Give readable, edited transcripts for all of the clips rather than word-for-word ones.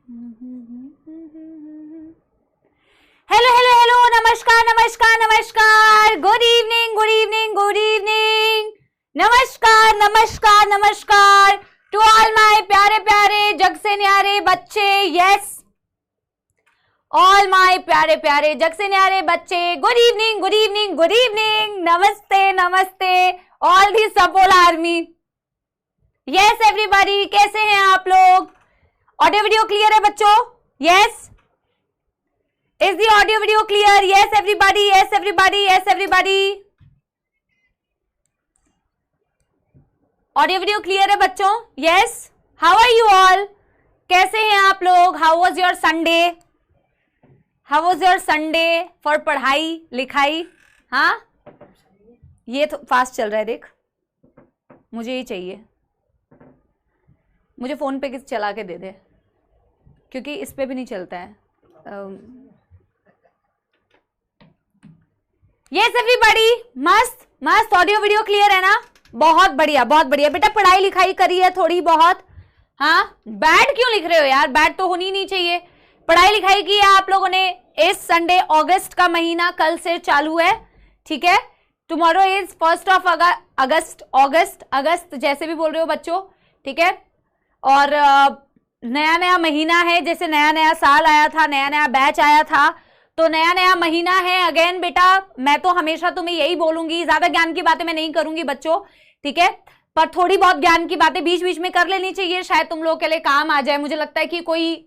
Hello hello hello, नमस्कार नमस्कार नमस्कार, good evening good evening good evening, नमस्कार नमस्कार नमस्कार टू ऑल माय प्यारे प्यारे जग से न्यारे बच्चे। यस, ऑल माय प्यारे प्यारे जग से न्यारे बच्चे, good evening good evening good evening, नमस्ते नमस्ते ऑल दी सपोल आर्मी। यस एवरीबॉडी, कैसे हैं आप लोग? ऑडियो वीडियो क्लियर है बच्चों? Yes, is the audio video clear? Yes everybody, yes everybody, yes everybody, audio video clear है बच्चों? Yes, how are you all? कैसे हैं आप लोग? How was your Sunday? How was your Sunday for पढ़ाई लिखाई? हाँ, ये तो फास्ट चल रहा है, देख मुझे ये चाहिए, मुझे फोन पे किस चला के दे दे, क्योंकि इस पे भी नहीं चलता है। यस एवरीबॉडी, मस्त मस्त, ऑडियो वीडियो क्लियर है ना? बहुत बढ़िया बहुत बढ़िया। बेटा पढ़ाई लिखाई करी है थोड़ी बहुत? हाँ, बैड क्यों लिख रहे हो यार? बैड तो होनी नहीं चाहिए। पढ़ाई लिखाई की है आप लोगों ने? इस संडे अगस्त का महीना कल से चालू है, ठीक है? टुमारो इज 1 अगस्त, अगस्त जैसे भी बोल रहे हो बच्चों, ठीक है? और नया नया महीना है, जैसे नया नया साल आया था, नया नया बैच आया था, तो नया नया महीना है अगेन। बेटा मैं तो हमेशा तुम्हें यही बोलूंगी, ज्यादा ज्ञान की बातें मैं नहीं करूंगी बच्चों, ठीक है? पर थोड़ी बहुत ज्ञान की बातें बीच बीच में कर लेनी चाहिए, शायद तुम लोगों के लिए काम आ जाए। मुझे लगता है कि कोई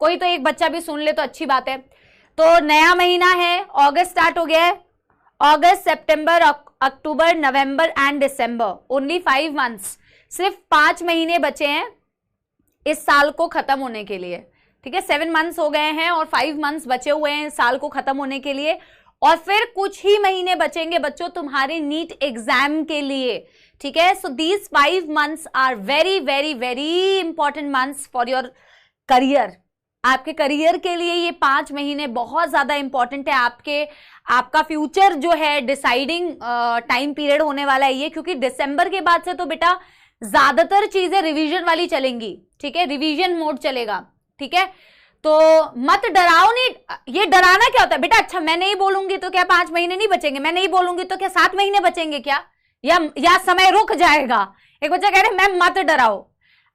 तो एक बच्चा भी सुन ले तो अच्छी बात है। तो नया महीना है, अगस्त स्टार्ट हो गया है। अगस्त, सितंबर, अक्टूबर, नवंबर एंड दिसंबर, ओनली 5 मंथ्स, सिर्फ 5 महीने बचे हैं इस साल को खत्म होने के लिए, ठीक है? 7 मंथ्स हो गए हैं और 5 मंथ्स बचे हुए हैं इस साल को खत्म होने के लिए, और फिर कुछ ही महीने बचेंगे बच्चों तुम्हारे नीट एग्जाम के लिए, ठीक है? So these 5 months are very very very important months for your career. आपके करियर के लिए ये 5 महीने बहुत ज्यादा इंपॉर्टेंट है। आपका फ्यूचर जो है डिसाइडिंग टाइम पीरियड होने वाला है ये, क्योंकि दिसंबर के बाद से तो बेटा ज्यादातर चीजें रिवीजन वाली चलेंगी, ठीक है? रिवीजन मोड चलेगा, ठीक है? तो मत डराओ, नहीं ये डराना क्या होता है बेटा? अच्छा मैं नहीं बोलूंगी तो क्या 5 महीने नहीं बचेंगे? मैं नहीं बोलूंगी तो क्या 7 महीने बचेंगे क्या? या समय रुक जाएगा? एक बच्चा कह रहे मैम मत डराओ।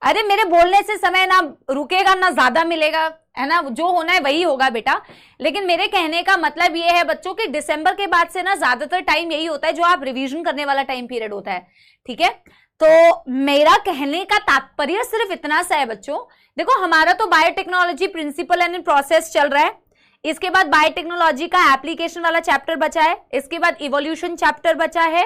अरे मेरे बोलने से समय ना रुकेगा ना ज्यादा मिलेगा, है ना? जो होना है वही होगा बेटा। लेकिन मेरे कहने का मतलब ये है बच्चों कि दिसंबर के बाद से ना ज्यादातर टाइम यही होता है जो आप रिवीजन करने वाला टाइम पीरियड होता है, ठीक है? तो मेरा कहने का तात्पर्य सिर्फ इतना सा है बच्चों, देखो हमारा तो बायोटेक्नोलॉजी प्रिंसिपल एंड प्रोसेस चल रहा है, इसके बाद बायोटेक्नोलॉजी का एप्लीकेशन वाला चैप्टर बचा है, इसके बाद इवोल्यूशन चैप्टर बचा है,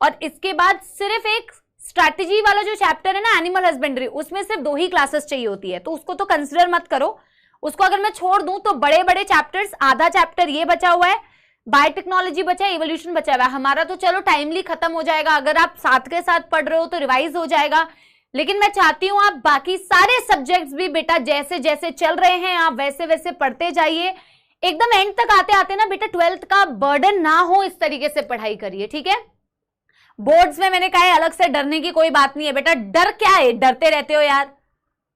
और इसके बाद सिर्फ एक स्ट्रैटेजी वाला जो चैप्टर है ना एनिमल हस्बेंड्री, उसमें सिर्फ 2 ही क्लासेस चाहिए होती है, तो उसको तो कंसिडर मत करो। उसको अगर मैं छोड़ दूं तो बड़े बड़े चैप्टर्स, आधा चैप्टर ये बचा हुआ है, बायोटेक्नोलॉजी बचा है, इवोल्यूशन बचा हुआ है। हमारा तो चलो टाइमली खत्म हो जाएगा, अगर आप साथ के साथ पढ़ रहे हो तो रिवाइज हो जाएगा। लेकिन मैं चाहती हूं आप बाकी सारे सब्जेक्ट्स भी बेटा जैसे जैसे चल रहे हैं आप वैसे वैसे पढ़ते जाइए, एकदम एंड तक आते आते ना बेटा 12th का बर्डन ना हो, इस तरीके से पढ़ाई करिए, ठीक है? बोर्ड्स में मैंने कहा है अलग से डरने की कोई बात नहीं है बेटा। डर क्या है? डरते रहते हो यार,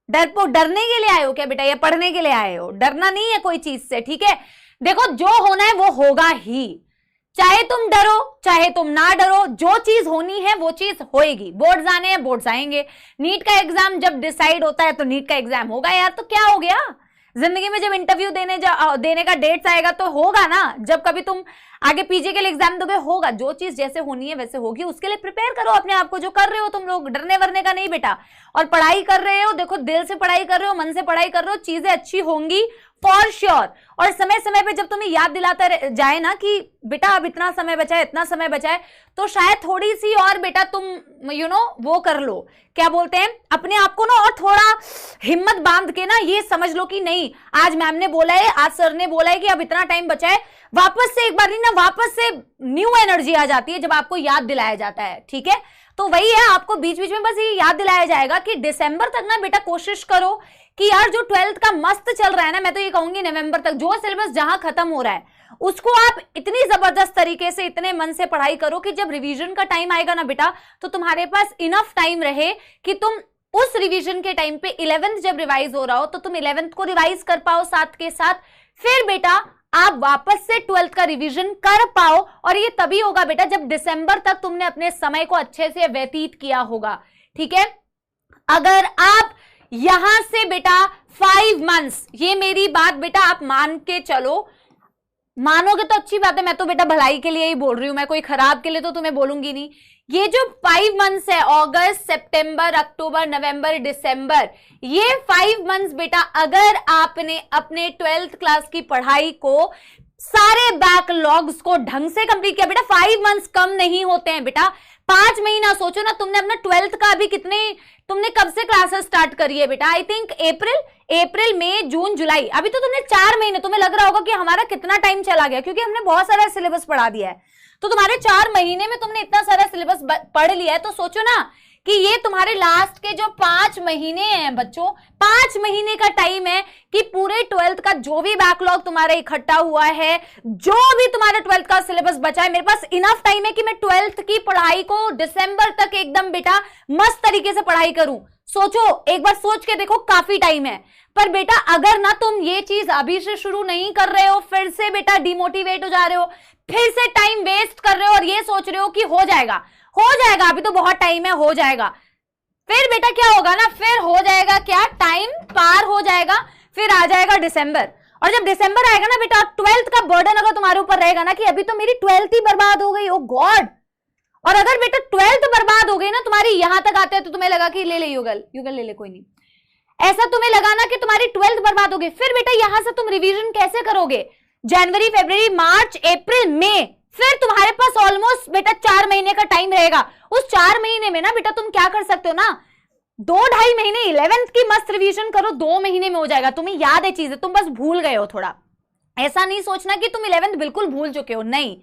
डरने के लिए आए हो क्या बेटा, या पढ़ने के लिए आए हो? डरना नहीं है कोई चीज से, ठीक है? देखो जो होना है वो होगा ही, चाहे तुम डरो चाहे तुम ना डरो, जो चीज होनी है वो चीज होएगी। बोर्ड्स आने हैं, बोर्ड्स आएंगे। नीट का एग्जाम जब डिसाइड होता है तो नीट का एग्जाम होगा यार, तो क्या हो गया? जिंदगी में जब इंटरव्यू देने का डेट्स आएगा तो होगा ना, जब कभी तुम आगे पीजी के लिए एग्जाम दोगे होगा। जो चीज जैसे होनी है वैसे होगी, उसके लिए प्रिपेयर करो अपने आप को। जो कर रहे हो तुम लोग, डरने वरने का नहीं बेटा। और पढ़ाई कर रहे हो, देखो दिल से पढ़ाई कर रहे हो, मन से पढ़ाई कर रहे हो, चीजें अच्छी होंगी फॉर श्योर। और समय समय पे जब तुम्हें याद दिलाता जाए ना कि बेटा अब इतना समय बचा है, इतना समय बचा है, तो शायद थोड़ी सी और बेटा तुम वो कर लो, क्या बोलते हैं, अपने आप को ना और थोड़ा हिम्मत बांध के ना ये समझ लो कि नहीं आज मैम ने बोला है, आज सर ने बोला है कि अब इतना टाइम बचा है। वापस से एक बार नहीं ना, वापस से न्यू एनर्जी आ जाती है जब आपको याद दिलाया जाता है, ठीक है? तो वही है, आपको बीच बीच में बस ये याद दिलाया जाएगा कि दिसंबर तक ना बेटा कोशिश करो कि यार जो 12th का मस्त चल रहा है ना, मैं तो ये कहूंगी नवंबर तक जो सिलेबस जहां खत्म हो रहा है उसको आप इतनी जबरदस्त तरीके से, इतने मन से पढ़ाई करो कि जब रिवीजन का टाइम आएगा ना बेटा, तो तुम्हारे पास इनफ टाइम रहे कि तुम उस रिवीजन के टाइम पे 11th जब रिवाइज हो रहा हो तो तुम 11th को रिवाइज कर पाओ साथ के साथ, फिर बेटा आप वापस से 12th का रिवीजन कर पाओ। और ये तभी होगा बेटा जब दिसंबर तक तुमने अपने समय को अच्छे से व्यतीत किया होगा, ठीक है। अगर आप यहां से बेटा 5 मंथ्स, ये मेरी बात बेटा आप मान के चलो, मानोगे तो अच्छी बात है, मैं तो बेटा भलाई के लिए ही बोल रही हूं, मैं कोई खराब के लिए तो तुम्हें बोलूंगी नहीं। ये जो 5 मंथ्स है, अगस्त, सितंबर, अक्टूबर, नवंबर, दिसंबर, ये 5 मंथ्स बेटा अगर आपने अपने 12th क्लास की पढ़ाई को, सारे बैकलॉग्स को ढंग से कंप्लीट किया, बेटा 5 मंथ्स कम नहीं होते हैं बेटा, 5 महीना। सोचो ना, तुमने अपना 12th का अभी तुमने कब से क्लासेस स्टार्ट करी है बेटा? आई थिंक अप्रैल, मई, जून, जुलाई, अभी तो तुमने 4 महीने, तुम्हें लग रहा होगा कि हमारा कितना टाइम चला गया, क्योंकि हमने बहुत सारा सिलेबस पढ़ा दिया है। तो तुम्हारे 4 महीने में तुमने इतना सारा सिलेबस पढ़ लिया है, तो सोचो ना कि ये तुम्हारे लास्ट के जो 5 महीने हैं बच्चों, 5 महीने का टाइम है कि पूरे 12th का जो भी बैकलॉग तुम्हारा इकट्ठा हुआ है, जो भी तुम्हारा 12th का सिलेबस बचा है, मेरे पास इनफ टाइम है कि मैं 12th की पढ़ाई को दिसंबर तक एकदम बेटा मस्त तरीके से पढ़ाई करूं। सोचो, एक बार सोच के देखो, काफी टाइम है। पर बेटा अगर ना तुम ये चीज अभी से शुरू नहीं कर रहे हो, फिर से बेटा डिमोटिवेट हो जा रहे हो, फिर से टाइम वेस्ट कर रहे हो और ये सोच रहे हो कि हो जाएगा, अभी तो बहुत टाइम है, हो जाएगा, फिर बेटा क्या होगा ना, फिर हो जाएगा क्या, टाइम पार हो जाएगा, फिर आ जाएगा दिसंबर। और जब दिसंबर आएगा ना बेटा, 12th का बर्डन अगर तुम्हारे ऊपर रहेगा ना कि अभी तो मेरी 12th ही बर्बाद हो गई, ओ गॉड। और अगर बेटा 12th बर्बाद हो गई ना तुम्हारी, यहां तक आते हैं तो तुम्हें लगा कि ले युगल ले ले, कोई नहीं, ऐसा तुम्हें लगा ना कि तुम्हारी 12th बर्बाद हो गई, फिर बेटा यहां से तुम रिवीजन कैसे करोगे? जनवरी, फरवरी, मार्च, अप्रैल, मई, फिर तुम्हारे पास ऑलमोस्ट बेटा 4 महीने का टाइम रहेगा। उस 4 महीने में ना बेटा तुम क्या कर सकते हो ना, 2-2.5 महीने 11th की मस्त रिवीजन करो, 2 महीने में हो जाएगा। तुम्हें याद है चीजें, तुम बस भूल गए हो थोड़ा। ऐसा नहीं सोचना कि तुम 11th बिल्कुल भूल चुके हो, नहीं,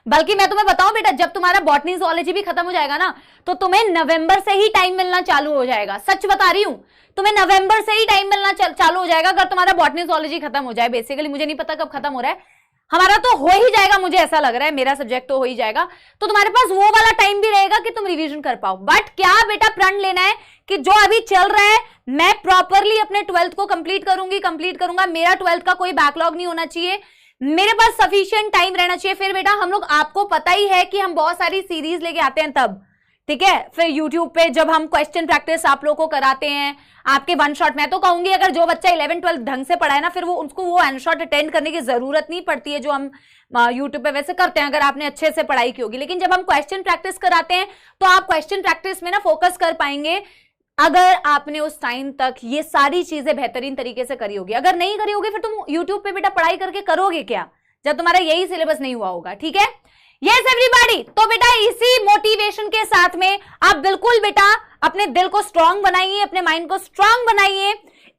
बल्कि मैं तुम्हें बताऊं बेटा, जब तुम्हारा बॉटनी ज़ूलॉजी भी खत्म हो जाएगा ना, तो तुम्हें नवंबर से ही टाइम मिलना चालू हो जाएगा। सच बता रही हूं, तुम्हें नवंबर से ही टाइम मिलना चालू हो जाएगा अगर तुम्हारा बॉटनी ज़ूलॉजी खत्म हो जाए। बेसिकली मुझे नहीं पता कब खत्म हो रहा है, हमारा तो हो ही जाएगा, मुझे ऐसा लग रहा है, मेरा सब्जेक्ट तो हो ही जाएगा, तो तुम्हारे पास वो वाला टाइम भी रहेगा कि तुम रिवीजन कर पाओ। बट क्या बेटा प्रण लेना है कि जो अभी चल रहा है मैं प्रॉपरली अपने 12th को कंप्लीट करूंगा, मेरा 12th का कोई बैकलॉग नहीं होना चाहिए, मेरे पास सफिशिएंट टाइम रहना चाहिए। फिर बेटा हम लोग, आपको पता ही है कि हम बहुत सारी सीरीज लेके आते हैं तब, ठीक है, फिर यूट्यूब पे जब हम क्वेश्चन प्रैक्टिस आप लोगों को कराते हैं, आपके वन शॉट, मैं तो कहूंगी अगर जो बच्चा 11-12 ढंग से पढ़ा है ना, फिर वो उसको वो वन शॉट अटेंड करने की जरूरत नहीं पड़ती है जो हम यूट्यूब पे वैसे करते हैं अगर आपने अच्छे से पढ़ाई की होगी। लेकिन जब हम क्वेश्चन प्रैक्टिस कराते हैं तो आप क्वेश्चन प्रैक्टिस में ना फोकस कर पाएंगे अगर आपने उस टाइम तक ये सारी चीजें बेहतरीन तरीके से करी होगी। अगर नहीं करी होगी फिर तुम यूट्यूब पे बेटा पढ़ाई करके करोगे क्या, जब तुम्हारा यही सिलेबस नहीं हुआ होगा, ठीक है। यस एवरीबॉडी, तो बेटा इसी मोटिवेशन के साथ में आप बिल्कुल बेटा अपने दिल को स्ट्रांग बनाइए, अपने माइंड को स्ट्रांग बनाइए।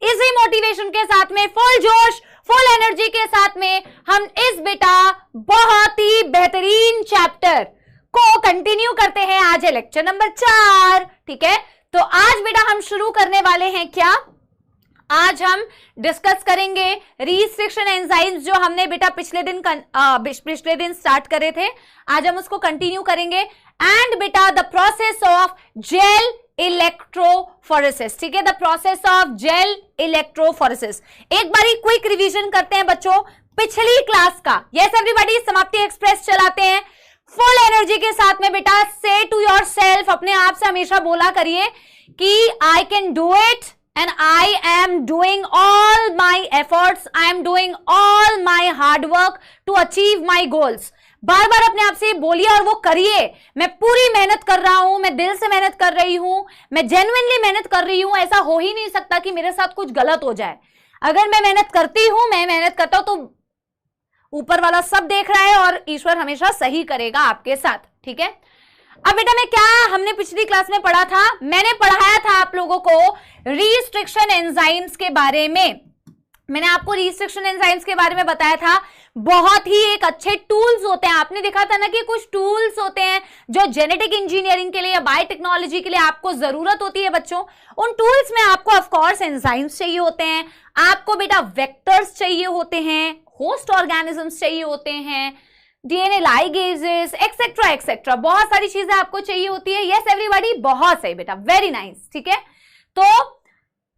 इसी मोटिवेशन के साथ में, फुल जोश फुल एनर्जी के साथ में हम इस बेटा बहुत ही बेहतरीन चैप्टर को कंटिन्यू करते हैं। आज है लेक्चर नंबर 4, ठीक है। तो आज बेटा हम शुरू करने वाले हैं क्या, आज हम डिस्कस करेंगे रिस्ट्रिक्शन एंजाइम्स, जो हमने बेटा पिछले दिन स्टार्ट करे थे, आज हम उसको कंटिन्यू करेंगे। एंड बेटा the process of gel electrophoresis, ठीक है, the process of gel electrophoresis. एक बारी क्विक रिवीजन करते हैं बच्चों पिछली क्लास का। यस एवरीबॉडी, समाप्ति एक्सप्रेस चलाते हैं फुल एनर्जी के साथ में बेटा। से टू योरसेल्फ, अपने आप से हमेशा बोला करिए कि I can do it and I am doing all my efforts, I am doing all my hard work to achieve my goals। बार बार अपने आप से बोलिए और वो करिए। मैं पूरी मेहनत कर रहा हूं, मैं दिल से मेहनत कर रही हूं, मैं जेन्युइनली मेहनत कर रही हूं। ऐसा हो ही नहीं सकता कि मेरे साथ कुछ गलत हो जाए। अगर मैं मेहनत करती हूं, मैं मेहनत करता हूं, तो ऊपर वाला सब देख रहा है और ईश्वर हमेशा सही करेगा आपके साथ, ठीक है। अब बेटा मैं क्या हमने पिछली क्लास में पढ़ा था, मैंने पढ़ाया था आप लोगों को रिस्ट्रिक्शन एंजाइम्स के बारे में। मैंने आपको रिस्ट्रिक्शन एंजाइम्स के बारे में बताया था, बहुत ही एक अच्छे टूल्स होते हैं। आपने देखा था ना कि कुछ टूल्स होते हैं जो जेनेटिक इंजीनियरिंग के लिए या बायोटेक्नोलॉजी के लिए आपको जरूरत होती है बच्चों। उन टूल्स में आपको ऑफ कोर्स एंजाइम्स चाहिए होते हैं, आपको बेटा वेक्टर्स चाहिए होते हैं, होस्ट ऑर्गेनिजम्स चाहिए होते हैं, डीएनए लाइगेजेस एक्सेट्रा एक्सेट्रा, बहुत सारी चीजें आपको चाहिए होती है। यस एवरीबॉडी, बहुत सही बेटा, वेरी नाइस, ठीक है। तो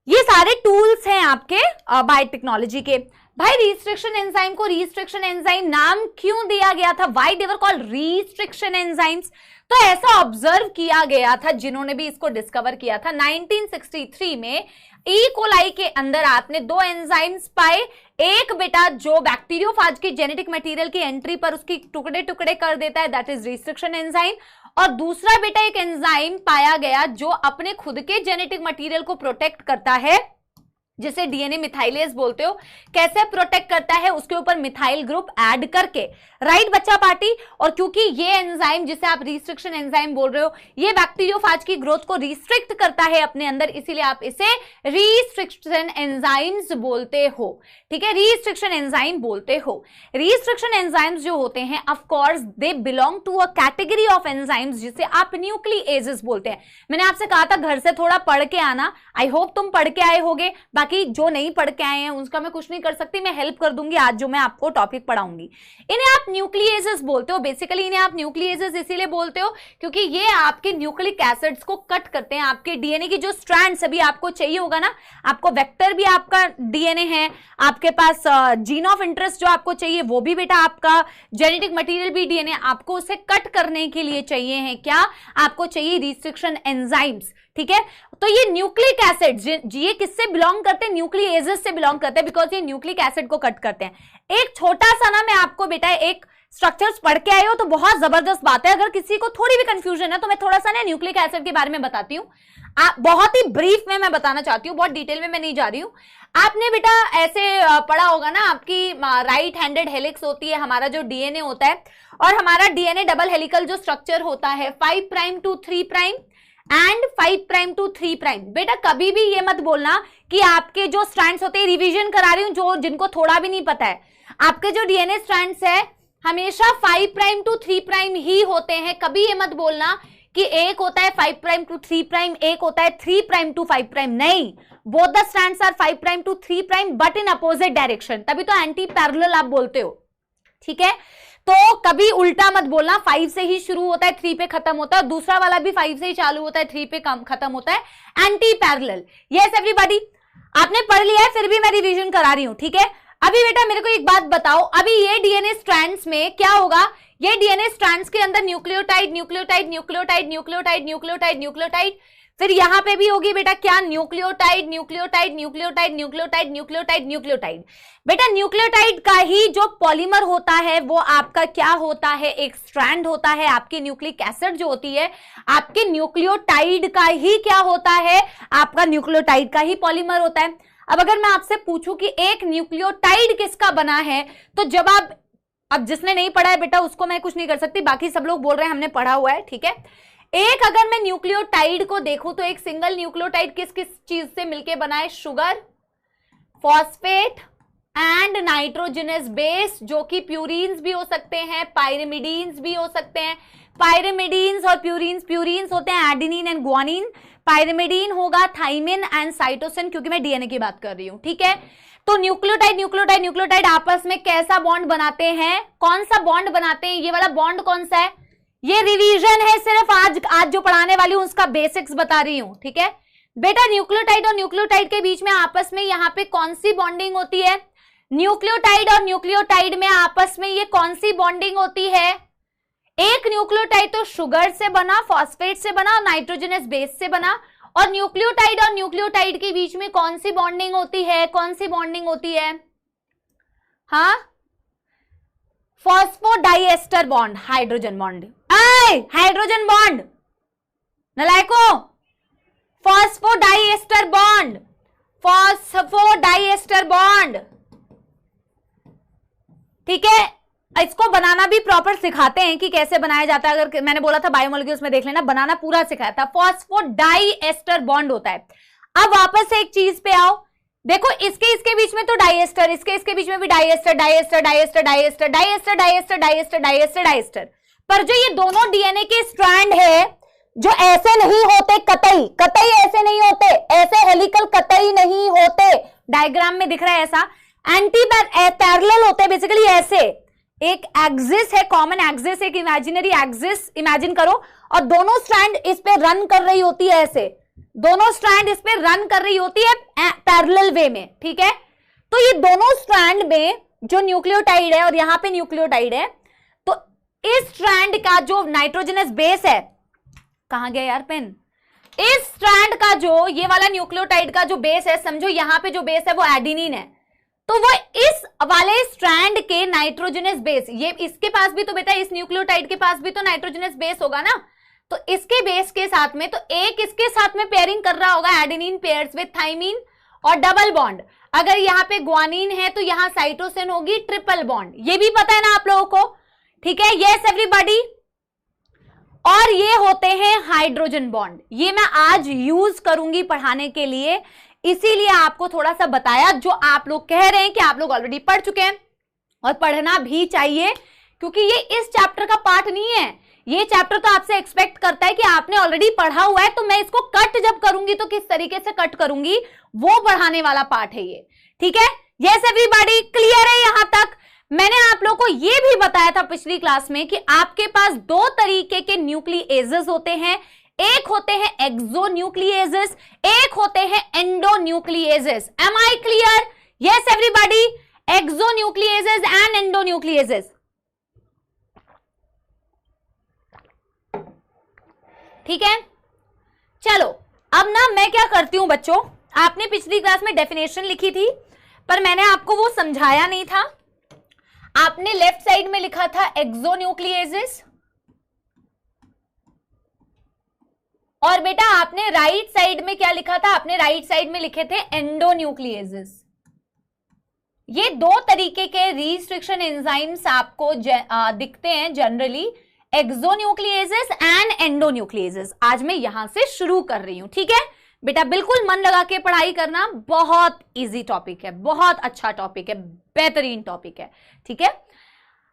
ये सारे टूल्स हैं आपके बायोटेक्नोलॉजी के। भाई रिस्ट्रिक्शन एंजाइम को रिस्ट्रिक्शन एंजाइम नाम क्यों दिया गया था? Why they were called restriction enzymes? तो ऐसा ऑब्जर्व किया गया था, जिन्होंने भी इसको डिस्कवर किया था 1963 में, ई कोलाई के अंदर आपने दो एंजाइम्स पाए। एक बेटा जो बैक्टीरियोफाज की जेनेटिक मटेरियल की एंट्री पर उसकी टुकड़े टुकड़े कर देता है, दैट इज रिस्ट्रिक्शन एंजाइम। और दूसरा बेटा एक एंजाइम पाया गया जो अपने खुद के जेनेटिक मटेरियल को प्रोटेक्ट करता है, जिसे डीएनए मिथाइलेज बोलते हो। कैसे प्रोटेक्ट करता है? उसके ऊपर मिथाइल ग्रुप ऐड करके, राइट बच्चा पार्टी। और क्योंकि ये एंजाइम जिसे आप रिस्ट्रिक्शन एंजाइम बोल रहे हो, ये बैक्टीरियोफाज की ग्रोथ को रिस्ट्रिक्ट करता है अपने अंदर, इसीलिए आप इसे रिस्ट्रिक्शन एंजाइम्स बोलते हो। ठीक है, रिस्ट्रिक्शन एंजाइम बोलते हो। रिस्ट्रिक्शन एंजाइम्स जो होते हैं, of course they belong to a category of enzymes जिसे आप न्यूक्लिएजेस बोलते हैं। मैंने आपसे कहा था घर से थोड़ा पढ़ के आना, आई होप तुम पढ़ के आए होगे। बाकी जो नहीं पढ़ के आए हैं उसका मैं कुछ नहीं कर सकती, मैं हेल्प कर दूंगी आज जो मैं आपको टॉपिक पढ़ाऊंगी। इन्हें आप न्यूक्लिएजेस बोलते हो। बेसिकली इन्हें आप न्यूक्लिएजेस इसीलिए बोलते हो क्योंकि ये आपके न्यूक्लिक एसिड्स को कट करते हैं। आपके डीएनए की जो स्ट्रैंड्स अभी आपको चाहिए होगा ना, आपको वेक्टर भी आपका डीएनए है, आपके पास जीन ऑफ इंटरेस्ट जो आपको चाहिए वो भी बेटा आपका, जेनेटिक मटेरियल भी डीएनए, आपको उसे कट करने के लिए चाहिए है क्या? आपको चाहिए रिस्ट्रिक्शन एंजाइम्स। ठीक है, तो ये न्यूक्लिक एसिड ये किससे बिलोंग करते हैं? न्यूक्लिएजेस से बिलोंग करते हैं, बिकॉज ये न्यूक्लिक एसिड को कट करते हैं। एक छोटा सा ना, मैं आपको बेटा एक स्ट्रक्चर्स पढ़ के आए हो तो बहुत जबरदस्त बात है। अगर किसी को थोड़ी भी कंफ्यूजन है तो मैं थोड़ा सा ना न्यूक्लिक एसिड के बारे में बताती हूँ। बहुत ही ब्रीफ में मैं बताना चाहती हूँ, बहुत डिटेल में मैं नहीं जा रही हूँ। आपने बेटा ऐसे पढ़ा होगा ना, आपकी राइट हैंडेड हेलिक्स होती है, हमारा जो डीएनए होता है, और हमारा डीएनए डबल हेलिकल जो स्ट्रक्चर होता है 5 prime to 3 prime and 5 prime to 3 prime. बेटा कभी भी ये मत बोलना कि आपके जो स्ट्रैंड्स होते हैं, रिवीजन करा रही हूं जो जिनको थोड़ा भी नहीं पता है, आपके जो डीएनए स्ट्रैंड्स है हमेशा 5 प्राइम टू 3 प्राइम ही होते हैं। कभी ये मत बोलना कि एक होता है 5 प्राइम टू 3 प्राइम, एक होता है 3 प्राइम टू 5 प्राइम। नहीं, both the strands are 5 prime to 3 prime but in opposite direction, तभी तो एंटी पैरेलल आप बोलते हो। ठीक है, तो कभी उल्टा मत बोलना, 5 से ही शुरू होता है 3 पे खत्म होता है, दूसरा वाला भी 5 से ही चालू होता है 3 पे खत्म होता है, एंटी पैरेलल। यस एवरीबॉडी, आपने पढ़ लिया है, फिर भी मैं रिवीजन करा रही हूं। ठीक है, अभी बेटा मेरे को एक बात बताओ, अभी ये डीएनए स्ट्रैंड्स में क्या होगा? ये डीएनए स्ट्रैंड्स के अंदर nucleotide nucleotide nucleotide nucleotide nucleotide nucleotide, फिर यहां पे भी होगी बेटा क्या? Nucleotide nucleotide nucleotide nucleotide nucleotide nucleotide. बेटा न्यूक्लियोटाइड का ही जो पॉलीमर होता है वो आपका क्या होता है? एक स्ट्रैंड होता है। आपकी न्यूक्लिक एसिड जो होती है आपके न्यूक्लियोटाइड का ही क्या होता है? आपका न्यूक्लियोटाइड का ही पॉलीमर होता है। अब अगर मैं आपसे पूछूं कि एक न्यूक्लियोटाइड किसका बना है, तो जब आप, अब जिसने नहीं पढ़ा है बेटा उसको मैं कुछ नहीं कर सकती, बाकी सब लोग बोल रहे हैं हमने पढ़ा हुआ है। ठीक है, एक अगर मैं न्यूक्लियोटाइड को देखूं तो एक सिंगल न्यूक्लियोटाइड किस किस चीज से मिलके बना है? Sugar, phosphate and nitrogenous base, जो कि प्यूरीन्स भी हो सकते हैं, पायरिमिडीन्स भी हो सकते हैं। पायरिमिडीन्स और प्यूरीन्स होते हैं एडेनिन एंड ग्वानिन। पायरिमिडीन होगा थाइमिन एंड साइटोसिन, क्योंकि मैं डीएनए की बात कर रही हूं। ठीक है, तो न्यूक्लियोटाइड न्यूक्लियोटाइड न्यूक्लियोटाइड आपस में कैसा बॉन्ड बनाते हैं? कौन सा बॉन्ड बनाते हैं? ये वाला बॉन्ड कौन सा है? ये रिवीजन है, सिर्फ आज जो पढ़ाने वाली हूं उसका बेसिक्स बता रही हूं। ठीक है बेटा, न्यूक्लियोटाइड और न्यूक्लियोटाइड के बीच में आपस में यहां पे कौन सी बॉन्डिंग होती है? न्यूक्लियोटाइड और न्यूक्लियोटाइड में आपस में ये कौन सी बॉन्डिंग होती है? एक न्यूक्लियोटाइड तो शुगर से बना, फॉस्फेट से बना और नाइट्रोजनस बेस से बना, और न्यूक्लियोटाइड और न्यूक्लियोटाइड के बीच में कौन सी बॉन्डिंग होती है? कौन सी बॉन्डिंग होती है? हाँ, phosphodiester bond, hydrogen bond. Hydrogen bond नलायको, फॉस्फोडाइएस्टर बॉन्ड, फॉस्फोडाइएस्टर बॉन्ड। ठीक है, इसको बनाना भी प्रॉपर सिखाते हैं कि कैसे बनाया जाता है। अगर मैंने बोला था बायोमोलिक्यूल्स में देख लेना, बनाना पूरा सिखाया था। फॉस्फोडाइएस्टर बॉन्ड होता है। अब वापस से एक चीज पे आओ, देखो इसके बीच में तो डाइएस्टर, इसके बीच में भी diester diester diester diester diester diester diester diester diester. पर जो ये दोनों डीएनए के स्ट्रैंड है जो ऐसे नहीं होते, कतई ऐसे नहीं होते, ऐसे हेलिकल कतई नहीं होते। डायग्राम में दिख रहा है ऐसा, एंटी पैरेलल होते हैं बेसिकली ऐसे। एक एक्सिस है, कॉमन एक्सिस, एक इमेजिनरी एक्सिस इमेजिन करो, और दोनों स्ट्रैंड इस पे रन कर रही होती है ऐसे। दोनों स्ट्रैंड इस पे रन कर रही होती है पैरेलल वे में, ठीक है। तो ये दोनों स्ट्रैंड में जो न्यूक्लियोटाइड है और यहां पे न्यूक्लियोटाइड है, तो इस स्ट्रैंड का जो नाइट्रोजनस बेस है, कहां गया यार पेन, इस स्ट्रैंड का जो ये वाला न्यूक्लियोटाइड का जो बेस है, समझो यहां पे जो बेस है वो एडेनिन है, तो वो इस वाले स्ट्रैंड के नाइट्रोजनस बेस, ये इसके पास भी तो बेटा, इस न्यूक्लियोटाइड के पास भी तो नाइट्रोजनस बेस होगा ना, तो इसके बेस के साथ में तो एक इसके साथ में पेयरिंग कर रहा होगा, एडेनिन पेयर्स विद थाइमीन और डबल बॉन्ड। अगर यहाँ पे ग्वानिन है तो यहाँ साइटोसिन होगी ट्रिपल बॉन्ड, ये भी पता है ना आप लोगों को, ठीक है। Yes everybody. और ये होते हैं हाइड्रोजन बॉन्ड, ये मैं आज यूज करूंगी पढ़ाने के लिए, इसीलिए आपको थोड़ा सा बताया, जो आप लोग कह रहे हैं कि आप लोग ऑलरेडी पढ़ चुके हैं और पढ़ना भी चाहिए, क्योंकि ये इस चैप्टर का पार्ट नहीं है। ये चैप्टर तो आपसे एक्सपेक्ट करता है कि आपने ऑलरेडी पढ़ा हुआ है, तो मैं इसको कट जब करूंगी तो किस तरीके से कट करूंगी, वो पढ़ाने वाला पार्ट है ये, ठीक है। यस एवरीबॉडी, क्लियर है यहां तक। मैंने आप लोग को यह भी बताया था पिछली क्लास में कि आपके पास दो तरीके के न्यूक्लिएजेस होते हैं, एक होते हैं एक्सोन्यूक्लिएजेस, एक होते हैं endonucleases. Am I clear? Yes everybody, exonucleases and endonucleases, ठीक है। चलो अब ना मैं क्या करती हूं बच्चों, आपने पिछली क्लास में डेफिनेशन लिखी थी पर मैंने आपको वो समझाया नहीं था। आपने लेफ्ट साइड में लिखा था एक्सोन्यूक्लिएजेस और बेटा आपने राइट साइड में क्या लिखा था, आपने राइट साइड में लिखे थे एंडोन्यूक्लिएजेस। ये दो तरीके के रिस्ट्रिक्शन एंजाइम्स आपको दिखते हैं जनरली, एक्सोन्यूक्लिएजेस एंड एंडोन्यूक्लिएजेस। आज मैं यहां से शुरू कर रही हूं, ठीक है बेटा। बिल्कुल मन लगा के पढ़ाई करना, बहुत इजी टॉपिक है, बहुत अच्छा टॉपिक है, बेहतरीन टॉपिक है, ठीक है।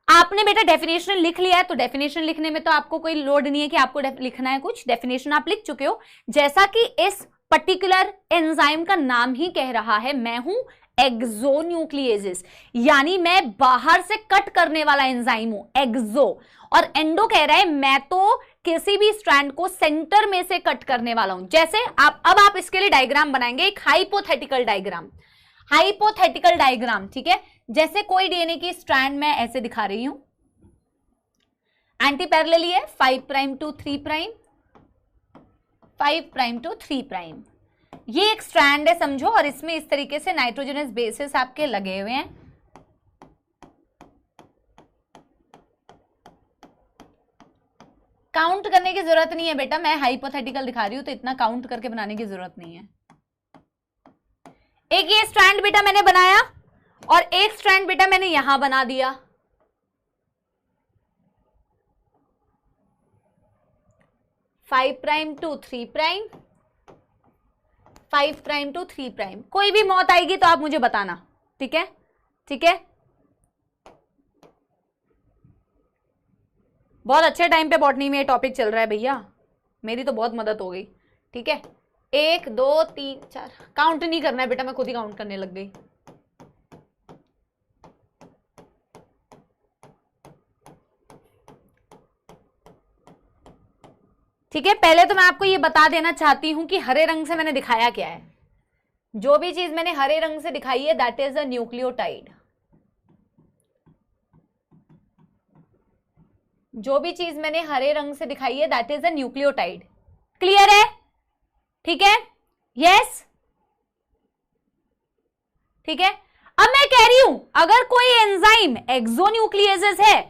आपने बेटा डेफिनेशन लिख लिया है, तो डेफिनेशन लिखने में तो आपको कोई लोड नहीं है कि आपको लिखना है कुछ, डेफिनेशन आप लिख चुके हो। जैसा कि इस पर्टिकुलर एंजाइम का नाम ही कह रहा है, मैं हूं एक्सोन्यूक्लिएजेस, यानी मैं बाहर से कट करने वाला एंजाइम हूं, एक्सो। और एंडो कह रहा है मैं तो किसी भी स्ट्रैंड को सेंटर में से कट करने वाला हूं। जैसे आप इसके लिए डायग्राम बनाएंगे, एक हाइपोथेटिकल डायग्राम, हाइपोथेटिकल डायग्राम, ठीक है। जैसे कोई डीएनए की स्ट्रैंड मैं ऐसे दिखा रही हूं, एंटी पैरेलली है 5 prime to 3 prime, 5 prime to 3 prime, ये एक स्ट्रैंड है समझो, और इसमें इस तरीके से नाइट्रोजनस बेसेस आपके लगे हुए हैं। काउंट करने की जरूरत नहीं है बेटा, मैं हाइपोथेटिकल दिखा रही हूं तो इतना काउंट करके बनाने की जरूरत नहीं है। एक ये स्ट्रैंड बेटा मैंने बनाया और एक स्ट्रैंड बेटा मैंने यहां बना दिया। Five prime to 3 prime, 5 prime to 3 prime. कोई भी मौत आएगी तो आप मुझे बताना, ठीक है, ठीक है। बहुत अच्छे टाइम पे बॉटनी में ये टॉपिक चल रहा है भैया, मेरी तो बहुत मदद हो गई, ठीक है। 1 2 3 4, काउंट नहीं करना है बेटा, मैं खुद ही काउंट करने लग गई। ठीक है, पहले तो मैं आपको ये बता देना चाहती हूं कि हरे रंग से मैंने दिखाया क्या है। जो भी चीज मैंने हरे रंग से दिखाई है दैट इज अ न्यूक्लियोटाइड। जो भी चीज मैंने हरे रंग से दिखाई है that is a nucleotide. Clear है? ठीक है, यस, ठीक है। अब मैं कह रही हूं अगर कोई एंजाइम एक्सोन्यूक्लिएजेस है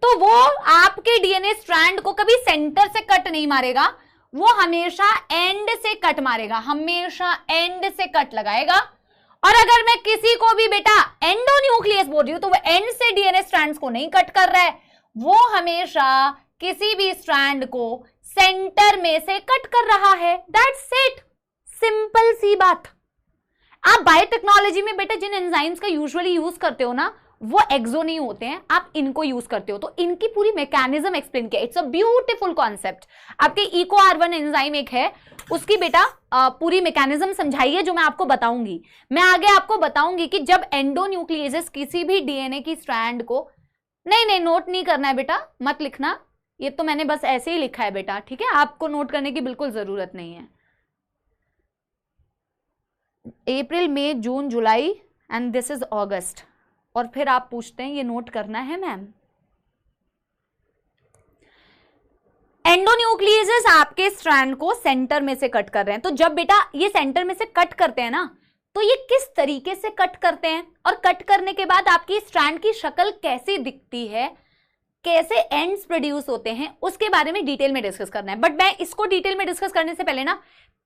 तो वो आपके डीएनए स्ट्रैंड को कभी सेंटर से कट नहीं मारेगा, वो हमेशा एंड से कट मारेगा, हमेशा एंड से कट लगाएगा। और अगर मैं किसी को भी बेटा एंडोन्यूक्लियस बोल रही हूं तो वो एंड से डीएनए स्ट्रैंड्स को नहीं कट कर रहा है, वो हमेशा किसी भी स्ट्रैंड को सेंटर में से कट कर रहा है। दैट्स इट, सिंपल सी बात। आप बायोटेक्नोलॉजी में बेटा जिन एंजाइम्स का यूजुअली यूज करते हो ना वो एक्सो नहीं होते हैं, आप इनको यूज करते हो, तो इनकी पूरी मैकेनिज्म एक्सप्लेन किया। It's a beautiful concept. आपके इको R1 एंजाइम एक है, उसकी बेटा पूरी मैकेनिज्म समझाई है जो मैं आपको बताऊंगी। मैं आगे आपको बताऊंगी कि जब एंडोन्यूक्लिएजेस किसी भी डीएनए की स्ट्रैंड को, नहीं नोट नहीं करना है बेटा, मत लिखना, ये तो मैंने बस ऐसे ही लिखा है बेटा, ठीक है, आपको नोट करने की बिल्कुल जरूरत नहीं है। अप्रैल, मई, जून, जुलाई एंड दिस इज अगस्त। और फिर आप पूछते हैं ये नोट करना है मैम। एंडोन्यूक्लियसेस आपके स्ट्रैंड को सेंटर में से कट कर रहे हैं। तो जब बेटा ये सेंटर में से कट करते हैं ना, तो ये किस तरीके से कट करते हैं और कट करने के बाद आपकी स्ट्रैंड की शक्ल कैसी दिखती है, कैसे एंड्स प्रोड्यूस होते हैं, उसके बारे में डिटेल में डिस्कस करना है। बट मैं इसको डिटेल में डिस्कस करने से पहले ना,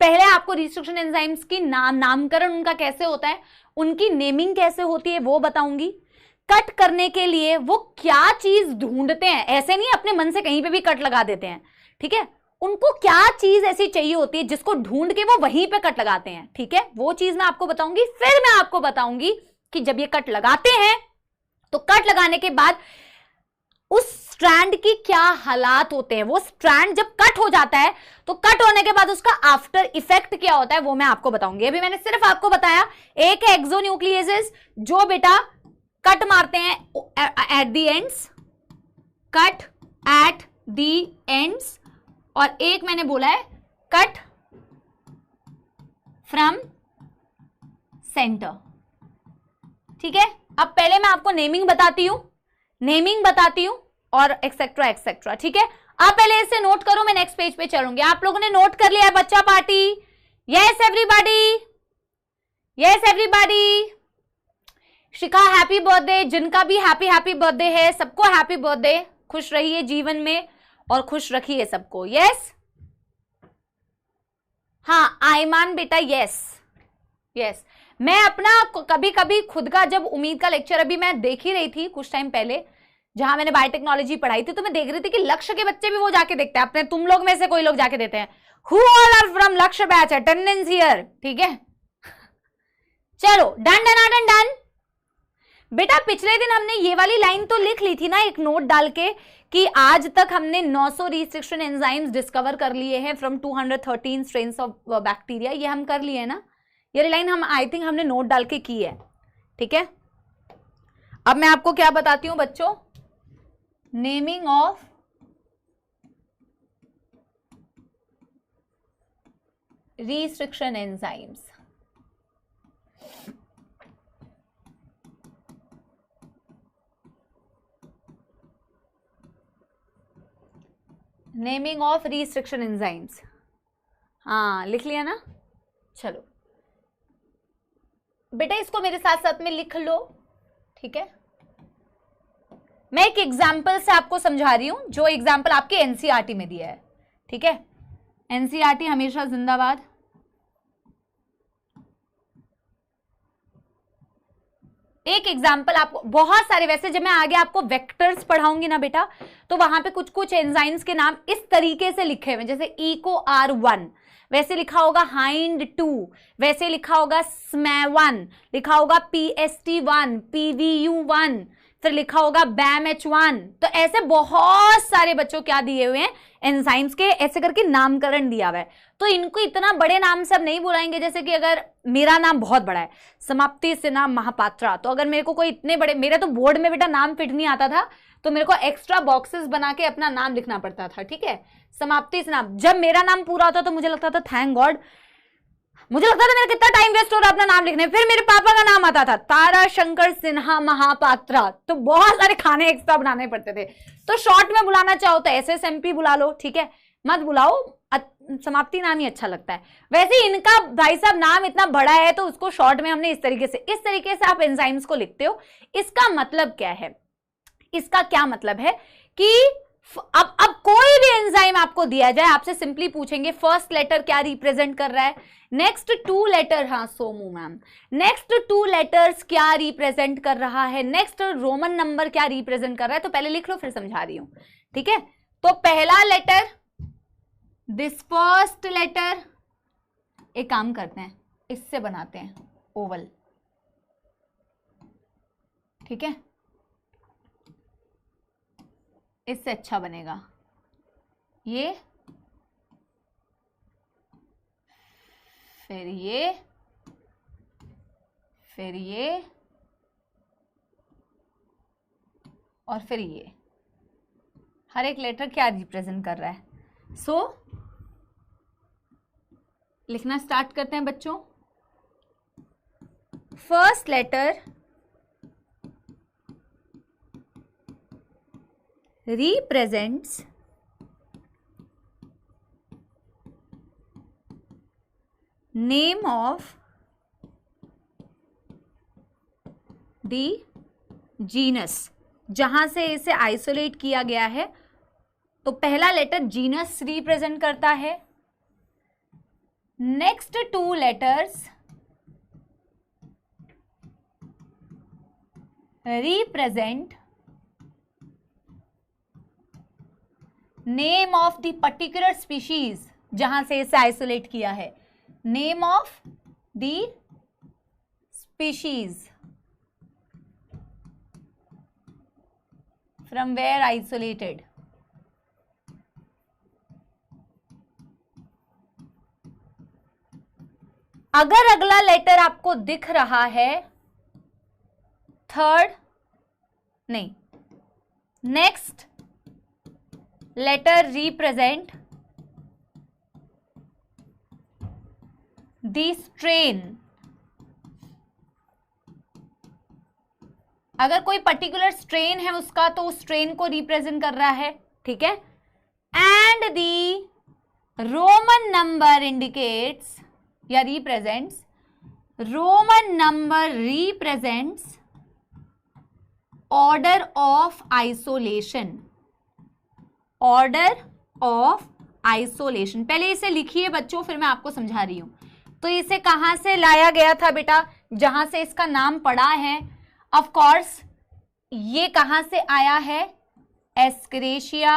पहले आपको रिस्ट्रिक्शन एंजाइम्स की नामकरण उनका कैसे होता है, उनकी नेमिंग कैसे होती है वो बताऊंगी। कट करने के लिए वो क्या चीज ढूंढते हैं, ऐसे नहीं अपने मन से कहीं पे भी कट लगा देते हैं, ठीक है। उनको क्या चीज ऐसी चाहिए होती है जिसको ढूंढ के वो वहीं पे कट लगाते हैं, ठीक है। वो चीज मैं आपको बताऊंगी। फिर मैं आपको बताऊंगी कि जब ये कट लगाते हैं तो कट लगाने के बाद उस स्ट्रैंड की क्या हालात होते हैं। वो स्ट्रैंड जब कट हो जाता है तो कट होने के बाद उसका आफ्टर इफेक्ट क्या होता है वो मैं आपको बताऊंगी। अभी मैंने सिर्फ आपको बताया एक है एक्सोन्यूक्लियसेस जो बेटा कट मारते हैं at the ends, cut at the ends, और एक मैंने बोला है कट फ्रॉम सेंटर, ठीक है। अब पहले मैं आपको नेमिंग बताती हूं और एक्सेट्रा एक्सेट्रा, ठीक है। आप पहले इसे नोट करो, मैं नेक्स्ट पेज पे चलूंगी। आप लोगों ने नोट कर लिया है बच्चा party? Yes everybody, yes everybody. Shikha happy birthday, जिनका भी हैप्पी बर्थडे है सबको हैप्पी बर्थडे। खुश रहिए जीवन में और खुश रखिए सबको। यस, हाँ आयमान बेटा, यस यस। मैं अपना कभी कभी खुद का जब उम्मीद का लेक्चर अभी मैं देख ही रही थी कुछ टाइम पहले, जहां मैंने बायोटेक्नोलॉजी पढ़ाई थी, तो मैं देख रही थी कि लक्ष्य के बच्चे भी वो जाके देखते हैं। अपने तुम लोग में से कोई लोग जाके देते हैं। हु ऑल आर फ्रॉम लक्ष्य बैच, अटेंडेंस हियर, ठीक है। चलो डन डन डन डन बेटा। पिछले दिन हमने ये वाली लाइन तो लिख ली थी ना एक नोट डाल के कि आज तक हमने 900 रिस्ट्रिक्शन एंजाइम्स डिस्कवर कर लिए हैं फ्रॉम 213 स्ट्रेन्स ऑफ बैक्टीरिया। ये हम कर लिए ना, ये लाइन हम आई थिंक हमने नोट डाल के की है, ठीक है। अब मैं आपको क्या बताती हूं बच्चों, naming of restriction enzymes. Naming of restriction enzymes, हाँ लिख लिया ना। चलो बेटा इसको मेरे साथ साथ में लिख लो, ठीक है। मैं एक एग्जाम्पल से आपको समझा रही हूं, जो एग्जाम्पल आपके एनसीईआरटी में दिया है, ठीक है। एनसीईआरटी हमेशा जिंदाबाद। एक एग्जाम्पल आपको, बहुत सारे, वैसे जब मैं आगे आपको वेक्टर्स पढ़ाऊंगी ना बेटा, तो वहां पे कुछ कुछ एंजाइम्स के नाम इस तरीके से लिखे हुए, जैसे इको R1 वैसे लिखा होगा, हाइंड 2 वैसे लिखा होगा, SMA1 लिखा होगा, PST1, PVU1 फिर लिखा होगा BAMH1। तो ऐसे बहुत सारे बच्चों क्या दिए हुए हैं एंजाइम्स के, ऐसे करके नामकरण दिया हुआ है। तो इनको इतना बड़े नाम से अब नहीं बुलाएंगे। जैसे कि अगर मेरा नाम बहुत बड़ा है, समाप्ति सिन्हा महापात्रा, तो अगर मेरे को कोई इतने बड़े, मेरे तो बोर्ड में बेटा नाम फिट नहीं आता था, तो मेरे को एक्स्ट्रा बॉक्सेस बना के अपना नाम लिखना पड़ता था, ठीक है। समाप्ति सिन्हा, जब मेरा नाम पूरा होता तो मुझे लगता था थैंक गॉड, मुझे लगता था मेरा कितना टाइम वेस्ट हो रहा है अपना नाम लिखने। फिर मेरे पापा का नाम आता था तारा शंकर सिन्हा महापात्रा, तो बहुत सारे खाने एक्स्ट्रा बनाने पड़ते थे। तो शॉर्ट में बुलाना चाहो तो SSMP बुला लो, ठीक है, मत बुलाओ, समाप्ति नाम ही अच्छा लगता है। वैसे इनका भाई साहब नाम इतना बड़ा है तो उसको शॉर्ट में हमने इस तरीके से आप एंजाइम्स को लिखते हो। इसका मतलब क्या है, इसका क्या मतलब है कि अब कोई भी एंजाइम आपको दिया जाए, आपसे सिंपली पूछेंगे फर्स्ट लेटर क्या रिप्रेजेंट कर रहा है, नेक्स्ट 2 लेटर, हाँ सोमू मैम, नेक्स्ट 2 लेटर्स क्या रिप्रेजेंट कर रहा है, नेक्स्ट रोमन नंबर क्या रिप्रेजेंट कर रहा है। तो पहले लिख लो फिर समझा रही हूं, ठीक है। तो पहला लेटर, दिस फर्स्ट लेटर, एक काम करते हैं इससे बनाते हैं ओवल, ठीक है, इससे अच्छा बनेगा ये, फिर ये, फिर ये और फिर ये। हर एक लेटर क्या रिप्रेजेंट कर रहा है। सो लिखना स्टार्ट करते हैं बच्चों। First letter represents name of the genus। जहां से इसे आइसोलेट किया गया है तो पहला लेटर जीनस रिप्रेजेंट करता है, next two letters represent name of the particular species जहां से इसे आइसोलेट किया है, name of the species from where isolated. अगर अगला लेटर आपको दिख रहा है थर्ड नहीं, next letter represent the strain. अगर कोई पर्टिकुलर स्ट्रेन है उसका तो उस स्ट्रेन को रिप्रेजेंट कर रहा है, ठीक है। And the Roman number indicates या represents, Roman number represents order of isolation, order of isolation. पहले इसे लिखिए बच्चों, फिर मैं आपको समझा रही हूं। तो इसे कहां से लाया गया था बेटा, जहां से इसका नाम पड़ा है, ऑफ कोर्स ये कहां से आया है, एस्केरेशिया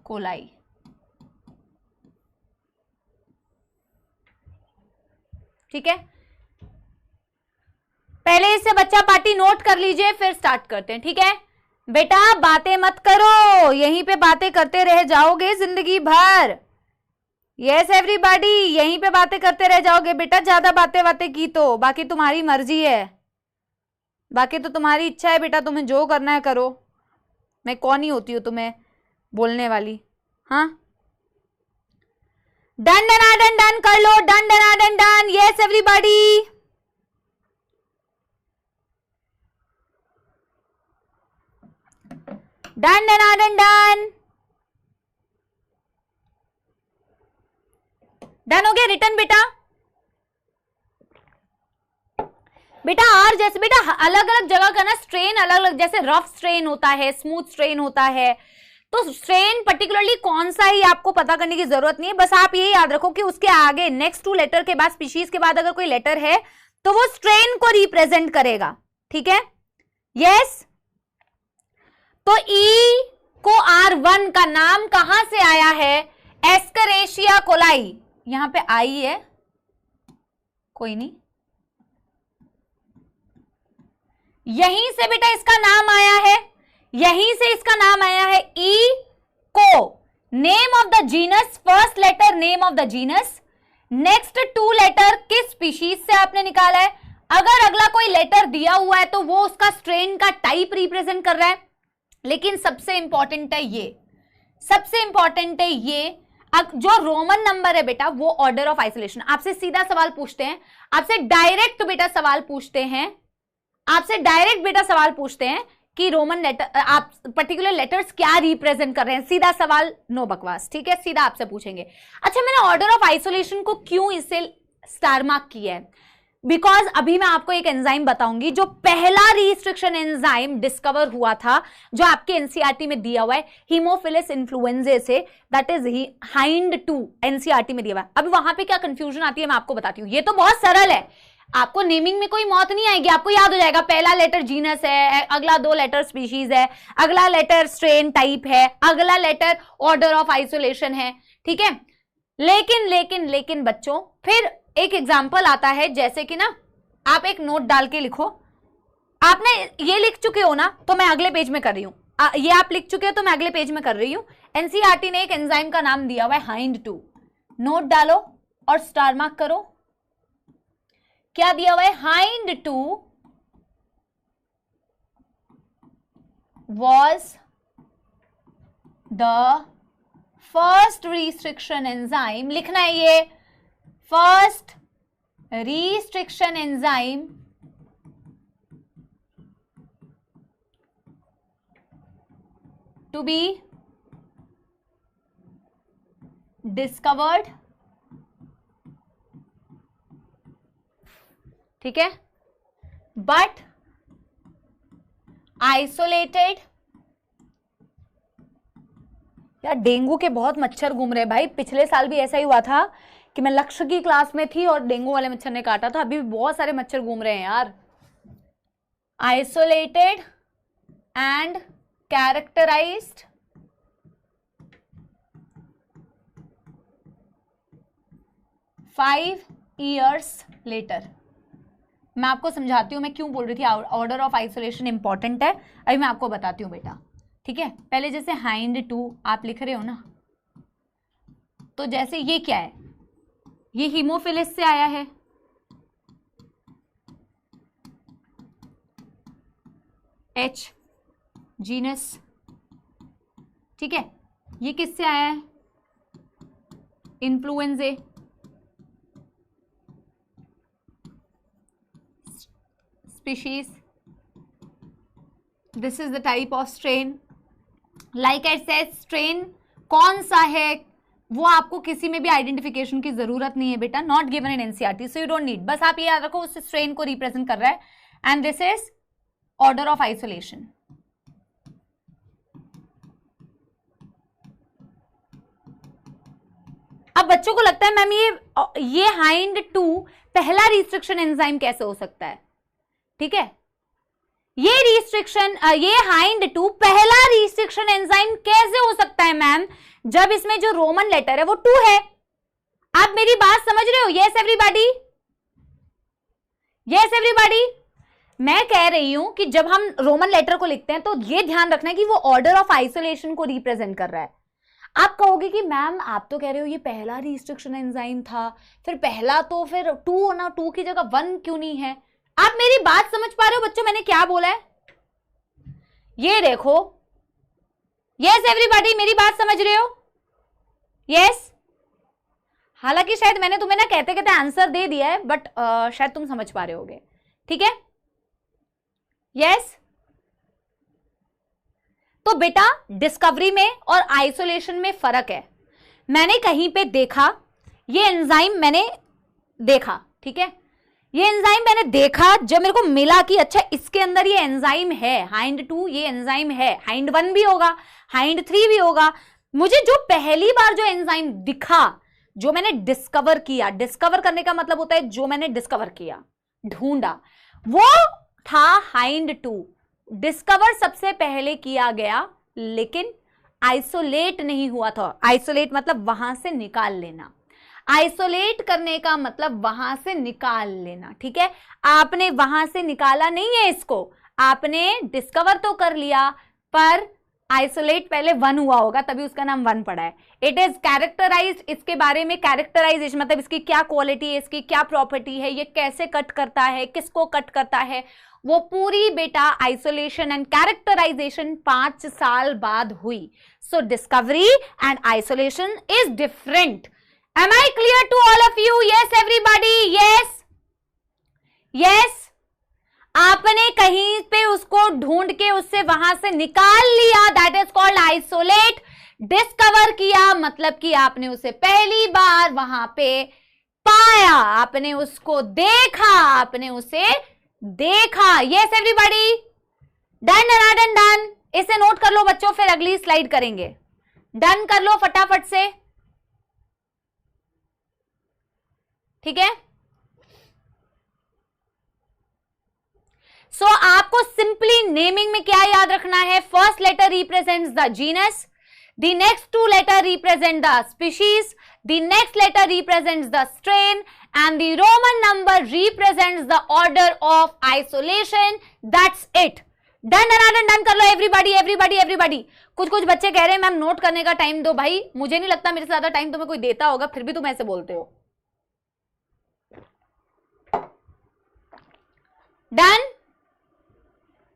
कोलाई। ठीक है, पहले इसे बच्चा पार्टी नोट कर लीजिए, फिर स्टार्ट करते हैं। ठीक है बेटा, बातें मत करो, यहीं पे बातें करते रह जाओगे जिंदगी भर। यस एवरीबॉडी, यहीं पे बातें करते रह जाओगे बेटा, ज्यादा बातें की तो बाकी तुम्हारी मर्जी है, बाकी तो तुम्हारी इच्छा है बेटा, तुम्हें जो करना है करो। मैं कौन ही होती हूँ तुम्हें बोलने वाली। हाँ, डन डन डन डन कर लो, done done done done. Yes everybody, done done done done, done हो गया। रिटर्न बेटा, बेटा आर जैसे बेटा अलग अलग जगह का ना स्ट्रेन अलग अलग, जैसे रफ स्ट्रेन होता है, स्मूथ स्ट्रेन होता है, तो स्ट्रेन पर्टिकुलरली कौन सा ही आपको पता करने की जरूरत नहीं है। बस आप ये याद रखो कि उसके आगे नेक्स्ट टू लेटर के बाद, स्पीशीज के बाद अगर कोई लेटर है तो वो स्ट्रेन को रिप्रेजेंट करेगा। ठीक है, यस। तो ई को R1 का नाम कहां से आया है, एस्केरेशिया कोलाई। यहां पे आई है, कोई नहीं, यहीं से बेटा इसका नाम आया है, यहीं से इसका नाम आया है। ई को name of the genus, first letter name of the genus, next two letter किस स्पीशीज से आपने निकाला है। अगर अगला कोई लेटर दिया हुआ है तो वो उसका स्ट्रेन का टाइप रिप्रेजेंट कर रहा है। लेकिन सबसे इंपॉर्टेंट है ये, सबसे इंपॉर्टेंट है ये, जो रोमन नंबर है बेटा वो ऑर्डर ऑफ आइसोलेशन। आपसे सीधा सवाल पूछते हैं, आपसे डायरेक्ट बेटा सवाल पूछते हैं, आपसे डायरेक्ट बेटा सवाल पूछते हैं कि रोमन लेटर, आप पर्टिकुलर लेटर्स क्या रिप्रेजेंट कर रहे हैं। सीधा सवाल, नो बकवास। ठीक है, सीधा आपसे पूछेंगे। अच्छा, मैंने ऑर्डर ऑफ आइसोलेशन को क्यों इसे स्टार मार्क किया है, बिकॉज अभी मैं आपको एक एंजाइम बताऊंगी जो पहला रिस्ट्रिक्शन एंजाइम डिस्कवर हुआ था, जो आपके एनसीईआरटी में दिया हुआ है, हीमोफिलस इन्फ्लुएंजा से, दैट इज हाइंड 2 एनसीईआरटी में दिया हुआ है। अभी वहां पे क्या कंफ्यूजन आती है मैं आपको बताती हूँ। ये तो बहुत सरल है, आपको नेमिंग में कोई मौत नहीं आएगी, आपको याद हो जाएगा। पहला लेटर जीनस है, अगला 2 लेटर स्पीशीज है, अगला लेटर स्ट्रेन टाइप है, अगला लेटर ऑर्डर ऑफ आइसोलेशन है। ठीक है, लेकिन लेकिन लेकिन बच्चों फिर एक एग्जाम्पल आता है, जैसे कि ना आप एक नोट डाल के लिखो, आपने ये लिख चुके हो ना तो मैं अगले पेज में कर रही हूं, ये आप लिख चुके हो तो मैं अगले पेज में कर रही हूं। एनसीईआरटी ने एक एंजाइम का नाम दिया हुआ है हाइंड 2, नोट डालो और स्टार मार्क करो। क्या दिया हुआ है, Hind 2 was the first restriction enzyme लिखना है ये, first restriction enzyme to be discovered, ठीक है, बट आइसोलेटेड। यार डेंगू के बहुत मच्छर घूम रहे भाई, पिछले साल भी ऐसा ही हुआ था कि मैं लक्ष्य की क्लास में थी और डेंगू वाले मच्छर ने काटा था, अभी भी बहुत सारे मच्छर घूम रहे हैं यार। Isolated and characterised five years later. मैं आपको समझाती हूँ मैं क्यों बोल रही थी ऑर्डर ऑफ आइसोलेशन इंपॉर्टेंट है, अभी मैं आपको बताती हूँ बेटा, ठीक है। पहले जैसे हाइंड टू आप लिख रहे हो ना, तो जैसे ये क्या है, ये हीमोफिलिस से आया है, एच जीनस, ठीक है। ये किससे आया है, influenza, species, this is the type of strain, like I said strain कौन सा है वो आपको किसी में भी आइडेंटिफिकेशन की जरूरत नहीं है बेटा, not given in NCERT, so you don't need, बस आप ये याद रखो उस स्ट्रेन को रिप्रेजेंट कर रहा है, and this is order of isolation. अब बच्चों को लगता है मैम ये हाइंड टू पहला रिस्ट्रिक्शन एंजाइम कैसे हो सकता है, ठीक है, ये रिस्ट्रिक्शन ये हाइंड टू पहला रिस्ट्रिक्शन एंजाइम कैसे हो सकता है मैम, जब इसमें जो रोमन लेटर है वो 2 है। आप मेरी बात समझ रहे हो? Yes everybody, yes everybody. मैं कह रही हूं कि जब हम रोमन लेटर को लिखते हैं तो ये ध्यान रखना है कि वो ऑर्डर ऑफ आइसोलेशन को रिप्रेजेंट कर रहा है। आप कहोगे कि मैम आप तो कह रहे हो ये पहला रिस्ट्रिक्शन एंजाइम था, फिर पहला तो फिर 2 होना, 2 की जगह 1 क्यों नहीं है? आप मेरी बात समझ पा रहे हो बच्चों मैंने क्या बोला है? ये देखो, यस एवरीबॉडी, मेरी बात समझ रहे हो? यस। हालांकि शायद मैंने तुम्हें ना कहते कहते आंसर दे दिया है, बट शायद तुम समझ पा रहे होगे, ठीक है। यस। तो बेटा डिस्कवरी में और आइसोलेशन में फर्क है। मैंने कहीं पे देखा, ये एंजाइम मैंने देखा, ठीक है, ये एंजाइम मैंने देखा, जब मेरे को मिला कि अच्छा इसके अंदर ये एंजाइम है, हाइंड 2 ये एंजाइम है, हाइंड 1 भी होगा, हाइंड 3 भी होगा। मुझे जो पहली बार जो एंजाइम दिखा, जो मैंने डिस्कवर किया, डिस्कवर करने का मतलब होता है जो मैंने डिस्कवर किया, ढूंढा, वो था हाइंड 2। डिस्कवर सबसे पहले किया गया, लेकिन आइसोलेट नहीं हुआ था। आइसोलेट मतलब वहां से निकाल लेना, आइसोलेट करने का मतलब वहां से निकाल लेना, ठीक है। आपने वहां से निकाला नहीं है इसको, आपने डिस्कवर तो कर लिया, पर आइसोलेट पहले 1 हुआ होगा, तभी उसका नाम 1 पड़ा है। इट इज कैरेक्टराइज्ड, इसके बारे में कैरेक्टराइजेशन मतलब इसकी क्या क्वालिटी है, इसकी क्या प्रॉपर्टी है, ये कैसे कट करता है, किसको कट करता है, वो पूरी बेटा आइसोलेशन एंड कैरेक्टराइजेशन 5 साल बाद हुई। So discovery and isolation is different. Am I clear to all of you? Yes everybody, yes, yes। आपने कहीं पे उसको ढूंढ के उससे वहां से निकाल लिया, that is called isolate. Discover किया मतलब कि आपने उसे पहली बार वहां पे पाया, आपने उसको देखा, आपने उसे देखा। Yes everybody, done done done. इसे नोट कर लो बच्चों, फिर अगली स्लाइड करेंगे। डन कर लो फटाफट से, ठीक है। सो आपको सिंपली नेमिंग में क्या याद रखना है? First letter represents the genus, the next 2 letter represent the species, the next letter represents the strain, and the Roman number represents the order of isolation. That's it. Done done done कर लो everybody everybody everybody. कुछ बच्चे कह रहे हैं ma'am note करने का time दो। भाई मुझे नहीं लगता मेरे से ज्यादा टाइम तुम्हें कोई देता होगा, फिर भी तुम ऐसे बोलते हो। डन।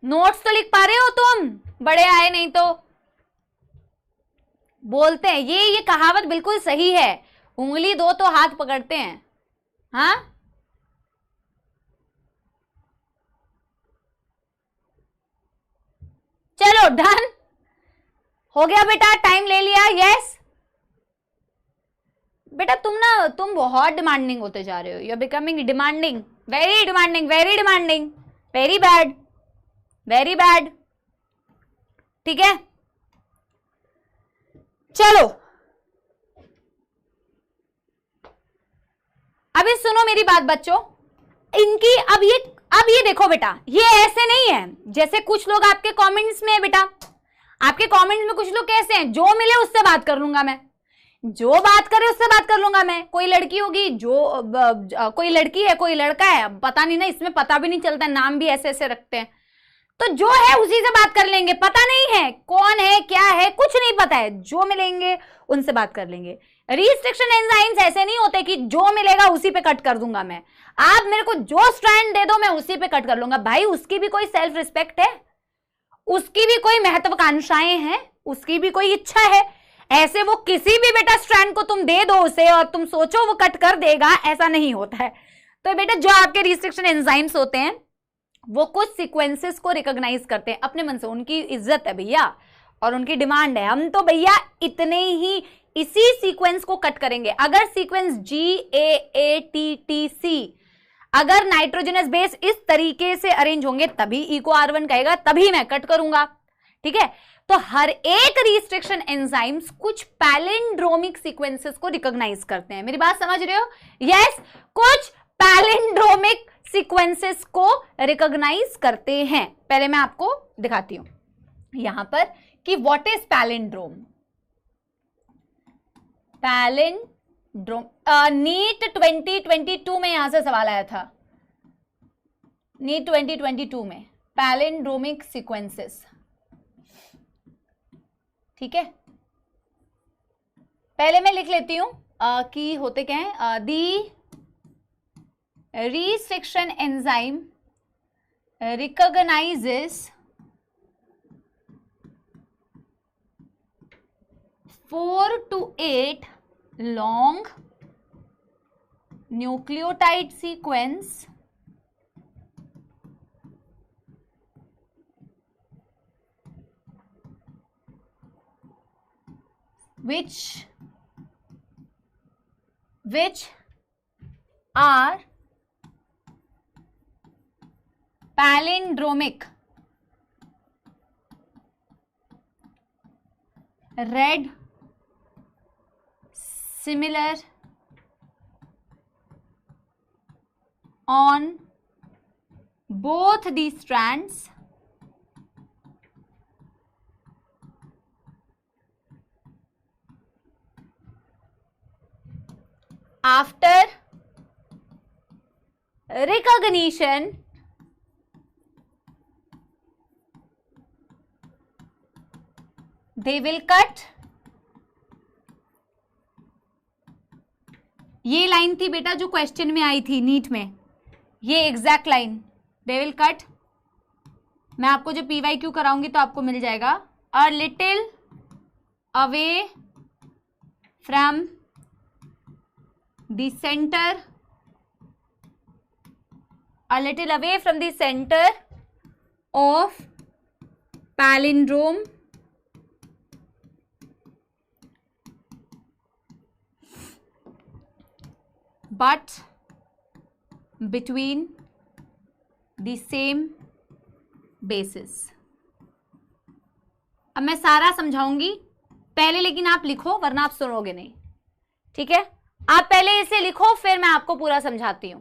नोट्स तो लिख पा रहे हो तुम? बड़े आए नहीं तो बोलते हैं, ये कहावत बिल्कुल सही है, उंगली दो तो हाथ पकड़ते हैं। हाँ, चलो डन हो गया बेटा, टाइम ले लिया। यस बेटा, तुम बहुत डिमांडिंग होते जा रहे हो, you are becoming demanding, very demanding, very demanding, very bad, very bad. ठीक है, चलो अभी सुनो मेरी बात बच्चों, इनकी अब ये देखो बेटा, ये ऐसे नहीं है जैसे कुछ लोग आपके कमेंट्स में है बेटा, आपके कमेंट्स में कुछ लोग कैसे हैं, जो मिले उससे बात कर लूंगा मैं, जो बात करे उससे बात कर लूंगा मैं। कोई लड़की होगी, कोई लड़की है, कोई लड़का है, पता नहीं ना, इसमें पता भी नहीं चलता, नाम भी ऐसे ऐसे रखते हैं, तो जो है उसी से बात कर लेंगे, पता नहीं है कौन है क्या है, कुछ नहीं पता है, जो मिलेंगे उनसे बात कर लेंगे। रिस्ट्रिक्शन एंजाइम्स ऐसे नहीं होते कि जो मिलेगा उसी पे कट कर दूंगा मैं, आप मेरे को जो स्ट्रैंड दे दो मैं उसी पे कट कर लूंगा। भाई उसकी भी कोई सेल्फ रिस्पेक्ट है, उसकी भी कोई महत्वाकांक्षाएं हैं, उसकी भी कोई इच्छा है, ऐसे वो किसी भी बेटा स्ट्रैंड को तुम दे दो उसे और तुम सोचो वो कट कर देगा, ऐसा नहीं होता है। तो बेटा जो आपके रिस्ट्रिक्शन एंजाइम्स होते हैं वो कुछ सीक्वेंसेस को रिकॉग्नाइज करते हैं अपने मन से, उनकी इज्जत है भैया और उनकी डिमांड है, हम तो भैया इतने ही इसी सीक्वेंस को कट करेंगे। अगर सीक्वेंस GAATTC अगर नाइट्रोजनस बेस इस तरीके से अरेंज होंगे तभी इको R1 कहेगा, तभी मैं कट करूंगा। ठीक है, तो हर एक रिस्ट्रिक्शन एंजाइम्स कुछ पैलिंड्रोमिक सीक्वेंसेस को रिकॉग्नाइज करते हैं। मेरी बात समझ रहे हो? यस, कुछ पैलिंड्रोमिक सीक्वेंसेस को रिकॉग्नाइज करते हैं। पहले मैं आपको दिखाती हूं यहां पर कि what is palindrome. Palindrome NEET 2022 में यहां से सवाल आया था, नीट 2022 में पैलिंड्रोमिक सीक्वेंसेस। ठीक है, पहले मैं लिख लेती हूं कि होते क्या है। दी restriction enzyme recognizes 4 to 8 long nucleotide sequence which are palindromic, read similar on both the strands after recognition they will cut। ये लाइन थी बेटा जो क्वेश्चन में आई थी नीट में, ये exact line, they will cut. मैं आपको जो PYQ कराऊंगी तो आपको मिल जाएगा। अ little away from the centre, a little away from the centre of palindrome but between the same bases। अब मैं सारा समझाऊंगी पहले, लेकिन आप लिखो वरना आप सुनोगे नहीं। ठीक है, आप पहले इसे लिखो फिर मैं आपको पूरा समझाती हूं।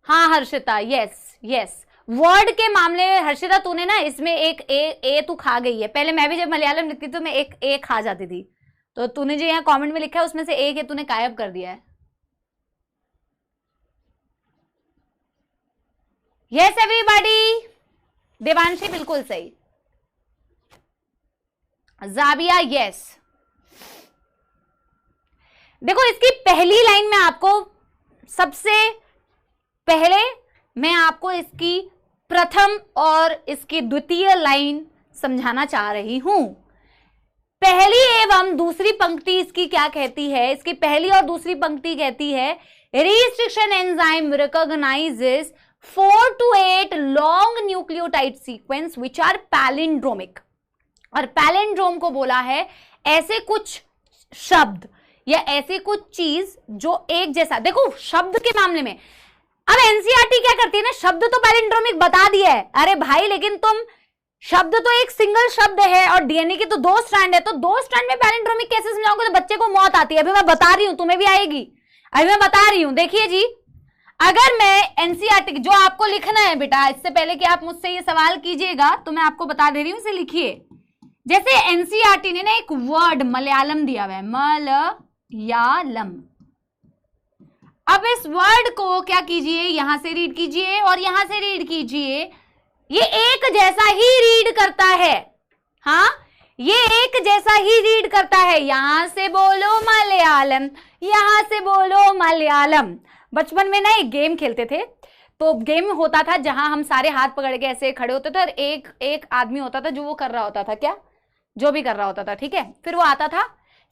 हाँ हर्षिता, यस यस, वर्ड के मामले में हर्षिता तूने ना इसमें एक ए तू खा गई है। पहले मैं भी जब मलयालम लिखती तो मैं एक ए खा जाती थी, तो तूने जो यहाँ कमेंट में लिखा है उसमें से एक है तूने गायब कर दिया है। यस एवरीबॉडी, देवांशी बिल्कुल सही, जाबिया यस। देखो इसकी पहली लाइन में आपको, सबसे पहले मैं आपको इसकी प्रथम और इसकी द्वितीय लाइन समझाना चाह रही हूं। पहली एवं दूसरी पंक्ति इसकी क्या कहती है, इसकी पहली और दूसरी पंक्ति कहती है restriction enzyme recognises 4 to 8 long nucleotide sequence which are palindromic. और पैलिंड्रोम को बोला है ऐसे कुछ शब्द या ऐसे कुछ चीज जो एक जैसा, देखो शब्द के मामले में अब एनसीईआरटी क्या करती है ना, शब्द तो पैलिंड्रोमिक बता दिया है, अरे भाई लेकिन तुम शब्द तो एक सिंगल शब्द है और डीएनए की तो 2 स्ट्रैंड है, तो 2 स्ट्रैंड में पैलिंड्रोमिक कैसे समझाओगे, तो बच्चे को मौत आती है। अभी मैं बता रही हूं, तुम्हें भी आएगी, अभी मैं बता रही हूं। देखिए जी, अगर मैं एनसीईआरटी जो आपको लिखना है बेटा, इससे पहले कि आप मुझसे ये सवाल कीजिएगा तो मैं आपको बता दे रही हूं, इसे लिखिए। जैसे एनसीईआरटी ने ना एक वर्ड मलयालम दिया हुआ है, मलयालम। अब इस वर्ड को क्या कीजिए, यहां से रीड कीजिए और यहां से रीड कीजिए, ये एक जैसा ही रीड करता है। हाँ, ये एक जैसा ही रीड करता है। यहां से बोलो मलयालम, यहां से बोलो मलयालम। बचपन में ना एक गेम खेलते थे, तो गेम होता था जहां हम सारे हाथ पकड़ के ऐसे खड़े होते थे और एक आदमी होता था जो वो कर रहा होता था, क्या जो भी कर रहा होता था, ठीक है। फिर वो आता था,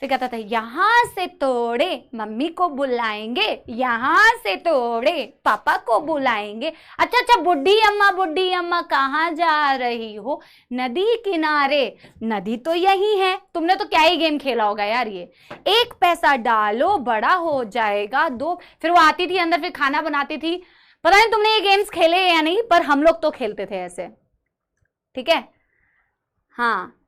फिर कहता था यहां से तोड़े मम्मी को बुलाएंगे, यहां से तोड़े पापा को बुलाएंगे। अच्छा अच्छा, बुढ़ी अम्मा कहाँ जा रही हो, नदी किनारे, नदी तो यही है। तुमने तो क्या ही गेम खेला होगा यार ये, 1 पैसा डालो बड़ा हो जाएगा 2। फिर वो आती थी अंदर, फिर खाना बनाती थी। पता नहीं तुमने ये गेम्स खेले या नहीं, पर हम लोग तो खेलते थे ऐसे, ठीक है। हाँ,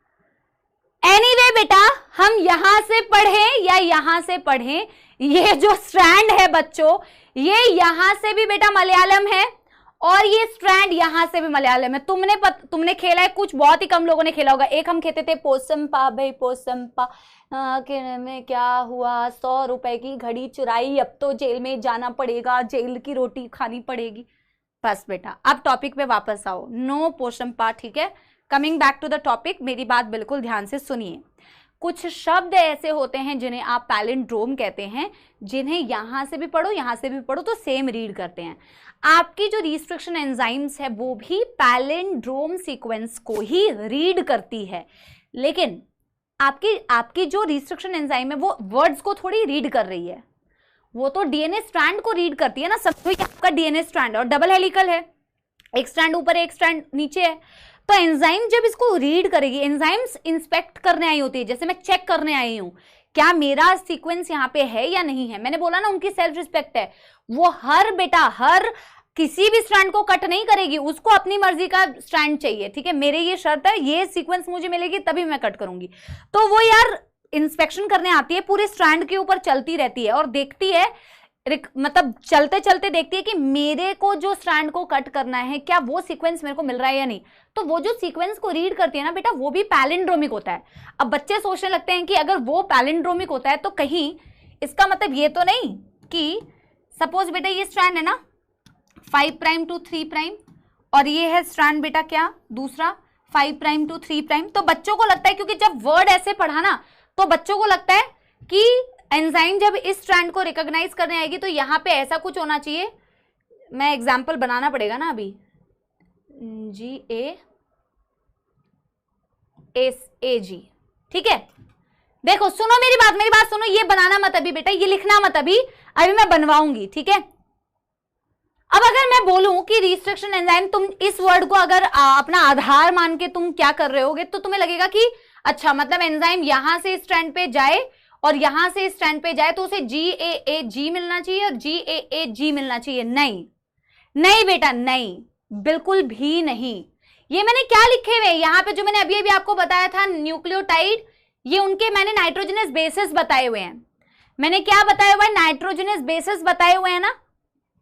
एनीवे बेटा, हम यहां से पढ़ें या यहां से पढ़ें, ये जो स्ट्रैंड है बच्चों, ये यहां से भी बेटा मलयालम है और ये स्ट्रैंड यहां से भी मलयालम है। तुमने खेला है, कुछ बहुत ही कम लोगों ने खेला होगा। एक हम खेलते थे पोसमपा भाई पोसमपा, में क्या हुआ, 100 रुपए की घड़ी चुराई, अब तो जेल में जाना पड़ेगा, जेल की रोटी खानी पड़ेगी। बस बेटा, अब टॉपिक पे वापस आओ, नो पोसमपा, ठीक है। Coming back to the topic, मेरी बात बिल्कुल ध्यान से सुनिए। कुछ शब्द ऐसे होते हैं जिन्हें आप पैलिंड्रोम कहते हैं, जिन्हें यहां से भी पढ़ो यहां से भी पढ़ो तो सेम रीड करते हैं। आपकी जो रिस्ट्रिक्शन एंजाइम्स है वो भी पैलिंड्रोम सीक्वेंस को ही रीड करती है, लेकिन आपकी जो रिस्ट्रिक्शन एंजाइम है वो वर्ड्स को थोड़ी रीड कर रही है, वो तो डीएनए स्ट्रैंड को रीड करती है ना। सब तो आपका डीएनए स्ट्रैंड और डबल हेलिकल है, एक स्ट्रैंड ऊपर एक स्ट्रैंड नीचे है, तो एंजाइम जब इसको रीड करेगी, एंजाइम्स इंस्पेक्ट करने आई होती है, जैसे मैं चेक करने आई हूं क्या मेरा सीक्वेंस यहाँ पे है या नहीं है। मैंने बोला ना उनकी सेल्फ रिस्पेक्ट है, वो हर किसी भी स्ट्रैंड को कट नहीं करेगी, उसको अपनी मर्जी का स्ट्रैंड चाहिए, ठीक है। मेरे ये शर्त है, ये सीक्वेंस मुझे मिलेगी तभी मैं कट करूंगी। तो वो यार इंस्पेक्शन करने आती है, पूरे स्ट्रैंड के ऊपर चलती रहती है और देखती है, मतलब चलते चलते देखती है कि मेरे को जो स्ट्रैंड को कट करना है क्या वो सीक्वेंस मेरे को मिल रहा है या नहीं। तो वो जो सीक्वेंस को रीड करती है ना बेटा, वो भी पैलिंड्रोमिक होता है। अब बच्चे सोचने लगते हैं कि अगर वो पैलिंड्रोमिक होता है तो कहीं इसका मतलब ये तो नहीं कि सपोज बेटा ये स्ट्रैंड है ना 5 प्राइम टू 3 प्राइम और ये है स्ट्रैंड बेटा क्या दूसरा 5 प्राइम टू 3 प्राइम। तो बच्चों को लगता है, क्योंकि जब वर्ड ऐसे पढ़ा ना तो बच्चों को लगता है कि एंजाइम जब इस स्ट्रैंड को रिकॉग्नाइज करने आएगी तो यहाँ पे ऐसा कुछ होना चाहिए। मैं एग्जाम्पल बनाना पड़ेगा ना अभी, GASAG, ठीक है। देखो सुनो मेरी बात सुनो, ये बनाना मत अभी बेटा, ये लिखना मत अभी मैं बनवाऊंगी, ठीक है। अब अगर मैं बोलूं कि रिस्ट्रिक्शन एंजाइम, तुम इस वर्ड को अगर अपना आधार मान के तुम क्या कर रहे होगे तो तुम्हें लगेगा कि अच्छा मतलब एंजाइम यहां से स्ट्रैंड पे जाए और यहां से स्ट्रैंड पे जाए तो उसे GAAG मिलना चाहिए और GAAG मिलना चाहिए। नहीं बेटा, नहीं, बिल्कुल भी नहीं। ये मैंने क्या लिखे हुए यहाँ पे, जो मैंने अभी अभी आपको बताया था न्यूक्लियोटाइड, ये उनके मैंने नाइट्रोजनस बेसिस बताए हुए हैं। मैंने क्या बताया हुआ है, नाइट्रोजनस बेसिस बताए हुए हैं ना,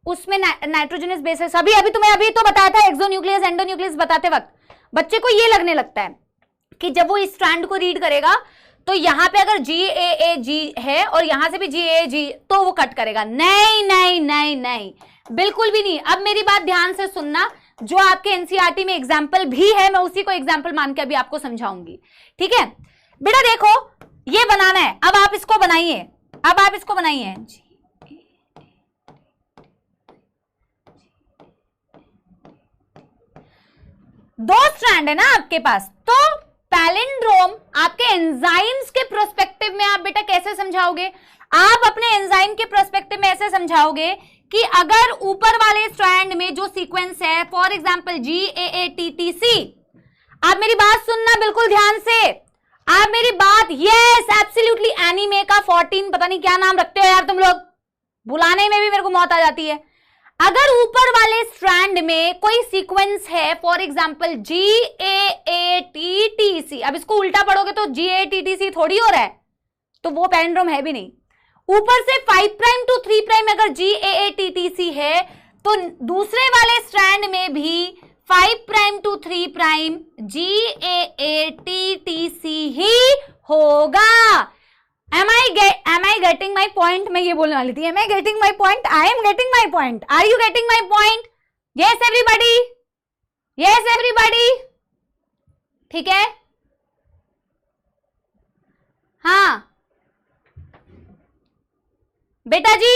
उसमें नाइट्रोजनस बेसिस अभी तुम्हें अभी तो बताया था, एक्सोन्यूक्लियस एंडोन्यूक्लियस बताते वक्त बच्चे को ये लगने लगता है कि जब वो इस स्ट्रैंड को रीड करेगा तो यहाँ पे अगर GAAG है और यहां से भी GAAG तो वो कट करेगा। नहीं नहीं नहीं नहीं, बिल्कुल भी नहीं। अब मेरी बात ध्यान से सुनना, जो आपके एनसीईआरटी में एग्जाम्पल भी है मैं उसी को एग्जाम्पल मान के अभी आपको समझाऊंगी, ठीक है बेटा। देखो ये बनाना है, अब आप इसको बनाइए, दो स्ट्रैंड है ना आपके पास, तो पैलिंड्रोम आपके एंजाइम्स के प्रोस्पेक्टिव में आप बेटा कैसे समझाओगे? आप अपने एंजाइम के प्रोस्पेक्टिव में ऐसे समझाओगे कि अगर ऊपर वाले स्ट्रैंड में जो सीक्वेंस है, फॉर एग्जांपल GAATTC, आप मेरी बात सुनना बिल्कुल ध्यान से, आप मेरी बात, यस एब्सोल्युटली, एनीमे का 14 पता नहीं क्या नाम रखते हो यार तुम लोग, बुलाने में भी मेरे को मौत आ जाती है। अगर ऊपर वाले स्ट्रैंड में कोई सीक्वेंस है, फॉर एग्जांपल GAATTC, अब इसको उल्टा पढ़ोगे तो GATTC थोड़ी हो रहा है, तो वो पैलिंड्रोम है भी नहीं। ऊपर से 5 प्राइम टू 3 प्राइम अगर GAATTC है तो दूसरे वाले स्ट्रैंड में भी 5 प्राइम टू 3 प्राइम GAATTC ही होगा। Am I getting my point? मैं ये बोलने वाली थी, Am I getting my point? I am getting my point. Are you getting my point? Yes everybody? Yes everybody? ठीक है, हाँ बेटा जी,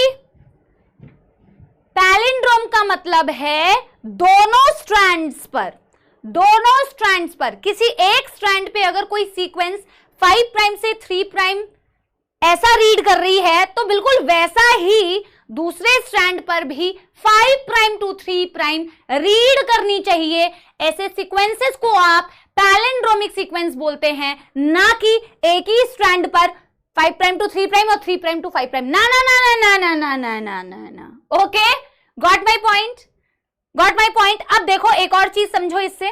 पैलिंड्रोम का मतलब है दोनों स्ट्रैंड्स पर किसी एक स्ट्रैंड पे अगर कोई सीक्वेंस 5 प्राइम से 3 प्राइम ऐसा रीड कर रही है तो बिल्कुल वैसा ही दूसरे स्ट्रैंड पर भी 5 प्राइम टू 3 प्राइम रीड करनी चाहिए। ऐसे सीक्वेंसेस को आप पैलिंड्रोमिक सीक्वेंस बोलते हैं, ना कि एक ही स्ट्रैंड पर 5 प्राइम टू 3 प्राइम और 3 प्राइम टू 5 प्राइम। ना ना ना ना ना ना ना ना ना ना ना। Okay, got my point? अब देखो एक और चीज समझो, इससे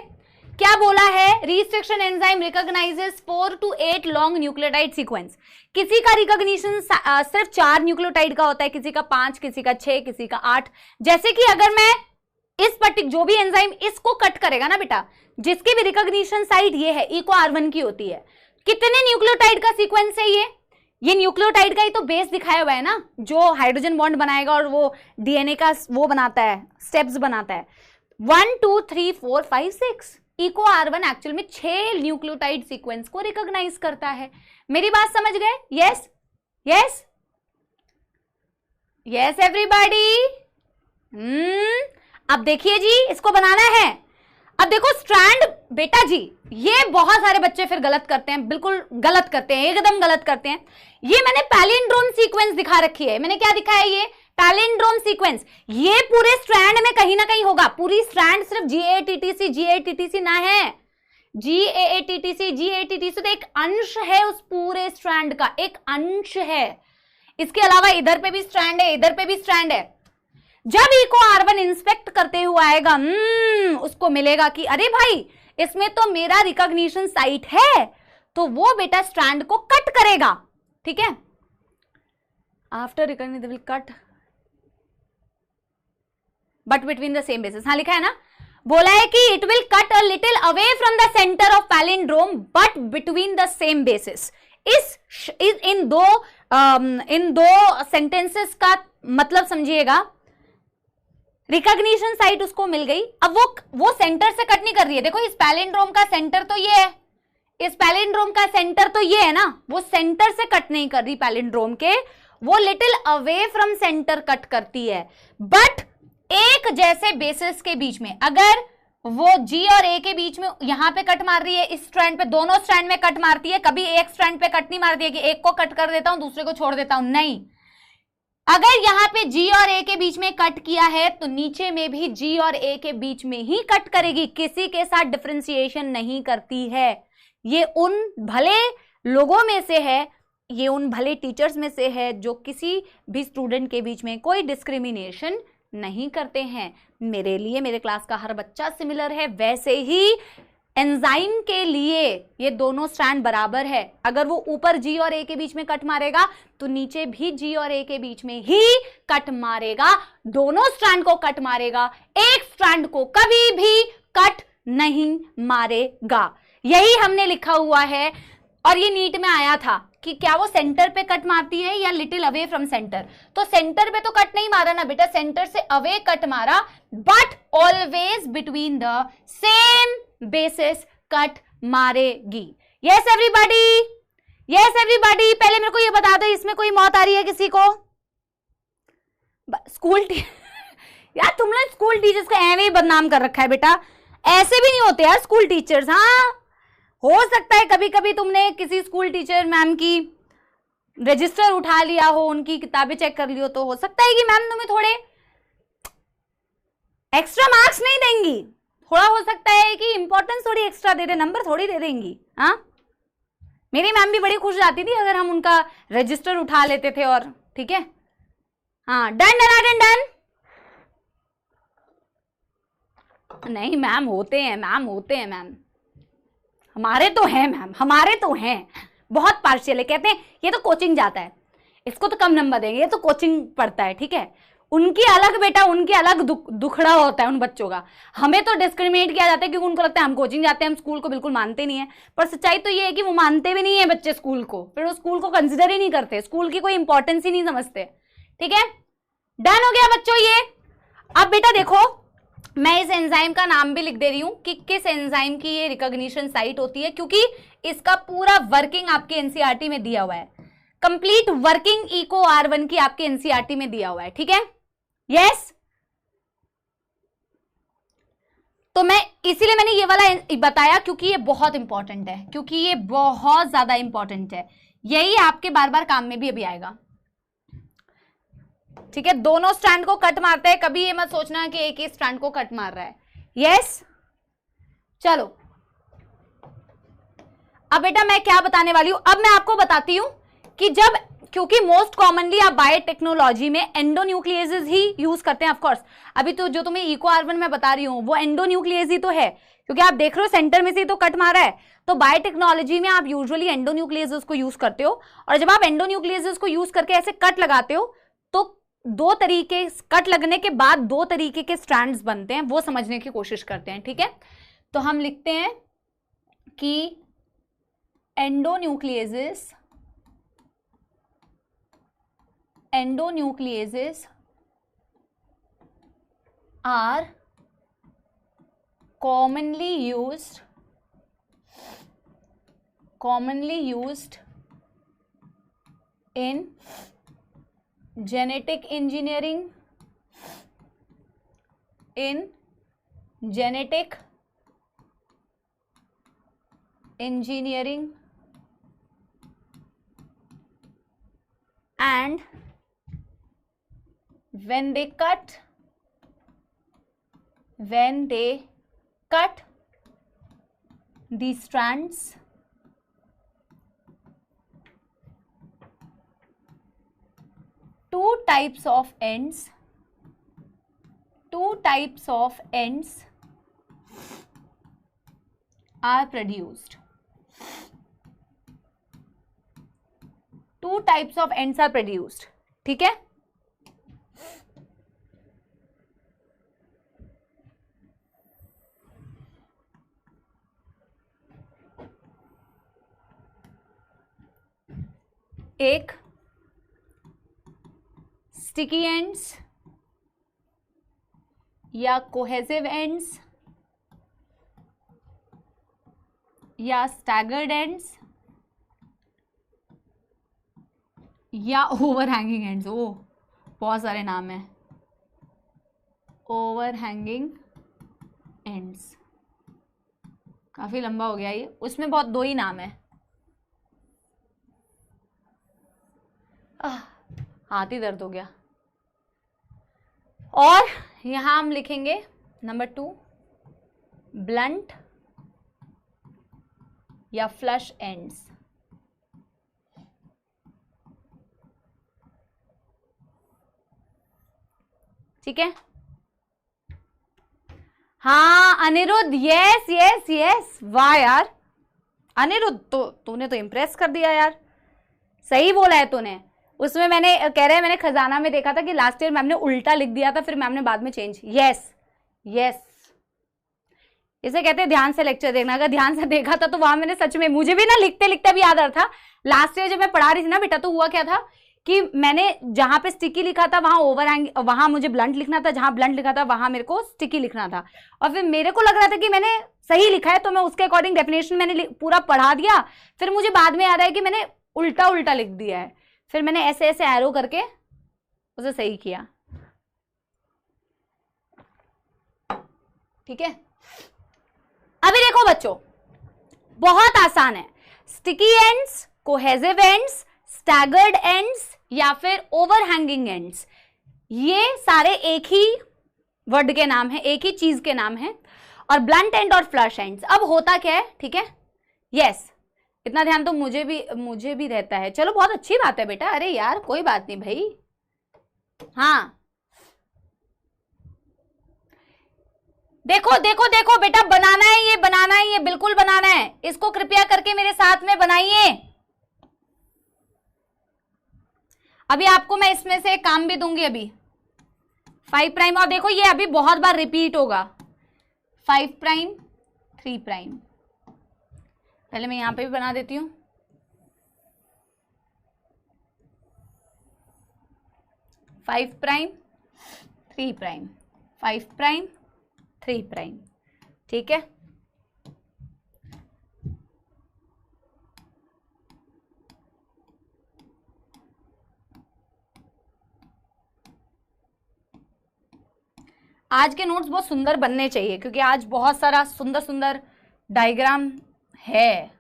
क्या बोला है, restriction enzyme recognises 4 to 8 long nucleotide sequence. किसी का रिकॉग्निशन सिर्फ 4 न्यूक्लियोटाइड का होता है, किसी का 5, किसी का 6, किसी का 8। जैसे कि अगर मैं इस पर्टिकुलर जो भी एंजाइम इसको कट करेगा ना बेटा, जिसकी भी रिकॉग्निशन साइट ये है, इको R1 की होती है, कितने न्यूक्लियोटाइड का सीक्वेंस है ये न्यूक्लियोटाइड का ही तो बेस दिखाया हुआ है ना, जो हाइड्रोजन बॉन्ड बनाएगा और वो डीएनए का वो बनाता है, स्टेप्स बनाता है। 1 2 3 4 5 6 इको R1 एक्चुअल में 6 न्यूक्लियोटाइड सीक्वेंस को रिकॉग्नाइज करता है। मेरी बात समझ गए? Yes yes yes everybody. अब देखिए जी, इसको बनाना है। अब देखो स्ट्रैंड बेटा जी, ये बहुत सारे बच्चे फिर गलत करते हैं, बिल्कुल गलत करते हैं, एकदम गलत करते हैं। ये मैंने पैलिंड्रोम सीक्वेंस दिखा रखी है, मैंने क्या दिखाया, ये पैलिंड्रोम सीक्वेंस। ये पूरे स्ट्रैंड में कहीं ना कहीं होगा, पूरी स्ट्रैंड सिर्फ GAATTC ना है। GAATTC तो एक अंश है उस पूरे स्ट्रैंड का, एक अंश है। इसके अलावा इधर पे भी स्ट्रैंड है, इधर पे भी स्ट्रैंड है। जब इको R1 इंस्पेक्ट करते हुए आएगा, उसको मिलेगा कि अरे भाई इसमें तो मेरा रिकॉग्निशन साइट है, तो वो बेटा स्ट्रैंड को कट करेगा। ठीक है, after recognition will cut but between the same basis. हाँ लिखा है ना, बोला है कि it will cut a little away from the centre of palindrome but between the same basis. इन दो सेंटेंसेस का मतलब समझिएगा। रिकॉग्निशन साइट उसको मिल गई, अब वो सेंटर से कट नहीं कर रही है। देखो इस पैलिंड्रोम का सेंटर तो ये है, इस पैलिंड्रोम का सेंटर तो ये है ना, वो सेंटर से कट नहीं कर रही पैलिंड्रोम के, वो little away from centre cut करती है। बट एक जैसे बेसिस के बीच में, अगर वो G और A के बीच में यहां पे कट मार रही है, इस स्ट्रैंड पे, दोनों स्ट्रैंड में कट मारती है, कभी एक स्ट्रैंड पे कट नहीं मारती है कि एक को कट कर देता हूं दूसरे को छोड़ देता हूं, नहीं। अगर यहां पे G और A के बीच में कट किया है तो नीचे में भी G और A के बीच में ही कट करेगी, किसी के साथ डिफरेंशिएशन नहीं करती है। ये उन भले लोगों में से है, ये उन भले टीचर्स में से है जो किसी भी स्टूडेंट के बीच में कोई डिस्क्रिमिनेशन नहीं करते हैं। मेरे लिए मेरे क्लास का हर बच्चा सिमिलर है, वैसे ही एंजाइम के लिए ये दोनों स्ट्रैंड बराबर है। अगर वो ऊपर G और A के बीच में कट मारेगा तो नीचे भी G और A के बीच में ही कट मारेगा, दोनों स्ट्रैंड को कट मारेगा, एक स्ट्रैंड को कभी भी कट नहीं मारेगा। यही हमने लिखा हुआ है और ये नीट में आया था कि क्या वो सेंटर पे कट मारती है या लिटिल अवे फ्रॉम सेंटर। तो सेंटर पे तो कट नहीं मारा ना बेटा, सेंटर से अवे कट मारा, but always between the same basis cut मारेगी। Yes everybody, yes everybody. पहले मेरे को ये बता दो, इसमें कोई मौत आ रही है किसी को? स्कूल यार तुम लोग स्कूल टीचर्स को ऐਵੇਂ ही बदनाम कर रखा है बेटा, ऐसे भी नहीं होते यार स्कूल टीचर्स। हाँ हो सकता है कभी कभी तुमने किसी स्कूल टीचर मैम की रजिस्टर उठा लिया हो, उनकी किताबें चेक कर लियो, तो हो सकता है कि मैम तुम्हें थोड़े एक्स्ट्रा मार्क्स नहीं देंगी, थोड़ा हो सकता है कि इंपॉर्टेंस थोड़ी एक्स्ट्रा दे दे, नंबर थोड़ी दे देंगी। हाँ, मेरी मैम भी बड़ी खुश जाती थी अगर हम उनका रजिस्टर उठा लेते थे। और ठीक है, हाँ, डन डन डन। नहीं मैम होते हैं, मैम होते हैं मैम, हमारे तो हैं मैम, हमारे तो हैं, बहुत पार्शियल है। कहते हैं ये तो कोचिंग जाता है, इसको तो कम नंबर देंगे, ये तो कोचिंग पढ़ता है। ठीक है, उनकी अलग बेटा, उनकी अलग दुखड़ा होता है उन बच्चों का। हमें तो डिस्क्रिमिनेट किया जाता है क्योंकि उनको लगता है हम कोचिंग जाते हैं, हम स्कूल को बिल्कुल मानते नहीं है। पर सच्चाई तो ये है कि वो मानते भी नहीं है बच्चे स्कूल को, फिर वो स्कूल को कंसिडर ही नहीं करते, स्कूल की कोई इंपॉर्टेंस ही नहीं समझते। ठीक है, डन हो गया बच्चों ये। अब बेटा देखो, मैं इस एंजाइम का नाम भी लिख दे रही हूं कि किस एंजाइम की ये रिकॉग्निशन साइट होती है, क्योंकि इसका पूरा वर्किंग आपके एनसीईआरटी में दिया हुआ है। कंप्लीट वर्किंग इको R1 की आपके एनसीईआरटी में दिया हुआ है। ठीक है, यस। तो मैं इसीलिए मैंने ये वाला बताया क्योंकि ये बहुत इंपॉर्टेंट है, क्योंकि ये बहुत ज्यादा इंपॉर्टेंट है, यही आपके बार बार काम में भी अभी आएगा। ठीक है, दोनों स्ट्रैंड को कट मारते हैं, कभी ये मत सोचना कि एक ही स्ट्रैंड को कट मार रहा है। यस, चलो अब बेटा मैं क्या बताने वाली हूं, अब मैं आपको बताती हूं कि जब, क्योंकि मोस्ट कॉमनली आप बायोटेक्नोलॉजी में एंडोन्यूक्लियेसेस ही यूज करते हैं। ऑफ कोर्स अभी तो जो तुम्हें इको R1 में बता रही हूं वो एंडोन्यूक्लियेस ही तो है, क्योंकि आप देख रहे हो सेंटर में से तो कट मारा है। तो बायोटेक्नोलॉजी में आप यूजुअली एंडोन्यूक्लियेसेस को यूज करते हो, और जब आप एंडोन्यूक्लियेसेस को यूज करके ऐसे कट लगाते हो तो दो तरीके, कट लगने के बाद दो तरीके के स्ट्रैंड्स बनते हैं, वो समझने की कोशिश करते हैं। ठीक है, तो हम लिखते हैं कि एंडोन्यूक्लियेसेस are commonly used in genetic engineering, and when they cut the strands, two types of ends are produced. ठीक है, एक स्टिकी एंड्स या कोहेसिव एंड्स या स्टैगर्ड एंड्स या ओवरहैंगिंग एंड्स। ओ बहुत सारे नाम है, ओवरहैंगिंग एंड्स काफी लंबा हो गया ये, उसमें बहुत दो ही नाम है। हाथ ही दर्द हो गया। और यहां हम लिखेंगे नंबर 2 ब्लंट या फ्लश एंड्स। ठीक है, हाँ अनिरुद्ध, यस यस यस, वाह यार अनिरुद्ध, तो तूने तो इम्प्रेस कर दिया यार, सही बोला है तूने। उसमें मैंने कह रहे हैं, मैंने खजाना में देखा था कि लास्ट ईयर मैम ने उल्टा लिख दिया था, फिर मैम ने बाद में चेंज। यस यस, इसे कहते हैं ध्यान से लेक्चर देखना। अगर ध्यान से देखा था तो वहां मैंने सच में, मुझे भी ना लिखते लिखते भी याद आ रहा था। लास्ट ईयर जब मैं पढ़ा रही थी ना बेटा, तो हुआ क्या था कि मैंने जहां पे स्टिकी लिखा था वहां मुझे ब्लंट लिखना था, जहां ब्लंट लिखा था वहां मेरे को स्टिकी लिखना था। और फिर मेरे को लग रहा था कि मैंने सही लिखा है, तो मैं उसके अकॉर्डिंग डेफिनेशन मैंने पूरा पढ़ा दिया। फिर मुझे बाद में याद आया कि मैंने उल्टा उल्टा लिख दिया है, फिर मैंने ऐसे ऐसे एरो करके उसे सही किया। ठीक है, अभी देखो बच्चों, बहुत आसान है। Sticky ends, cohesive ends, staggered ends या फिर ओवरहैंगिंग एंड्स, ये सारे एक ही वर्ड के नाम है, एक ही चीज के नाम है। और ब्लंट एंड और फ्लश एंड्स। अब होता क्या है, ठीक है, यस, इतना ध्यान तो मुझे भी रहता है। चलो बहुत अच्छी बात है बेटा, अरे यार कोई बात नहीं भाई। हाँ देखो देखो देखो बेटा, बनाना है ये, बनाना है ये, बिल्कुल बनाना है इसको, कृपया करके मेरे साथ में बनाइए। अभी आपको मैं इसमें से एक काम भी दूंगी अभी, 5 प्राइम, और देखो ये अभी बहुत बार रिपीट होगा, 5 प्राइम 3 प्राइम। पहले मैं यहां पे भी बना देती हूं, 5 प्राइम 3 प्राइम, 5 प्राइम 3 प्राइम, ठीक है। आज के नोट्स बहुत सुंदर बनने चाहिए क्योंकि आज बहुत सारा सुंदर सुंदर डायग्राम है।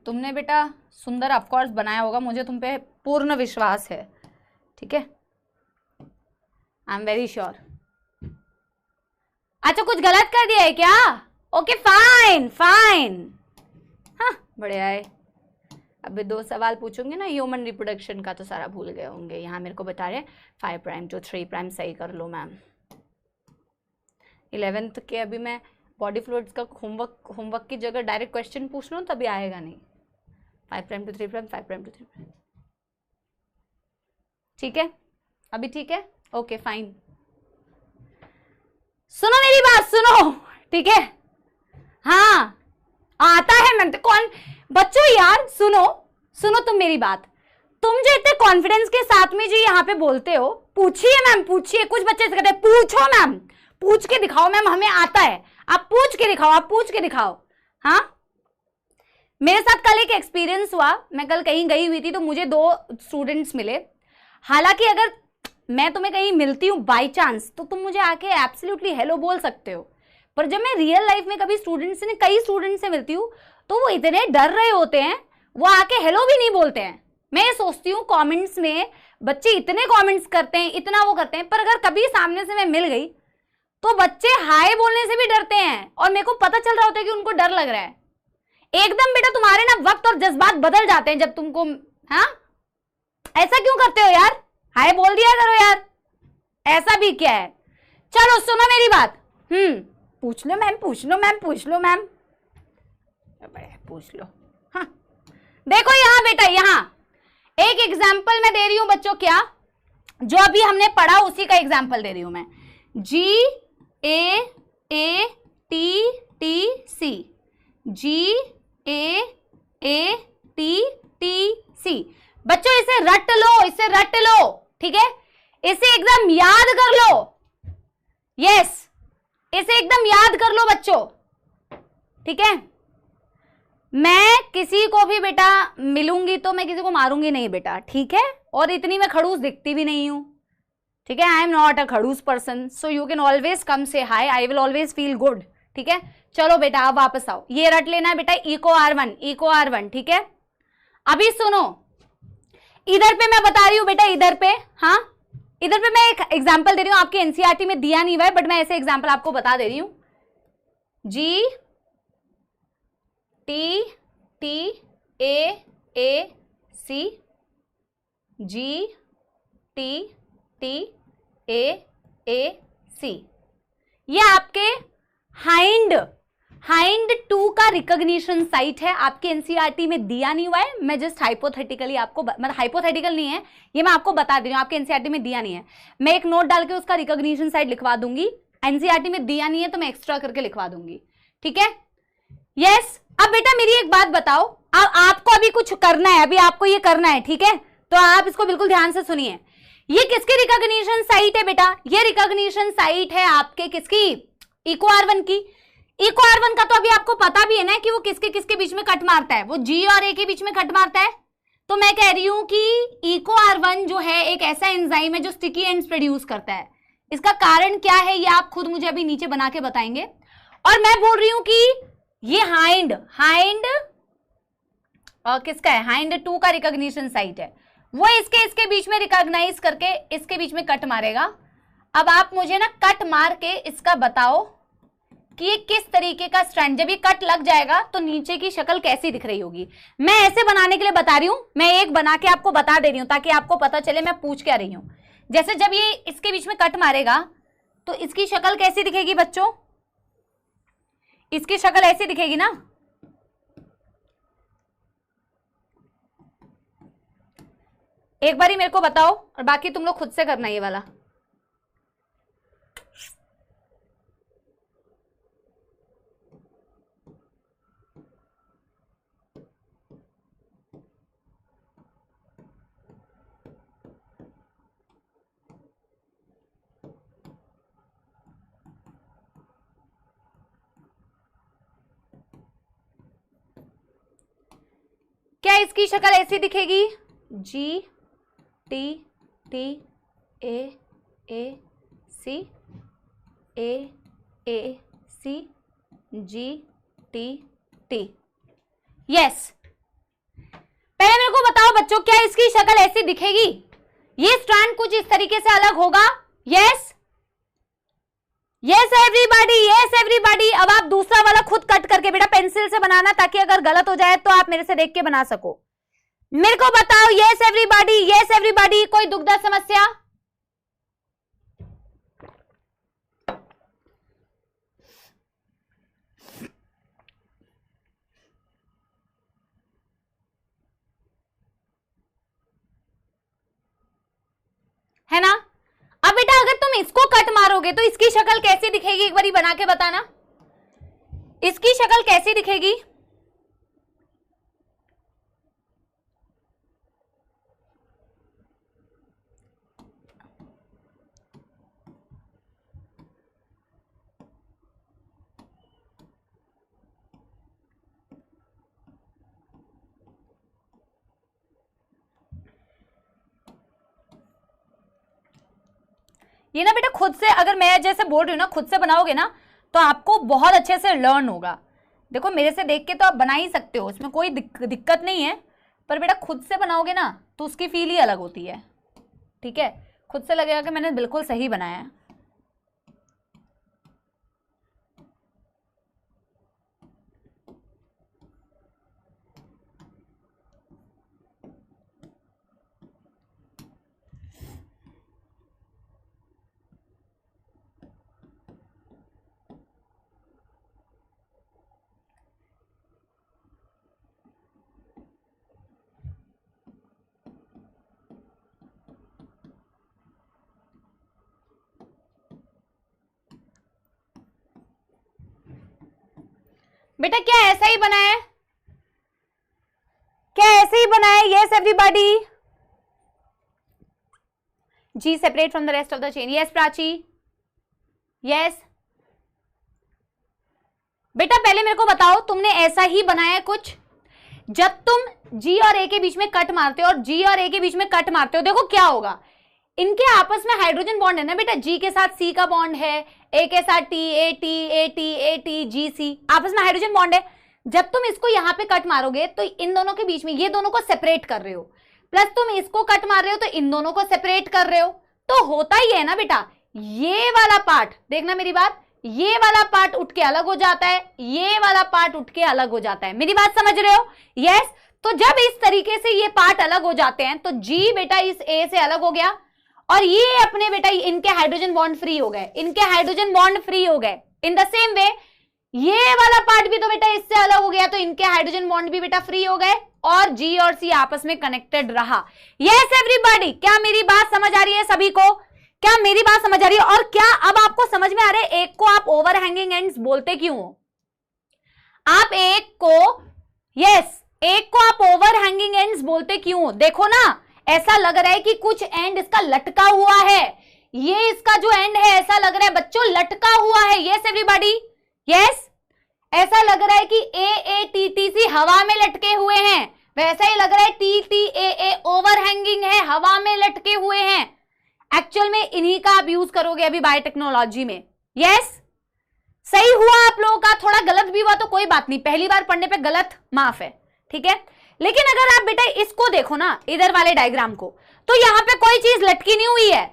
तुमने बेटा सुंदर ऑफकोर्स बनाया होगा, मुझे तुम पे पूर्ण विश्वास है, ठीक है, आई एम वेरी श्योर। अच्छा कुछ गलत कर दिया है क्या? ओके फाइन फाइन, हाँ बढ़िया है। अभी 2 सवाल पूछूंगे ना ह्यूमन रिप्रोडक्शन का तो सारा भूल गए होंगे। यहाँ मेरे को बता रहे 5 प्राइम to 3 प्राइम, सही कर लो मैम। 11th के अभी मैं बॉडी फ्लूइड्स का होमवर्क की जगह डायरेक्ट क्वेश्चन पूछ लूँ तभी आएगा नहीं। 5 prime to 3 prime, 5 prime to 3 prime, ठीक है, अभी ठीक है, ओके फाइन। सुनो मेरी बात सुनो, ठीक है, हाँ आता है मैम, कौन बच्चों यार सुनो सुनो तुम मेरी बात, तुम जो इतने कॉन्फिडेंस के साथ में जो यहाँ पे बोलते हो, पूछिए मैम पूछिए। कुछ बच्चे से कहते हैं पूछो मैम, पूछ के दिखाओ मैम, हमें आता है, आप पूछ के दिखाओ, आप पूछ के दिखाओ। हाँ मेरे साथ कल एक एक्सपीरियंस हुआ, मैं कल कहीं गई हुई थी तो मुझे 2 स्टूडेंट्स मिले। हालांकि अगर मैं तुम्हें कहीं मिलती हूँ बाई चांस तो तुम मुझे आके एब्सोल्युटली हेलो बोल सकते हो, पर जब मैं रियल लाइफ में कभी कई स्टूडेंट्स से मिलती हूँ तो वो इतने डर रहे होते हैं, वो आके हेलो भी नहीं बोलते हैं। मैं ये सोचती हूँ कमेंट्स में बच्चे इतने कमेंट्स करते हैं, इतना वो करते हैं, पर अगर कभी सामने से मैं मिल गई तो बच्चे हाय बोलने से भी डरते हैं और मेरे को पता चल रहा होता है कि उनको डर लग रहा है। एकदम बेटा तुम्हारे ना वक्त और जज्बात बदल जाते हैं जब तुमको, हाँ ऐसा क्यों करते हो यार, हाय बोल दिया करो यार, ऐसा भी क्या है। चलो सुनो मेरी बात, पूछ लो मैम, पूछ लो मैम, पूछ लो मैम, पूछ लो। हाँ देखो यहाँ बेटा, यहाँ एक एग्जाम्पल मैं दे रही हूं बच्चों, क्या जो अभी हमने पढ़ा उसी का एग्जाम्पल दे रही हूं मैं। GAATTC, GAATTC, बच्चों इसे रट लो, इसे रट लो, ठीक है, इसे एकदम याद कर लो। यस इसे एकदम याद कर लो बच्चों, ठीक है। मैं किसी को भी बेटा मिलूंगी तो मैं किसी को मारूंगी नहीं बेटा, ठीक है, और इतनी मैं खड़ूस दिखती भी नहीं हूं, ठीक है, आई एम नॉट अ खड़ूस person, so you can always come से hi, I will always feel good, ठीक है। चलो बेटा अब वापस आओ, ये रट लेना है बेटा, इको R1, ठीक है। अभी सुनो, इधर पे मैं बता रही हूं बेटा, इधर पे, हाँ इधर पे मैं एक एग्जाम्पल दे रही हूं, आपके एनसीईआरटी में दिया नहीं हुआ है बट मैं ऐसे एग्जाम्पल आपको बता दे रही हूं। GTTAAC, GTTAAC, ये आपके हाइंड 2 का रिकॉग्निशन साइट है, आपके एनसीईआरटी में दिया नहीं हुआ है, मैं जस्ट हाइपोथेटिकली आपको, मतलब हाइपोथेटिकल नहीं है ये, मैं आपको बता दे रही हूँ, आपके एनसीईआरटी में दिया नहीं है, मैं एक नोट डाल के उसका रिकॉग्निशन साइट लिखवा दूंगी। एनसीईआरटी में दिया नहीं है तो मैं एक्स्ट्रा करके लिखवा दूंगी, ठीक है। यस अब बेटा मेरी एक बात बताओ, अब आपको अभी कुछ करना है, अभी आपको ये करना है, ठीक है, तो आप इसको बिल्कुल ध्यान से सुनिए। ये किसकी रिकॉग्निशन साइट है बेटा? ये रिकॉग्निशन साइट है आपके किसकी? इको R1 की। इको R1 का तो अभी आपको पता भी है ना कि वो किसके किसके बीच में कट मारता है, वो G और A के बीच में कट मारता है। तो मैं कह रही हूं कि इको R1 जो है एक ऐसा एंजाइम है जो स्टिकी एंड्स प्रोड्यूस करता है। इसका कारण क्या है ये आप खुद मुझे अभी नीचे बना के बताएंगे। और मैं बोल रही हूं कि ये हाइंड किसका है, हाइंड 2 का रिकॉग्निशन साइट है, वो इसके बीच में रिकॉग्नाइज करके इसके बीच में कट मारेगा। अब आप मुझे ना कट मार के इसका बताओ कि ये किस तरीके का स्ट्रैंड, जब ये कट लग जाएगा तो नीचे की शक्ल कैसी दिख रही होगी। मैं ऐसे बनाने के लिए बता रही हूं, मैं एक बना के आपको बता दे रही हूं ताकि आपको पता चले मैं पूछ क्या रही हूं। जैसे जब ये इसके बीच में कट मारेगा तो इसकी शक्ल कैसी दिखेगी बच्चों, इसकी शक्ल ऐसी दिखेगी ना। एक बारी मेरे को बताओ और बाकी तुम लोग खुद से करना ये वाला। क्या इसकी शक्ल ऐसी दिखेगी, G T T A C A C G T T. Yes, पहले मेरे को बताओ बच्चों, क्या इसकी शक्ल ऐसी दिखेगी, ये स्ट्रैंड कुछ इस तरीके से अलग होगा। Yes yes everybody, yes everybody. अब आप दूसरा वाला खुद कट करके बेटा पेंसिल से बनाना, ताकि अगर गलत हो जाए तो आप मेरे से देख के बना सको। मेरे को बताओ, यस एवरीबॉडी, यस एवरीबॉडी। कोई दुविधा समस्या? है ना। अब बेटा अगर तुम इसको कट मारोगे तो इसकी शक्ल कैसी दिखेगी, एक बारी बना के बताना, इसकी शक्ल कैसी दिखेगी। ये ना बेटा खुद से, अगर मैं जैसे बोल रही हूँ ना, खुद से बनाओगे ना तो आपको बहुत अच्छे से लर्न होगा। देखो मेरे से देख के तो आप बना ही सकते हो, इसमें कोई दिक्कत नहीं है, पर बेटा खुद से बनाओगे ना तो उसकी फील ही अलग होती है। ठीक है, खुद से लगेगा कि मैंने बिल्कुल सही बनाया है। बेटा क्या ऐसा ही बना है, क्या ऐसे ही बना है? Yes everybody, G separate from the rest of the chain. Yes Prachi, yes. बेटा पहले मेरे को बताओ, तुमने ऐसा ही बनाया कुछ? जब तुम जी और ए के बीच में कट मारते हो और जी और ए के बीच में कट मारते हो, देखो क्या होगा, इनके आपस में हाइड्रोजन बॉन्ड है ना बेटा, जी के साथ सी का बॉन्ड है, ए के साथ T, A T, A T, A T, G C, आपस में हाइड्रोजन बॉन्ड है। जब तुम इसको यहां पे कट मारोगे तो इन दोनों के बीच में, ये दोनों को सेपरेट कर रहे हो, प्लस तुम इसको कट मार रहे हो तो इन दोनों को सेपरेट कर रहे हो, तो होता ही है ना बेटा, ये वाला पार्ट, देखना मेरी बात, ये वाला पार्ट उठ के अलग हो जाता है, ये वाला पार्ट उठ के अलग हो जाता है। मेरी बात समझ रहे हो? यस। तो जब इस तरीके से ये पार्ट अलग हो जाते हैं तो जी बेटा इस ए से अलग हो गया और ये अपने बेटा इनके हाइड्रोजन बॉन्ड फ्री हो गए, इनके हाइड्रोजन बॉन्ड फ्री हो गए। इन द सेम वे ये वाला पार्ट भी तो बेटा इससे अलग हो गया, तो इनके हाइड्रोजन बॉन्ड भी बेटा फ्री हो गए और जी और सी आपस में कनेक्टेड रहा। यस एवरीबॉडी, क्या मेरी बात समझ आ रही है सभी को? क्या मेरी बात समझ आ रही है? और क्या अब आपको समझ में आ रहा है एक को आप ओवर हैंगिंग एंड्स बोलते क्यों हो? आप एक को, यस, एक को आप ओवर हैंगिंग एंड्स बोलते क्यों हो? देखो ना, ऐसा लग रहा है कि कुछ एंड इसका लटका हुआ है, ये इसका जो एंड है ऐसा लग रहा है बच्चों लटका हुआ है। यस एवरीबॉडी, यस, ऐसा लग रहा है कि ए टी टी सी हवा में लटके हुए हैं, वैसा ही लग रहा है टी टी ए ओवर हैंगिंग है, हवा में लटके हुए हैं। एक्चुअल में इन्हीं का आप यूज करोगे अभी बायोटेक्नोलॉजी में। यस, सही हुआ आप लोगों का, थोड़ा गलत भी हुआ तो कोई बात नहीं, पहली बार पढ़ने पे गलत माफ है, ठीक है। लेकिन अगर आप बेटा इसको देखो ना, इधर वाले डायग्राम को, तो यहां पे कोई चीज लटकी नहीं हुई है।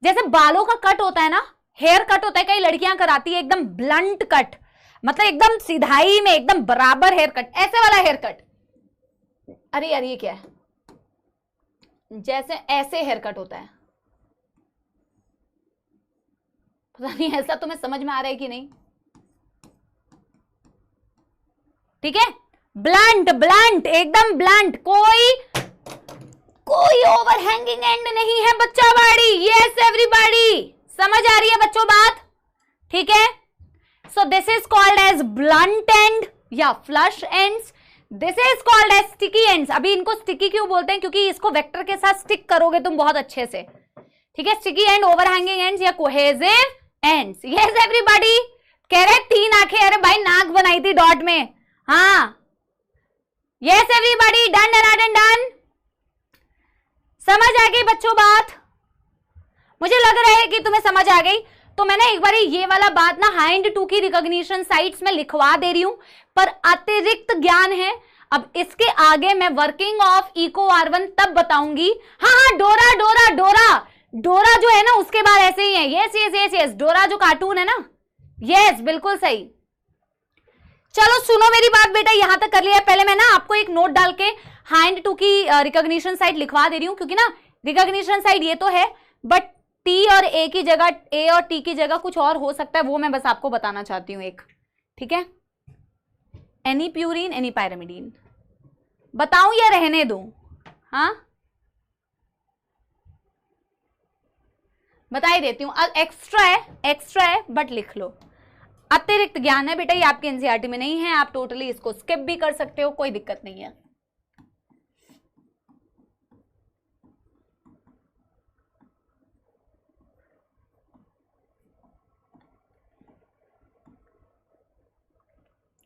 जैसे बालों का कट होता है ना, हेयर कट होता है, कई लड़कियां कराती है एकदम ब्लंट कट, मतलब एकदम सीधाई में एकदम बराबर हेयर कट, ऐसे वाला हेयर कट। अरे यार ये क्या है, जैसे ऐसे हेयर कट होता है, पता नहीं ऐसा तुम्हें समझ में आ रहा है कि नहीं, ठीक है। ब्लंट ब्लंट एकदम ब्लंट, कोई ओवरहैंगिंग एंड नहीं है बच्चा बाड़ी। यस एवरीबॉडी, समझ आ रही है बच्चों बात, ठीक है। So this is called as blunt end या flush ends, this is called as sticky ends. अभी इनको स्टिकी क्यों बोलते हैं, क्योंकि इसको वेक्टर के साथ स्टिक करोगे तुम बहुत अच्छे से, ठीक है। स्टिकी एंड, ओवरहैंगिंग एंड्स या कोहेसिव एंड्स। यस एवरीबॉडी, कह रहे 3 आंखें, अरे भाई नाक बनाई थी डॉट में, हाँ। Yes everybody, done done done done, समझ आ गई बच्चों बात, मुझे लग रहा है कि तुम्हें समझ आ गई। तो मैंने एक बार ये वाला बात ना हाइंड 2 की रिकॉग्निशन साइट्स में लिखवा दे रही हूं, पर अतिरिक्त ज्ञान है। अब इसके आगे मैं वर्किंग ऑफ इको R1 तब बताऊंगी। हाँ हाँ, डोरा डोरा डोरा डोरा जो है ना उसके बाद ऐसे ही है। यस यस यस यस, डोरा जो कार्टून है ना, यस बिल्कुल सही। चलो सुनो मेरी बात बेटा, यहां तक कर लिया। पहले मैं ना आपको एक नोट डाल के हाइंड 2 की रिकॉग्निशन साइट लिखवा दे रही हूं, क्योंकि ना रिकॉग्निशन साइट ये तो है, बट टी और ए की जगह, ए और टी की जगह कुछ और हो सकता है, वो मैं बस आपको बताना चाहती हूं एक, ठीक है। एनी प्यूरिन एनी पायरामिडीन, बताऊं या रहने दूं? हाँ बता ही देती हूं, एक्स्ट्रा है बट लिख लो। अतिरिक्त ज्ञान है बेटा, ये आपके एनसीईआरटी में नहीं है, आप टोटली इसको स्किप भी कर सकते हो, कोई दिक्कत नहीं है।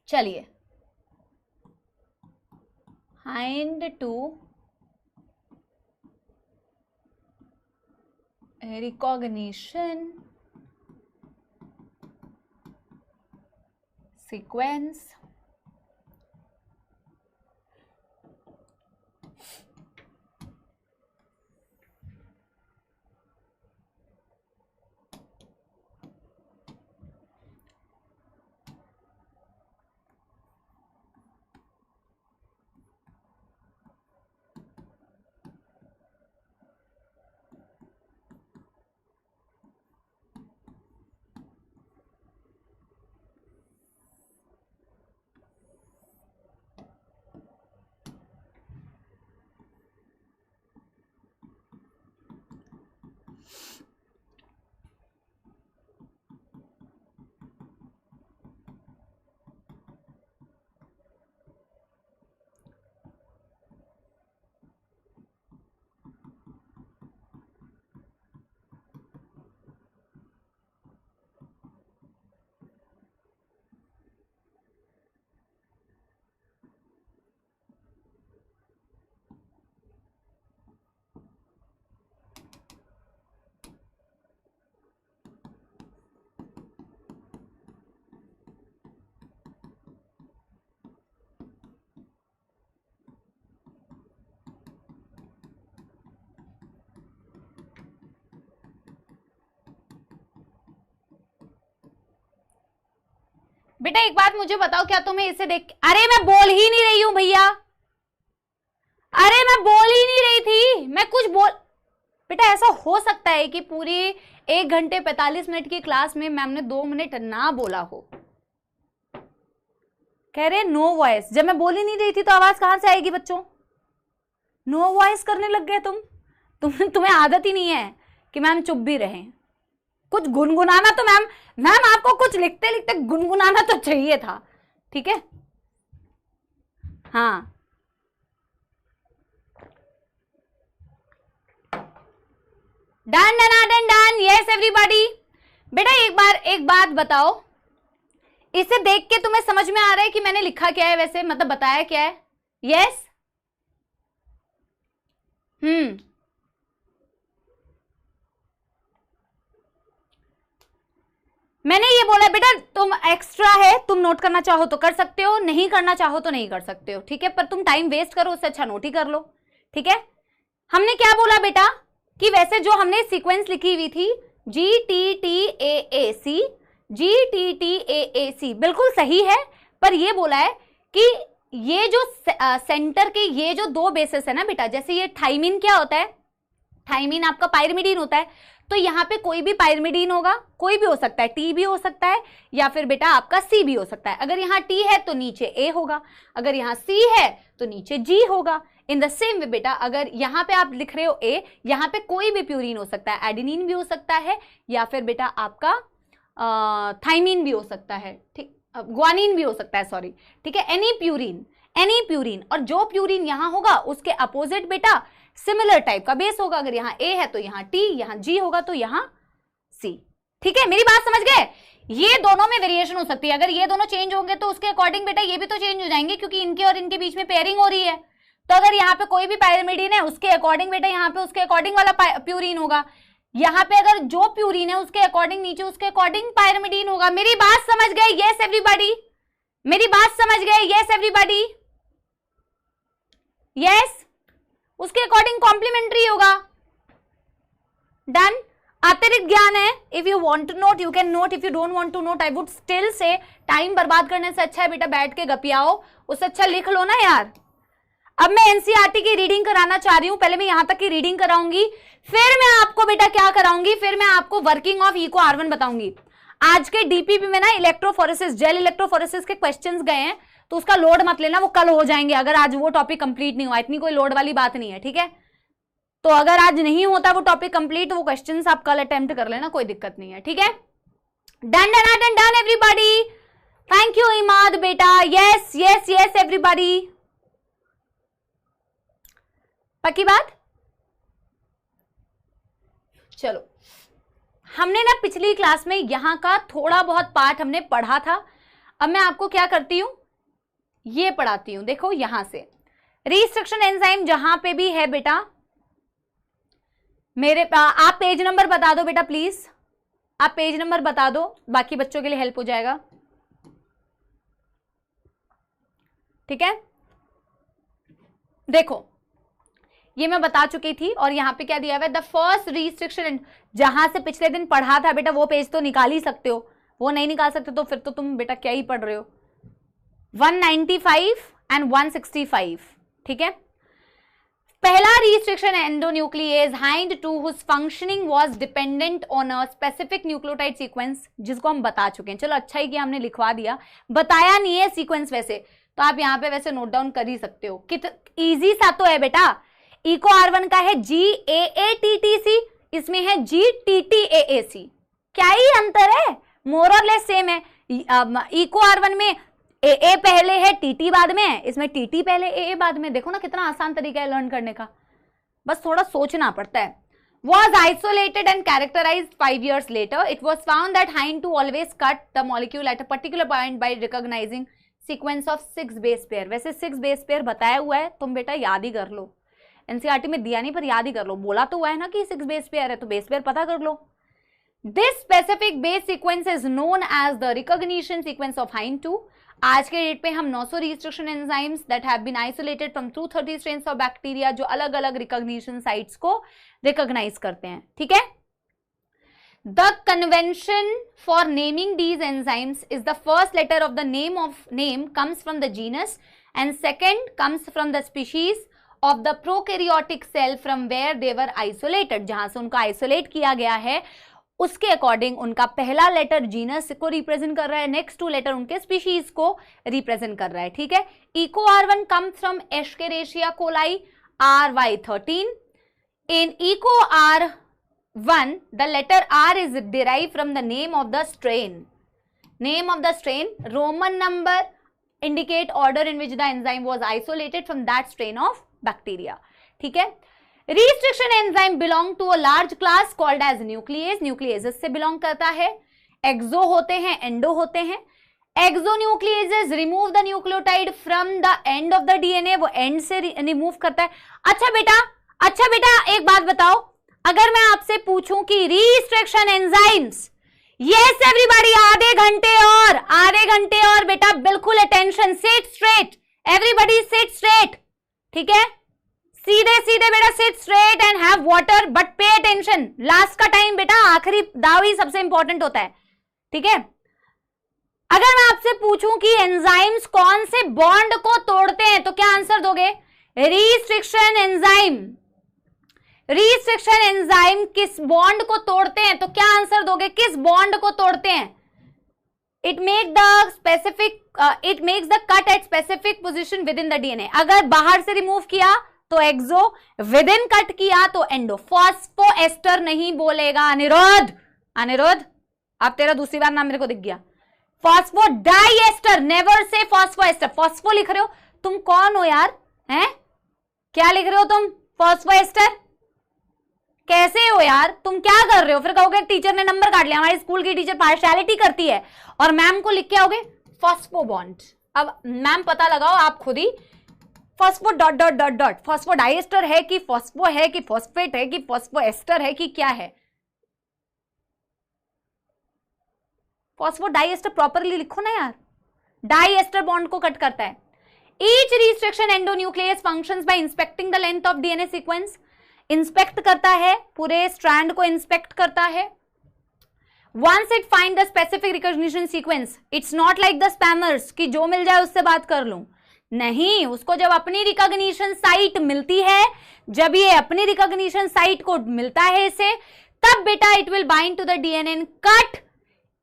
चलिए, हाइंड 2 रिकॉग्निशन सीक्वेंस। बेटा एक बात मुझे बताओ, क्या तुम्हें इसे देख, अरे मैं बोल ही नहीं रही हूं भैया, अरे मैं बोल ही नहीं रही थी, मैं कुछ बोल, बेटा ऐसा हो सकता है कि पूरी 1 घंटे 45 मिनट की क्लास में मैम ने 2 मिनट ना बोला हो। कह रहे नो वॉइस, जब मैं बोल ही नहीं रही थी तो आवाज कहां से आएगी बच्चों? नो वॉइस करने लग गए तुम्हें आदत ही नहीं है कि मैम चुप भी रहें, कुछ गुनगुनाना तो मैम आपको कुछ लिखते लिखते गुनगुनाना तो चाहिए था, ठीक है। हाँ done done done done, yes everybody. बेटा एक बात बताओ, इसे देख के तुम्हें समझ में आ रहा है कि मैंने लिखा क्या है, वैसे मतलब बताया क्या है? यस मैंने ये बोला बेटा तुम एक्स्ट्रा है, तुम नोट करना चाहो तो कर सकते हो, नहीं करना चाहो तो नहीं कर सकते हो, ठीक है, पर तुम टाइम वेस्ट करो उससे अच्छा नोट ही कर लो, ठीक है। हमने क्या बोला बेटा कि वैसे जो हमने सीक्वेंस लिखी हुई थी GTTAAC, GTTAAC बिल्कुल सही है, पर ये बोला है कि ये जो सेंटर के ये जो दो बेसिस है ना बेटा, जैसे ये थाइमिन क्या होता है, थाइमिन आपका पायरिमिडीन होता है, तो यहाँ पे कोई भी पायरिमिडीन होगा, कोई भी हो सकता है, T भी हो सकता है या फिर बेटा आपका C भी हो सकता है। अगर यहाँ T है तो नीचे A होगा, अगर यहाँ C है तो नीचे G होगा। इन द सेम वे बेटा अगर यहाँ पे आप लिख रहे हो A, यहाँ पे कोई भी प्यूरिन हो सकता है, एडेनिन भी हो सकता है या फिर बेटा आपका थाइमिन भी हो सकता है, ठीक, ग्वानिन भी हो सकता है, सॉरी, ठीक है, एनी प्यूरिन, और जो प्यूरिन यहाँ होगा उसके अपोजिट बेटा सिमिलर टाइप का बेस होगा। अगर यहाँ A है तो यहाँ T, यहाँ G होगा तो यहाँ C, ठीक है, मेरी बात समझ गए। ये दोनों में वेरिएशन हो सकती है, अगर ये दोनों चेंज होंगे तो उसके अकॉर्डिंग बेटा ये भी तो चेंज हो जाएंगे, क्योंकि इनके और इनके बीच में पेयरिंग हो रही है। तो अगर यहाँ पे कोई भी पायरिमिडीन है उसके अकॉर्डिंग बेटा यहाँ पे उसके अकॉर्डिंग वाला प्यूरिन होगा, यहाँ पे अगर जो प्यूरिन है उसके अकॉर्डिंग नीचे उसके अकॉर्डिंग पायरिमिडीन होगा। मेरी बात समझ गए? यस एवरीबॉडी, मेरी बात समझ गए? यस एवरीबॉडी, यस, उसके अकॉर्डिंग कॉम्प्लीमेंट्री होगा। डन। अतिरिक्त ज्ञान है, if you want to note you can note, if you don't want to note I would still say time बर्बाद करने से अच्छा है बेटा बैठ के गपियाओ, उससे अच्छा लिख लो ना यार। अब मैं एनसीईआरटी की रीडिंग कराना चाह रही हूं, पहले मैं यहां तक की रीडिंग कराऊंगी, फिर मैं आपको बेटा क्या कराऊंगी, फिर मैं आपको वर्किंग ऑफ इको R1 बताऊंगी। आज के डीपीपी में ना इलेक्ट्रोफोरेसिस, जेल इलेक्ट्रोफोरेसिस के क्वेश्चंस गए हैं, तो उसका लोड मत लेना, वो कल हो जाएंगे अगर आज वो टॉपिक कंप्लीट नहीं हुआ, इतनी कोई लोड वाली बात नहीं है, ठीक है। तो अगर आज नहीं होता वो टॉपिक कंप्लीट, वो क्वेश्चंस आप कल अटेम्प्ट कर लेना, कोई दिक्कत नहीं है, ठीक है। Done done done done everybody, thank you Imad बेटा, यस यस यस एवरीबॉडी, पक्की बात। चलो, हमने ना पिछली क्लास में यहां का थोड़ा बहुत पार्ट हमने पढ़ा था, अब मैं आपको क्या करती हूं, ये पढ़ाती हूं। देखो यहां से रिस्ट्रिक्शन एंजाइम जहां पे भी है बेटा, मेरे आप पेज नंबर बता दो बेटा प्लीज, आप पेज नंबर बता दो, बाकी बच्चों के लिए हेल्प हो जाएगा, ठीक है। देखो ये मैं बता चुकी थी, और यहां पे क्या दिया हुआ है, द फर्स्ट रिस्ट्रिक्शन, जहां से पिछले दिन पढ़ा था बेटा वो पेज तो निकाल ही सकते हो, वो नहीं निकाल सकते तो फिर तो तुम बेटा क्या ही पढ़ रहे हो। 195 एंड 165, ठीक है। पहला restriction एंडोन्यूक्लियेज hind 2 whose functioning was dependent on a specific nucleotide sequence, जिसको हम बता चुके हैं। चलो अच्छा ही कि हमने लिखवा दिया, बताया नहीं है सीक्वेंस वैसे, तो आप यहाँ पे वैसे नोट डाउन कर ही सकते हो, इजी सा तो है बेटा। इको R1 का है GAATTC, इसमें है GTTAAC, क्या ही अंतर है, मोर और लेस सेम है। इको R1 में AA पहले है TT बाद में है, इसमें TT पहले AA बाद में। देखो ना कितना आसान तरीका है लर्न करने का, बस थोड़ा सोचना पड़ता है। Was isolated and characterized 5 years later. It was found that Hind 2 always cut the molecule at a particular point by recognizing sequence of 6 base pair. वैसे 6 base pair बताया हुआ है, तुम बेटा याद ही कर लो, एनसीईआरटी में दिया नहीं पर याद ही कर लो, बोला तो हुआ है ना कि 6 बेस पेयर है, तो बेस पेयर पता कर लो। This specific base sequence is known as the recognition sequence of Hind 2। आज के डेट पे हम 900 restriction enzymes that have been isolated from 230 strains of bacteria, जो अलग अलग रिकॉग्निशन साइट्स को रिकॉग्नाइज करते हैं, ठीक है। The convention for naming these enzymes is the first letter of the name comes from the genus and second comes from the species of the prokaryotic cell from where they were isolated, जहां से उनका isolate किया गया है उसके according उनका पहला letter genus को रिप्रेजेंट कर रहा है, नेक्स्ट 2 लेटर उनके स्पीशीज को रिप्रेजेंट कर रहा है, ठीक है। Eco R1 comes from Escherichia coli RY13। In Eco R1 the letter R is derived from the name of the strain. Name of the strain, Roman number indicate order in which the enzyme was isolated from that strain of bacteria, ठीक है। Restriction enzyme belong to a large class called as nuclease, nucleases से belong करता है। एक्सो होते हैं, endo होते हैं। Exo nucleases remove the nucleotide from the end of the DNA, वो एंड से रिमूव करता है। अच्छा बेटा एक बात बताओ, अगर मैं आपसे पूछूं कि रिस्ट्रिक्शन एंजाइम्स यस एवरीबॉडी, आधे घंटे और बेटा बिल्कुल attention, seat straight everybody, seat straight, ठीक है, सीधे सीधे बेटा seat straight and have water, but pay attention, last का टाइम बेटा, आखिरी दाव ही सबसे इंपॉर्टेंट होता है, ठीक है। अगर मैं आपसे पूछूं कि एंजाइम्स कौन से बॉन्ड को तोड़ते हैं तो क्या आंसर दोगे? Restriction enzyme. रिस्ट्रिक्शन एंजाइम किस बॉन्ड को तोड़ते हैं तो क्या आंसर दोगे? किस बॉन्ड को तोड़ते हैं? It makes the cut at specific position with in the DNA. अगर बाहर से रिमूव किया तो एक्सो, विद इन कट किया तो एंडो। फॉस्फोएस्टर नहीं बोलेगा अनिरुद्ध, अनिरुद्ध अब तेरा दूसरी बार नाम मेरे को दिख गया। फॉस्फोडाइएस्टर, नेवर से फॉस्फोएस्टर। फॉस्फो लिख रहे हो तुम, कौन हो यार? हैं क्या लिख रहे हो तुम? फॉस्फोएस्टर कैसे हो यार? तुम क्या कर रहे हो? फिर कहोगे टीचर ने नंबर काट लिया। हमारी स्कूल की टीचर पार्शियलिटी करती है और मैम को लिख के आओगे फॉस्फो बॉन्ड। अब मैम पता लगाओ आप खुद ही, phospho dot dot dot dot, phosphodiester है कि फॉस्फो है कि फॉस्फेट है कि फॉस्फोएस्टर है कि क्या है? फॉस्फोडाइएस्टर प्रॉपरली लिखो ना यार, डाइएस्टर बॉन्ड को कट करता है। Each restriction endonuclease functions by inspecting the length of DNA sequence. Inspect करता है, पूरे स्ट्रैंड को इंस्पेक्ट करता है। Once it find the specific recognition sequence, it's not like the spammers कि जो मिल जाए उससे बात कर लूं, नहीं, उसको जब अपनी रिकॉग्निशन साइट मिलती है, जब ये अपनी रिकॉग्निशन साइट को मिलता है इसे, तब बेटा it will bind to the DNA and cut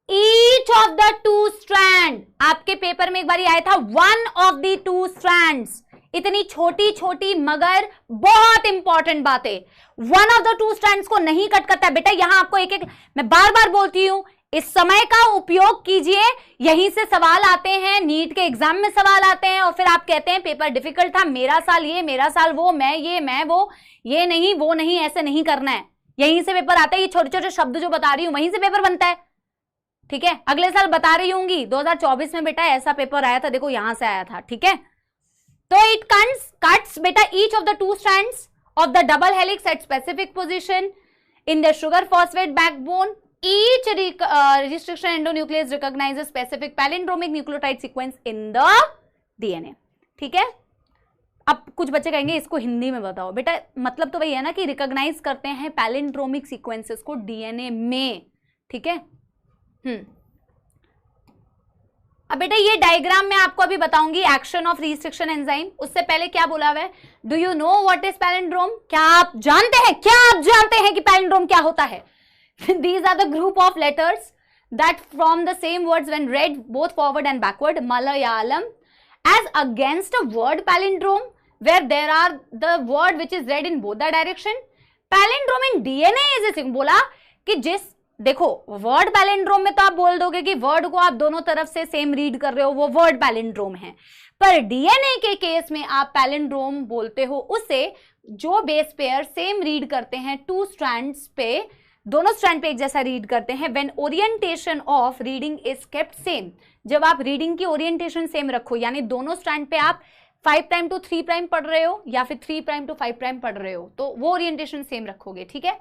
each of the two strand. आपके पेपर में एक बार आया था one of the two strands, इतनी छोटी छोटी मगर बहुत इंपॉर्टेंट बातें। One of the two strands को नहीं कट करता है बेटा। यहां आपको एक एक, मैं बार बार बोलती हूं, इस समय का उपयोग कीजिए, यहीं से सवाल आते हैं, नीट के एग्जाम में सवाल आते हैं और फिर आप कहते हैं पेपर डिफिकल्ट था, मेरा साल ये, मेरा साल वो, मैं ये, मैं वो, ये नहीं वो नहीं, ऐसे नहीं करना है। यहीं से पेपर आता है, ये छोटे छोटे शब्द जो बता रही हूं वहीं से पेपर बनता है, ठीक है। अगले साल बता रही होंगी 2024 में बेटा ऐसा पेपर आया था, देखो यहां से आया था, ठीक है। तो इट cuts बेटा each of the two strands of the double helix at specific position in the sugar phosphate backbone. Each restriction endonuclease recognizes specific palindromic nucleotide sequence in the DNA, ठीक है। अब कुछ बच्चे कहेंगे इसको हिंदी में बताओ। बेटा मतलब तो वही है ना कि रिकॉग्नाइज करते हैं पैलिंड्रोमिक सीक्वेंसेस को डीएनए में, ठीक है। अब बेटा ये डायग्राम में आपको अभी बताऊंगी एक्शन ऑफ रिस्ट्रिक्शन एंजाइम। उससे पहले क्या बोला हुआ है? Do you know what is palindrome? क्या आप जानते हैं, क्या आप जानते हैं कि पैलिंड्रोम क्या होता है? These are the group of letters that form the same words when read both forward and backward. Malayalam as against a word palindrome where there are the word which is read in both the direction. Palindrome in DNA is a बोला कि जिस, देखो word palindrome में तो आप बोल दोगे कि वर्ड को आप दोनों तरफ से सेम रीड कर रहे हो, वो वर्ड पैलिंड्रोम है। पर डीएनए के केस में आप पैलिंड्रोम बोलते हो उसे जो बेस पेयर सेम रीड करते हैं, टू स्ट्रैंड्स पे, दोनों स्ट्रैंड पे एक जैसा रीड करते हैं। When orientation of reading is kept same, जब आप रीडिंग की ओरिएंटेशन सेम रखो, यानी दोनों स्ट्रैंड पे आप 5' to 3' पढ़ रहे हो या फिर 3' to 5' पढ़ रहे हो, तो वो ओरिएंटेशन सेम रखोगे, ठीक है।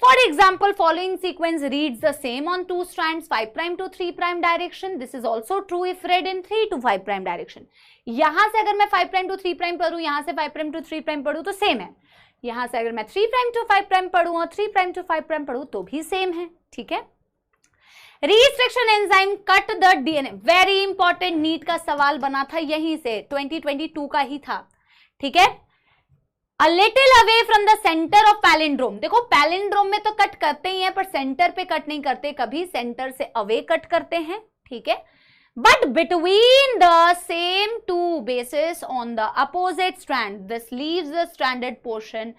For example, following sequence reads the same on two strands, 5' to 3' direction. This is also true if read in 3 to 5' direction. यहां से अगर मैं 5' to 3' पढ़ूं, यहां से 5' to 3' पढ़ूं तो सेम है। यहां से अगर मैं 3' to 5' पढ़ूं और 3' to 5' पढ़ूं तो भी सेम है, ठीक है। Restriction enzyme cut the DNA, very important, NEET का सवाल बना था यहीं से, 2022 का ही था, ठीक है। A little away from the center of palindrome. देखो पैलिंड्रोम में तो कट करते ही हैं पर सेंटर पे कट नहीं करते, कभी सेंटर से अवे कट करते हैं, ठीक है। But between the same two bases on the opposite strand, this leaves the stranded portion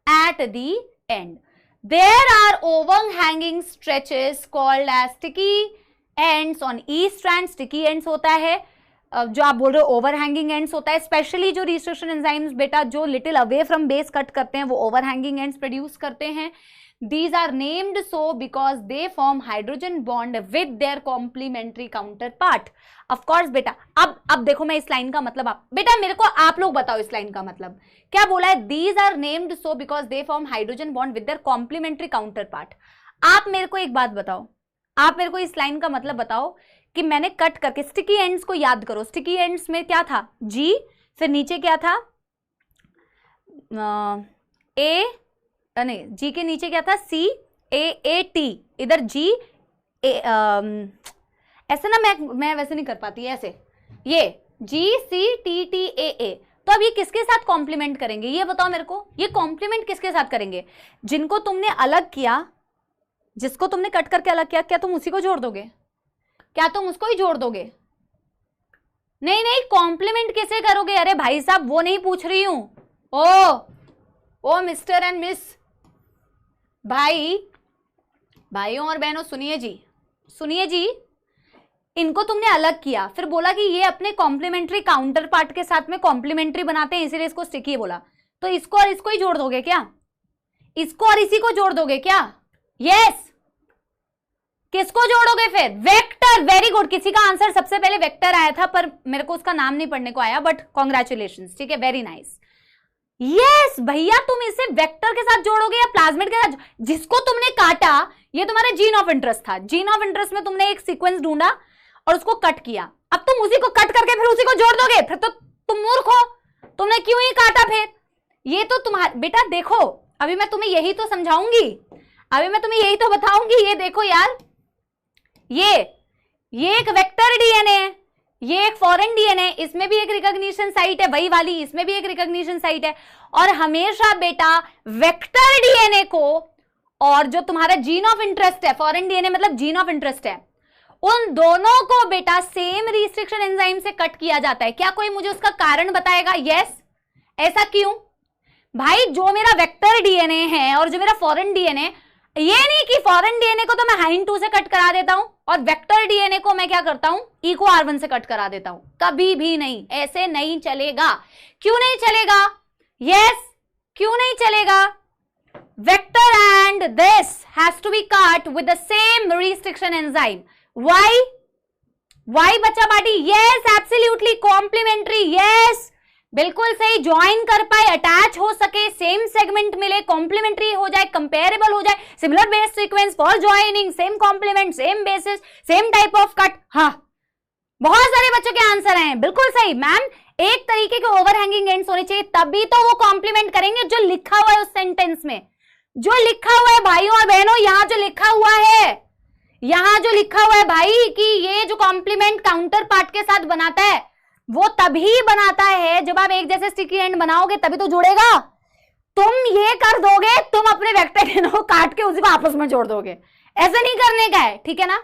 at the end. There are overhanging stretches called as sticky ends on each strand. Sticky ends होता है जो आप बोल रहे हो overhanging ends होता है। Specially जो रिस्ट्रिक्शन एंजाइम्स बेटा जो little away from base cut करते हैं वो ओवरहैंगिंग एंड्स प्रोड्यूस करते हैं। These are named so because they form hydrogen bond with their complementary counterpart. Of course बेटा अब देखो मैं इस लाइन का मतलब बेटा मेरे को आप लोग बताओ इस लाइन का मतलब क्या बोला है? These are named so because they form hydrogen bond with their complementary counterpart. आप मेरे को एक बात बताओ, आप मेरे को इस लाइन का मतलब बताओ कि मैंने कट करके, स्टिकी एंड्स को याद करो, स्टिकी एंड्स में क्या था, जी, फिर नीचे क्या था, ए, नहीं जी के नीचे क्या था, सी ए ए टी, इधर जी ए, ऐसे ना मैं वैसे नहीं कर पाती ऐसे, ये जी सी टी टी ए ए। तो अब ये किसके साथ कॉम्प्लीमेंट करेंगे, ये बताओ मेरे को, ये कॉम्प्लीमेंट किसके साथ करेंगे, जिनको तुमने अलग किया, जिसको तुमने कट करके अलग किया, क्या तुम उसी को जोड़ दोगे, क्या तुम उसको ही जोड़ दोगे? नहीं नहीं, कॉम्प्लीमेंट किसे करोगे? अरे भाई साहब वो नहीं पूछ रही हूं, ओ मिस्टर एंड मिस, भाइयों और बहनों सुनिए जी, इनको तुमने अलग किया, फिर बोला कि ये अपने कॉम्प्लीमेंट्री काउंटर पार्ट के साथ में कॉम्प्लीमेंट्री बनाते हैं, इसीलिए इसको स्टिकी बोला। तो इसको और इसको ही जोड़ दोगे क्या? इसको और इसी को जोड़ दोगे क्या? यस। किसको जोड़ोगे फिर? वेक्टर। वेरी गुड, किसी का आंसर सबसे पहले वेक्टर आया था, पर मेरे को उसका नाम नहीं पढ़ने को आया, बट कॉन्ग्रेचुलेशंस, ठीक है, वेरी नाइस। यस भैया, तुम इसे वेक्टर के साथ जोड़ोगे या प्लाज्मिड के साथ? जिसको तुमने काटा ये तुम्हारा जीन ऑफ इंटरेस्ट था, जीन ऑफ इंटरेस्ट में तुमने एक सीक्वेंस ढूंढा और उसको कट किया, अब तुम उसी को कट करके फिर उसी को जोड़ दोगे? फिर तो तुम मूर्ख हो, तुमने क्यों ही काटा फिर? ये तो तुम्हारा बेटा, देखो अभी मैं तुम्हें यही तो समझाऊंगी, अभी मैं तुम्हें यही तो बताऊंगी। ये देखो यार, ये एक वेक्टर डीएनए है, ये एक फॉरेन डीएनए, इसमें भी एक रिकॉग्निशन साइट है, वही वाली, इसमें भी एक रिकॉग्निशन साइट है। और हमेशा बेटा वेक्टर डीएनए को और जो तुम्हारा जीन ऑफ इंटरेस्ट है, फॉरेन डीएनए मतलब जीन ऑफ इंटरेस्ट है, उन दोनों को बेटा सेम रिस्ट्रिक्शन एंजाइम से कट किया जाता है। क्या कोई मुझे उसका कारण बताएगा? यस। ऐसा क्यों भाई? जो मेरा वेक्टर डीएनए है और जो मेरा फॉरेन डीएनए, ये नहीं कि फॉरेन डीएनए को तो मैं हाइन 2 से कट करा देता हूं और वेक्टर डीएनए को मैं क्या करता हूं, इको R1 से कट करा देता हूं। कभी भी नहीं, ऐसे नहीं चलेगा। क्यों नहीं चलेगा? यस, क्यों नहीं चलेगा? Vector and this has to be cut with the same restriction enzyme. Why बच्चा party? Yes, absolutely complementary, yes बिल्कुल सही, ज्वाइन कर पाए, अटैच हो सके, सेम सेगमेंट मिले, कॉम्प्लीमेंट्री हो जाए, कंपेरेबल हो जाए, similar base sequence for joining, same complement, same basis, same type of cut. हाँ, बहुत सारे बच्चों के आंसर हैं, बिल्कुल सही मैम। एक तरीके के ओवरहैंगिंग एंड्स होने चाहिए, तभी तो वो कॉम्प्लीमेंट करेंगे जो लिखा हुआ है उस सेंटेंस में। जो लिखा हुआ है भाइयों और बहनों, यहां जो लिखा हुआ है, यहां जो लिखा हुआ है भाई कि ये जो कॉम्प्लीमेंट काउंटर पार्ट के साथ बनाता है, वो तभी बनाता है जब आप एक जैसे स्टिकी एंड बनाओगे, तभी तो जुड़ेगा। तुम ये कर दोगे, तुम अपने वेक्टर डीएनए को काट के उसी को आपस में जोड़ दोगे, ऐसे नहीं करने का है, ठीक है ना?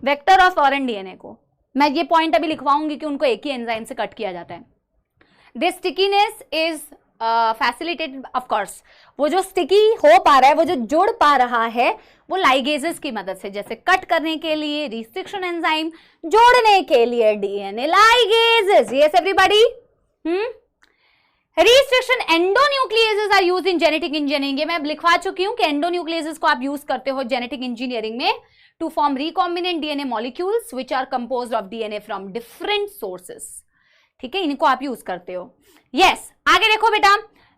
वेक्टर और फॉरेन डीएनए को मैं ये पॉइंट अभी लिखवाऊंगी कि उनको एक ही एंजाइम से कट किया जाता है। This stickiness is facilitated of course, वो जो स्टिकी हो पा रहा है, वो जो जुड़ पा रहा है, वो लाइगेजेस की मदद से, जैसे कट करने के लिए रिस्ट्रिक्शन एंजाइम, जोड़ने के लिए DNA ligases. Yes everybody. Restriction endonucleases are used in genetic engineering. ये मैं लिखवा चुकी हूं कि एंडोन्यूक्लियेसेस को आप यूज करते हो जेनेटिक इंजीनियरिंग में to form recombinant DNA molecules which are composed of DNA from different sources. ठीक है, इनको आप यूज करते हो। यस, आगे देखो बेटा,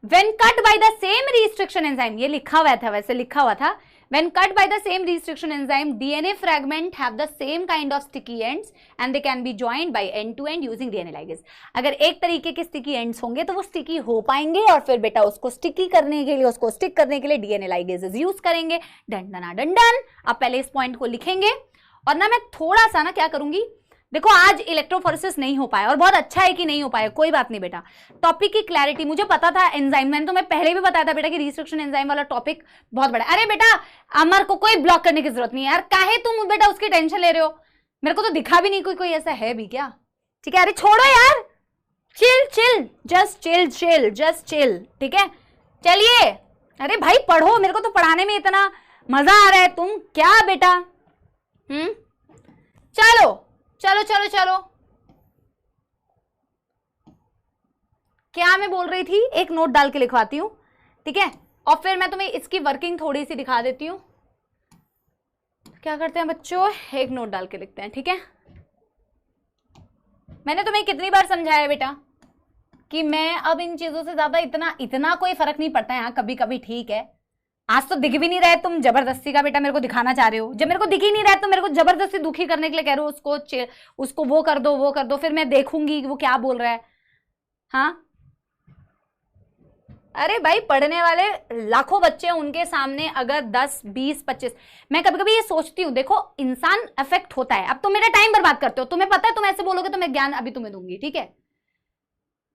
when cut by the same restriction enzyme, ये लिखा हुआ था, वैसे लिखा हुआ था, when cut by the same restriction enzyme, DNA fragment have the same kind of sticky ends and they can be joined by end to end using DNA ligase। अगर एक तरीके के sticky ends होंगे तो वो sticky हो पाएंगे और फिर बेटा उसको sticky करने के लिए, उसको stick करने के लिए DNA ligases यूज करेंगे। Done done done done. अब पहले इस पॉइंट को लिखेंगे और ना मैं थोड़ा सा ना क्या करूंगी, देखो आज इलेक्ट्रोफोरेसिस नहीं हो पाया और बहुत अच्छा है कि नहीं हो पाया, कोई बात नहीं बेटा। टॉपिक की क्लैरिटी, मुझे पता था एंजाइम, मैंने तो मैं पहले भी बताया था बेटा कि रिस्ट्रिक्शन एंजाइम वाला टॉपिक बहुत बड़ा। अरे बेटा अमर को कोई ब्लॉक करने की जरूरत नहीं है यार, काहे तुम बेटा उसकी टेंशन ले रहे हो? मेरे को तो दिखा भी नहीं कोई ऐसा है भी क्या? ठीक है, अरे छोड़ो यार, chill chill, just chill chill, just chill, ठीक है, चलिए। अरे भाई पढ़ो, मेरे को तो पढ़ाने में इतना मजा आ रहा है, तुम क्या बेटा? चलो चलो चलो चलो, क्या मैं बोल रही थी, एक नोट डाल के लिखवाती हूं, ठीक है, और फिर मैं तुम्हें इसकी वर्किंग थोड़ी सी दिखा देती हूं। क्या करते हैं बच्चों, एक नोट डाल के लिखते हैं, ठीक है। मैंने तुम्हें कितनी बार समझाया बेटा कि मैं अब इन चीजों से ज्यादा इतना कोई फर्क नहीं पड़ता है, हाँ कभी कभी ठीक है, आज तो दिख भी नहीं रहे, तुम जबरदस्ती का बेटा मेरे को दिखाना चाह रहे हो। जब मेरे को दिख ही नहीं रहा है तो मेरे को जबरदस्ती दुखी करने के लिए कह रहे हो उसको वो कर दो वो कर दो, फिर मैं देखूंगी वो क्या बोल रहा है। हाँ अरे भाई पढ़ने वाले लाखों बच्चे हैं, उनके सामने अगर 10 20 25, मैं कभी कभी ये सोचती हूँ, देखो इंसान अफेक्ट होता है। अब तुम मेरा टाइम बर्बाद करते हो, तुम्हें पता है तुम ऐसे बोलोगे तो मैं ज्ञान अभी तुम्हें दूंगी, ठीक है।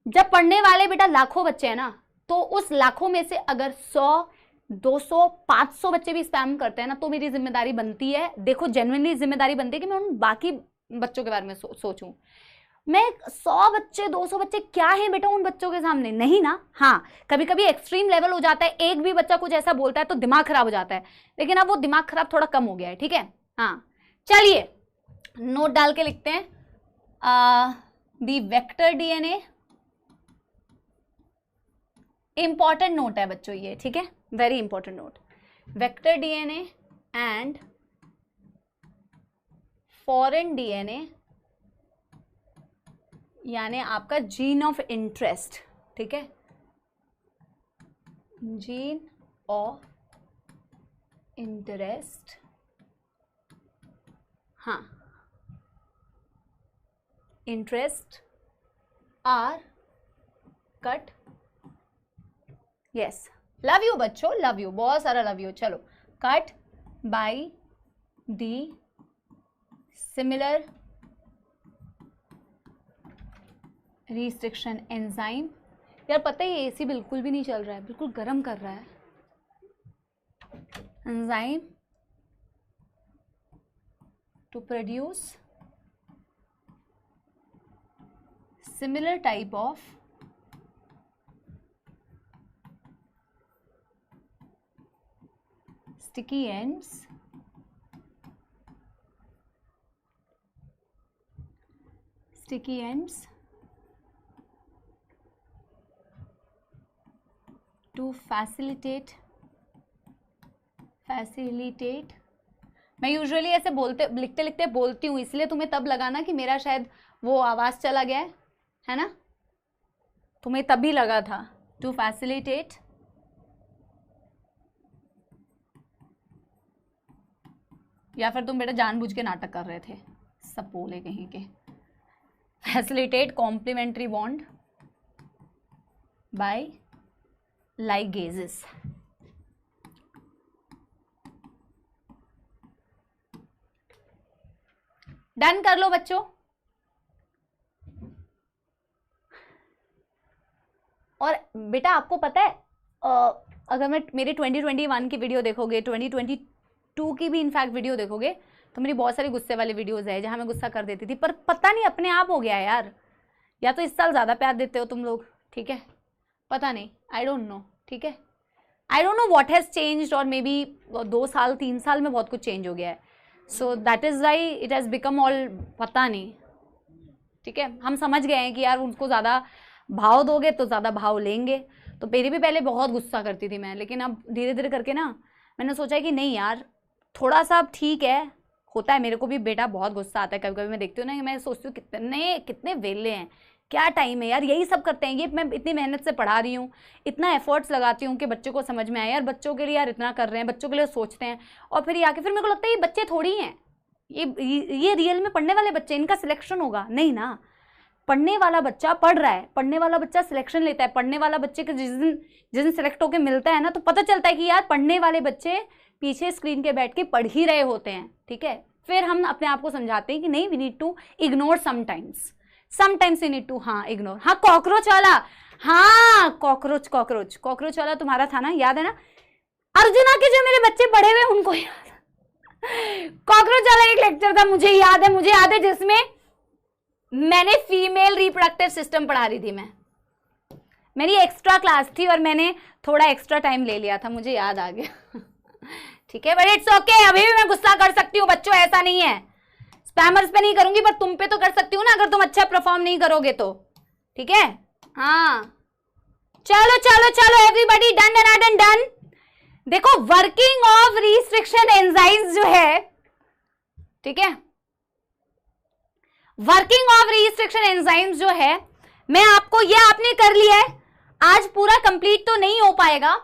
जब पढ़ने वाले बेटा लाखों बच्चे हैं ना, तो उस लाखों में से अगर 100 200 500 बच्चे भी स्पैम करते हैं ना, तो मेरी जिम्मेदारी बनती है, देखो जेन्युइनली जिम्मेदारी बनती है कि मैं उन बाकी बच्चों के बारे में सोचूं। मैं 100 बच्चे 200 बच्चे क्या है बेटा उन बच्चों के सामने, नहीं ना। हाँ कभी कभी एक्सट्रीम लेवल हो जाता है, एक भी बच्चा कुछ ऐसा बोलता है तो दिमाग खराब हो जाता है, लेकिन अब वो दिमाग खराब थोड़ा कम हो गया है, ठीक है। हाँ चलिए नोट डाल के लिखते हैं, the vector DNA, important note है बच्चों ये, ठीक है, very important note. Vector DNA and foreign DNA यानी आपका जीन ऑफ इंटरेस्ट, ठीक है, जीन ऑफ इंटरेस्ट। हाँ interest are cut, yes love you बच्चों, लव यू, बहुत सारा लव यू। चलो cut by the similar restriction enzyme. यार पता है ये एसी बिल्कुल भी नहीं चल रहा है, बिल्कुल गर्म कर रहा है। Enzyme to produce similar type of sticky ends to facilitate, मैं यूजुअली ऐसे बोलते लिखते लिखते बोलती हूँ, इसलिए तुम्हें तब लगा ना कि मेरा शायद वो आवाज चला गया है ना, तुम्हें तभी लगा था। टू फैसिलिटेट या फिर तुम बेटा जानबूझ के नाटक कर रहे थे, सब बोले कहीं के। Facilitate complementary bond by ligases. Done कर लो बच्चों। और बेटा आपको पता है अगर मैं मेरे 2021 की वीडियो देखोगे, 2022 की भी इनफैक्ट वीडियो देखोगे, तो मेरी बहुत सारी गुस्से वाली वीडियोस है जहां मैं गुस्सा कर देती थी, पर पता नहीं अपने आप हो गया यार, या तो इस साल ज़्यादा प्यार देते हो तुम लोग, ठीक है, पता नहीं, आई डोंट नो, ठीक है, I don't know what has changed, और मे बी 2 साल 3 साल में बहुत कुछ चेंज हो गया है, so that is why it has become all, पता नहीं, ठीक है। हम समझ गए हैं कि यार उनको ज़्यादा भाव दोगे तो ज़्यादा भाव लेंगे। तो मेरी भी पहले बहुत गुस्सा करती थी मैं, लेकिन अब धीरे धीरे करके ना मैंने सोचा कि नहीं यार थोड़ा सा ठीक है, होता है, मेरे को भी बेटा बहुत गुस्सा आता है कभी कभी। मैं देखती हूँ ना, मैं सोचती हूँ कितने वेले हैं, क्या टाइम है यार, यही सब करते हैं। ये मैं इतनी मेहनत से पढ़ा रही हूँ, इतना एफर्ट्स लगाती हूँ कि बच्चों को समझ में आए, यार बच्चों के लिए यार इतना कर रहे हैं, बच्चों के लिए सोचते हैं, और फिर आके फिर मेरे को लगता है ये बच्चे थोड़ी हैं, ये रियल में पढ़ने वाले बच्चे, इनका सिलेक्शन होगा नहीं ना। पढ़ने वाला बच्चा पढ़ रहा है, पढ़ने वाला बच्चा सिलेक्शन लेता है, पढ़ने वाला बच्चे के जिस दिन सिलेक्ट होकर मिलता है ना, तो पता चलता है कि यार पढ़ने वाले बच्चे पीछे स्क्रीन के बैठ के पढ़ ही रहे होते हैं, ठीक है। फिर हम अपने आप को समझाते हैं कि नहीं, we need to ignore sometimes we need to, हाँ इग्नोर। हाँ कॉकरोच वाला, हाँ कॉकरोच वाला तुम्हारा था ना, याद है ना, अर्जुना के जो मेरे बच्चे पढ़े हुए उनको याद, कॉकरोच वाला एक लेक्चर था मुझे याद है जिसमें मैंने फीमेल रिप्रोडक्टिव सिस्टम पढ़ा रही थी, मेरी एक्स्ट्रा क्लास थी और मैंने थोड़ा एक्स्ट्रा टाइम ले लिया था, मुझे याद आ गया, ठीक है, बट इट्स ओके, अभी भी मैं गुस्सा कर सकती हूँ बच्चों, ऐसा नहीं है, स्पैमर्स पे नहीं करूंगी पर तुम पे तो कर सकती हूँ ना, अगर तुम अच्छा परफॉर्म नहीं करोगे तो, ठीक है। हाँ चलो एवरीबॉडी डन। देखो वर्किंग ऑफ रिस्ट्रिक्शन एंजाइम्स जो है, ठीक है, वर्किंग ऑफ रिस्ट्रिक्शन एंजाइम्स जो है, मैं आपको, ये आपने कर लिया है, आज पूरा कंप्लीट तो नहीं हो पाएगा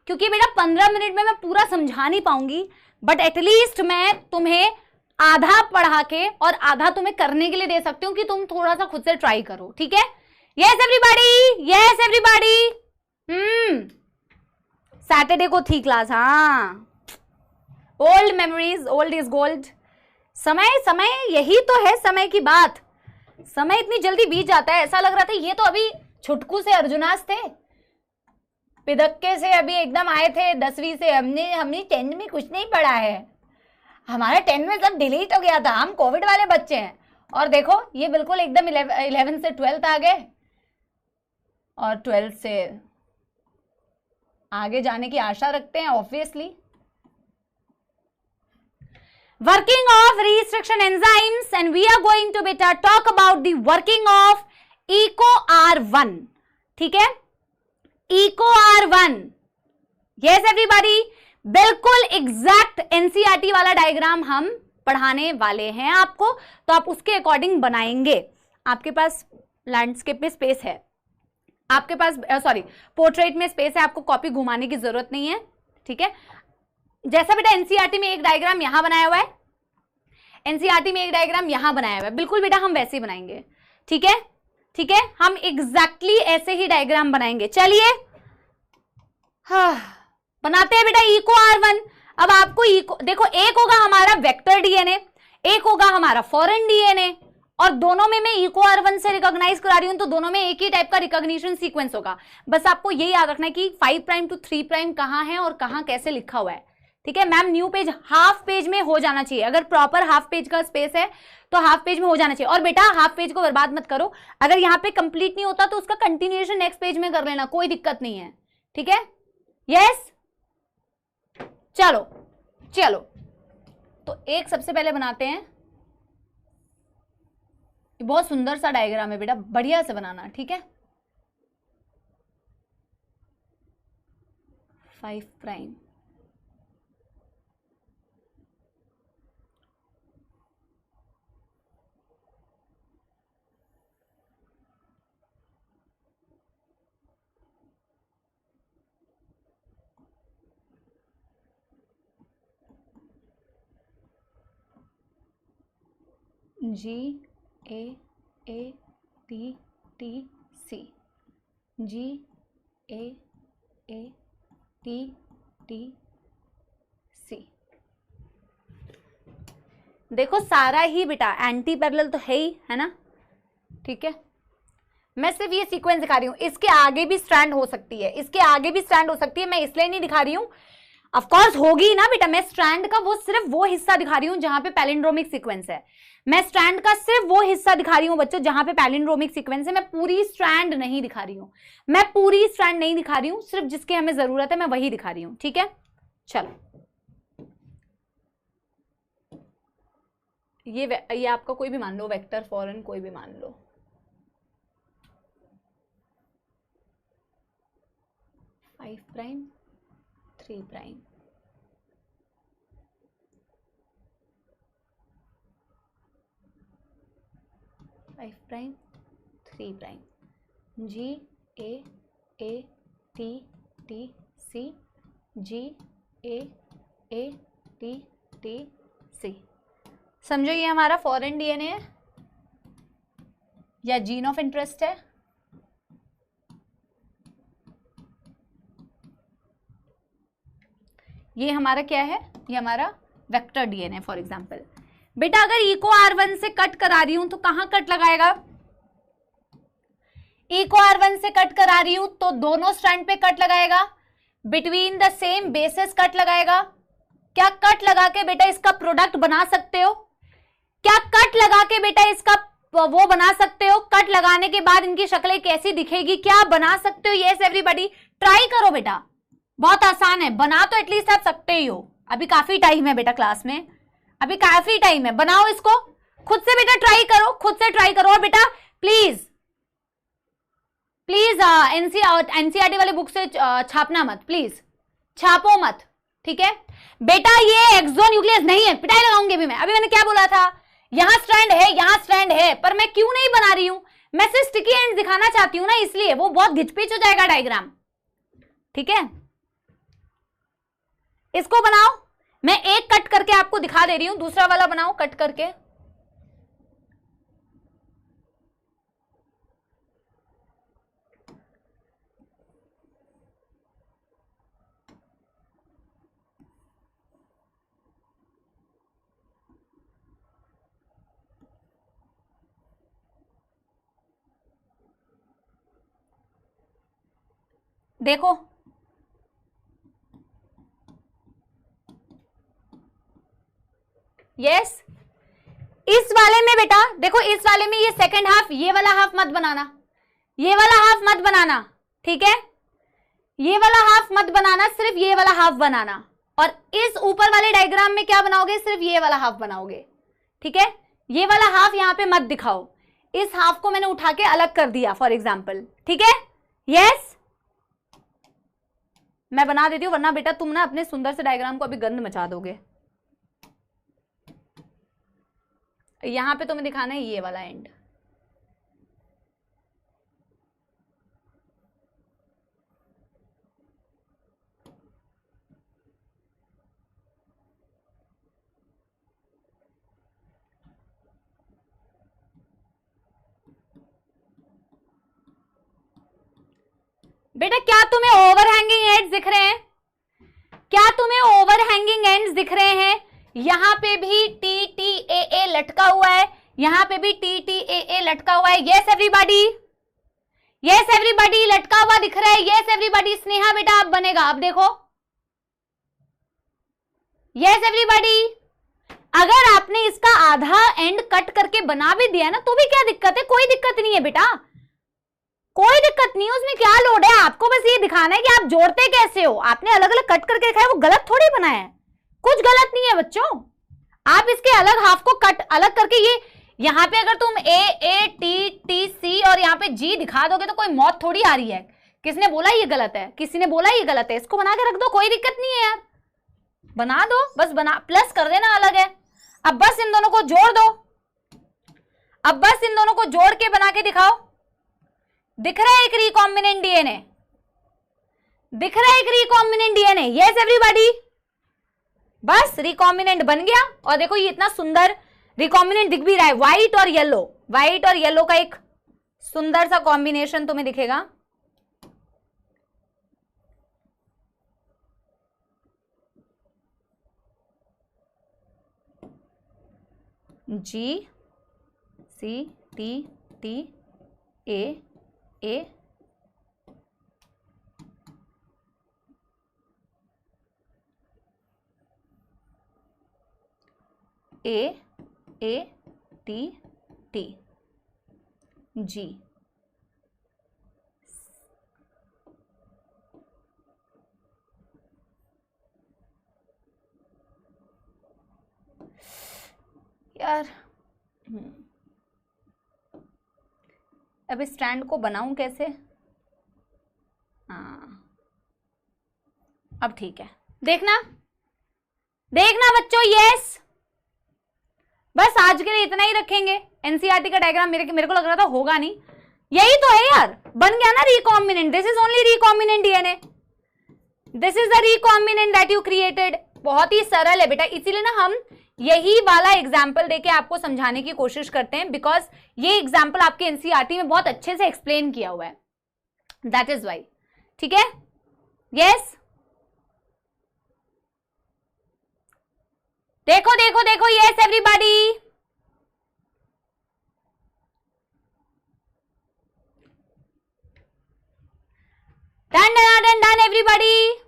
क्योंकि बेटा 15 मिनट में मैं पूरा समझा नहीं पाऊंगी, बट एटलीस्ट मैं तुम्हें आधा पढ़ा के और आधा तुम्हें करने के लिए दे सकती हूँ कि तुम थोड़ा सा खुद से ट्राई करो, ठीक है? Yes everybody, yes everybody. Saturday को थी क्लास, हाँ। Old memories, old is gold. समय समय यही तो है समय की बात। समय इतनी जल्दी बीत जाता है, ऐसा लग रहा था ये तो अभी छुटकू से अर्जुनास थे, पिदक्के से अभी एकदम आए थे 10वीं से। हमने 10th में कुछ नहीं पढ़ा है, हमारा 10th में सब डिलीट हो गया था, हम कोविड वाले बच्चे हैं। और देखो ये बिल्कुल एकदम 11 से 12th आ गए और 12th से आगे जाने की आशा रखते हैं obviously. Working of restriction enzymes, and we are going to beta talk about the working of EcoR1, ठीक है? EcoR1, yes everybody, बिल्कुल एग्जैक्ट एनसीईआरटी वाला डायग्राम हम पढ़ाने वाले हैं आपको, तो आप उसके अकॉर्डिंग बनाएंगे। आपके पास लैंडस्केप में स्पेस है, आपके पास पोर्ट्रेट में स्पेस है, आपको कॉपी घुमाने की जरूरत नहीं है, ठीक है? जैसा बेटा एनसीईआरटी में एक डायग्राम यहां बनाया हुआ है, एनसीईआरटी में एक डायग्राम यहां बनाया हुआ है, बिल्कुल बेटा हम वैसे ही बनाएंगे, ठीक है? ठीक है, हम एग्जैक्टली ऐसे ही डायग्राम बनाएंगे। चलिए बनाते हैं बेटा EcoR1। अब आपको देखो, एक होगा हमारा वेक्टर डीएनए, एक होगा हमारा फॉरेन डीएनए, और दोनों में मैं EcoR1 से रिकॉग्नाइज करा रही हूं, तो दोनों में एक ही टाइप का रिकॉग्निशन सीक्वेंस होगा। बस आपको ये याद रखना है कि 5 प्राइम टू 3 प्राइम कहां है और कहां कैसे लिखा हुआ है, ठीक है? Ma'am new page half page में हो जाना चाहिए, अगर प्रॉपर हाफ पेज का स्पेस है तो हाफ पेज में हो जाना चाहिए। और बेटा हाफ पेज को बर्बाद मत करो, अगर यहाँ पे कंप्लीट नहीं होता तो उसका कंटिन्यूएशन नेक्स्ट पेज में कर लेना, कोई दिक्कत नहीं है, ठीक है? यस, चलो चलो, तो एक सबसे पहले बनाते हैं, बहुत सुंदर सा डायग्राम है बेटा, बढ़िया से बनाना, ठीक है? 5 प्राइम, GAATTC, GAATTC। देखो सारा ही बेटा एंटी पैरेलल तो है ही, है ना? ठीक है, मैं सिर्फ ये सीक्वेंस दिखा रही हूं, इसके आगे भी स्ट्रैंड हो सकती है, इसके आगे भी स्ट्रैंड हो सकती है, मैं इसलिए नहीं दिखा रही हूं, ऑफ कोर्स होगी ना बेटा, मैं स्ट्रैंड का वो सिर्फ वो हिस्सा दिखा रही हूं जहां पे पैलिंड्रोमिक सीक्वेंस है, मैं स्ट्रैंड का सिर्फ वो हिस्सा दिखा रही हूं बच्चों जहां पे पैलिंड्रोमिक सीक्वेंस है, मैं पूरी स्ट्रैंड नहीं दिखा रही हूं, मैं पूरी स्ट्रैंड नहीं दिखा रही हूं, सिर्फ जिसकी हमें जरूरत है मैं वही दिखा रही हूं, ठीक है? चलो, ये आपका कोई भी मान लो, वेक्टर फॉरेन कोई भी मान लो, five prime 3 prime, five prime 3 prime, GAATTC, GAATTC। समझो ये हमारा फॉरेन डीएनए है या जीन ऑफ इंटरेस्ट है, ये हमारा क्या है, ये हमारा वेक्टर डीएनए फॉर एग्जांपल। बेटा अगर EcoR1 से कट करा रही हूं तो कहां कट लगाएगा? EcoR1 से कट करा रही हूं तो दोनों स्ट्रैंड पे कट लगाएगा, between the same bases cut लगाएगा। क्या कट लगा के बेटा इसका प्रोडक्ट बना सकते हो? क्या कट लगा के बेटा इसका वो बना सकते हो? कट लगाने के बाद इनकी शक्लें कैसी दिखेगी, क्या बना सकते हो? यस एवरीबॉडी, ट्राई करो बेटा, बहुत आसान है, बना तो एटलीस्ट आप सकते ही हो। अभी काफी टाइम है बेटा क्लास में, अभी काफी टाइम है, बनाओ इसको, खुद से बेटा ट्राई करो, खुद से ट्राई करो। और बेटा प्लीज प्लीज एनसीईआरटी वाले बुक से छापना मत, प्लीज छापो मत, ठीक है बेटा? ये एक्सोन्यूक्लियस नहीं है, पिटाई लगाऊंगी अभी मैं। अभी मैंने क्या बोला था, यहां स्ट्रैंड है, यहां स्ट्रैंड है, पर मैं क्यों नहीं बना रही हूं? मैं सिर्फ स्टिकी एंड दिखाना चाहती हूं ना, इसलिए वो बहुत घिचपिच हो जाएगा डायग्राम, ठीक है? इसको बनाओ, मैं एक कट करके आपको दिखा दे रही हूं, दूसरा वाला बनाओ कट करके। देखो यस, इस वाले में बेटा देखो, इस वाले में ये सेकंड हाफ, ये वाला हाफ मत बनाना, ये वाला हाफ मत बनाना, ठीक है, ये वाला हाफ मत बनाना, सिर्फ ये वाला हाफ बनाना। और इस ऊपर वाले डायग्राम में क्या बनाओगे, सिर्फ ये वाला हाफ बनाओगे, ठीक है। ये वाला हाफ यहां पे मत दिखाओ, इस हाफ को मैंने उठा के अलग कर दिया फॉर एग्जाम्पल, ठीक है। यस, मैं बना देती हूँ, वरना बेटा तुम ना अपने सुंदर से डायग्राम को अभी गंद मचा दोगे। यहां पे तुम्हें दिखाना है ये वाला एंड, बेटा क्या तुम्हें ओवर हैंगिंग एंड्स दिख रहे हैं, क्या तुम्हें ओवर हैंगिंग एंड्स दिख रहे हैं। यहां पे भी टी टी ए ए लटका हुआ है, यहां पे भी टी टी ए ए लटका हुआ है। यस एवरीबॉडी, यस एवरीबॉडी, लटका हुआ दिख रहा है। यस एवरीबॉडी, स्नेहा बेटा अब बनेगा, अब देखो। यस एवरीबॉडी, अगर आपने इसका आधा एंड कट करके बना भी दिया ना तो भी क्या दिक्कत है, कोई दिक्कत नहीं है बेटा, कोई दिक्कत नहीं है, उसमें क्या लोड है। आपको बस ये दिखाना है कि आप जोड़ते कैसे हो। आपने अलग अलग कट करके दिखाया, वो गलत थोड़ी बनाया है, कुछ गलत नहीं है बच्चों। आप इसके अलग हाफ को कट अलग करके, ये यहां पे अगर तुम ए ए टी टी सी और यहाँ पे जी दिखा दोगे तो कोई मौत थोड़ी आ रही है। किसने बोला ये गलत है, किसी ने बोला ये गलत है, इसको बना के रख दो, कोई दिक्कत नहीं है यार, बना दो, बस बना प्लस कर देना, अलग है। अब बस इन दोनों को जोड़ दो, अब बस इन दोनों को जोड़ के बना के दिखाओ। दिख रहा है एक रिकॉम्बिनेंट डीएनए, दिख रहा है एक रिकॉम्बिनेंट डीएनए। यस एवरीबॉडी, बस रिकॉम्बिनेंट बन गया। और देखो ये इतना सुंदर रिकॉम्बिनेंट दिख भी रहा है, व्हाइट और येलो, व्हाइट और येलो का एक सुंदर सा कॉम्बिनेशन तुम्हें दिखेगा। G C T T A A A A T T G, यार अब इस स्टैंड को बनाऊं कैसे। हाँ अब ठीक है, देखना देखना बच्चों। यस, बस आज के लिए इतना ही रखेंगे। एनसीईआरटी का डायग्राम मेरे को लग रहा था होगा नहीं, यही तो है यार, बन गया ना recombinant. This is only recombinant DNA, this is the recombinant that you created. बहुत ही सरल है बेटा, इसीलिए ना हम यही वाला एग्जाम्पल देके आपको समझाने की कोशिश करते हैं, बिकॉज ये एग्जाम्पल आपके एनसीईआरटी में बहुत अच्छे से एक्सप्लेन किया हुआ है, दैट इज वाई। ठीक है, यस देखो देखो देखो, yes everybody, done done done done everybody.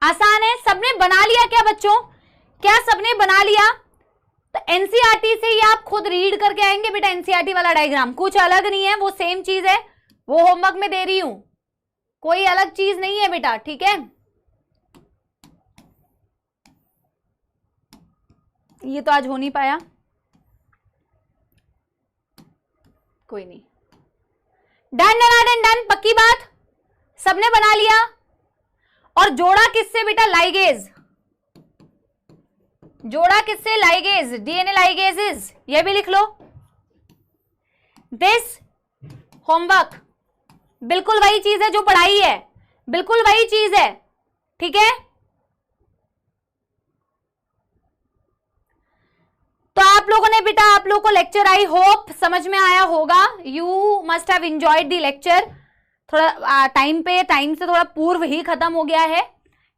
आसान है, सबने बना लिया क्या बच्चों, क्या सबने बना लिया। तो एनसीईआरटी से ही आप खुद रीड करके आएंगे बेटा, एनसीईआरटी वाला डायग्राम कुछ अलग नहीं है, वो सेम चीज है, वो होमवर्क में दे रही हूं, कोई अलग चीज नहीं है बेटा। ठीक है, ये तो आज हो नहीं पाया, कोई नहीं। डन डन डन डन, पक्की बात, सबने बना लिया। और जोड़ा किससे बेटा, लाइगेज, जोड़ा किससे, लाइगेज, डीएनए लाइगेजेस, ये भी लिख लो। दिस होमवर्क बिल्कुल वही चीज है जो पढ़ाई है, बिल्कुल वही चीज है, ठीक है। तो आप लोगों ने बेटा, आप लोगों को लेक्चर आई होप समझ में आया होगा। You must have enjoyed the lecture. थोड़ा टाइम से थोड़ा पूर्व ही खत्म हो गया है,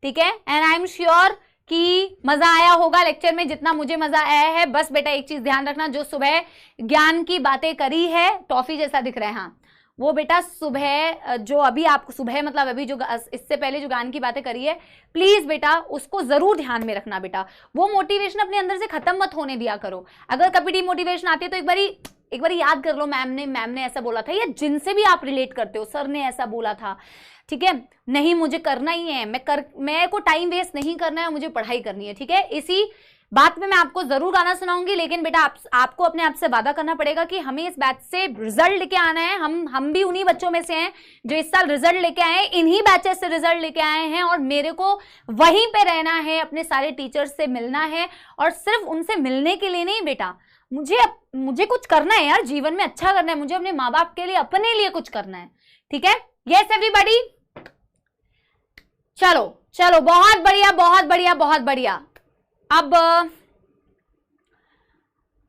ठीक है। एंड आई एम श्योर कि मजा आया होगा लेक्चर में जितना मुझे मजा आया है। बस बेटा एक चीज ध्यान रखना, जो सुबह ज्ञान की बातें करी है, टॉफी जैसा दिख रहा है, हाँ वो बेटा सुबह जो अभी आपको सुबह मतलब अभी जो इससे पहले जो ज्ञान की बातें करी है, प्लीज बेटा उसको जरूर ध्यान में रखना बेटा। वो मोटिवेशन अपने अंदर से खत्म मत होने दिया करो। अगर कभी डिमोटिवेशन आती है तो एक बारी याद कर लो, मैम ने ऐसा बोला था, या जिनसे भी आप रिलेट करते हो, सर ने ऐसा बोला था, ठीक है। नहीं मुझे करना ही है, मैं को टाइम वेस्ट नहीं करना है, मुझे पढ़ाई करनी है, ठीक है। इसी बात में मैं आपको जरूर गाना सुनाऊंगी, लेकिन बेटा आपको अपने आप से वादा करना पड़ेगा कि हमें इस बैच से रिजल्ट लेके आना है। हम भी उन्हीं बच्चों में से हैं जो इस साल रिजल्ट लेके आए हैं, इन्हीं बैचेस से रिजल्ट लेके आए हैं, और मेरे को वहीं पे रहना है, अपने सारे टीचर्स से मिलना है। और सिर्फ उनसे मिलने के लिए नहीं बेटा, मुझे कुछ करना है यार, जीवन में अच्छा करना है, मुझे अपने माँ बाप के लिए, अपने लिए कुछ करना है, ठीक है। यस एवरीबॉडी, चलो बहुत बढ़िया बहुत बढ़िया बहुत बढ़िया। अब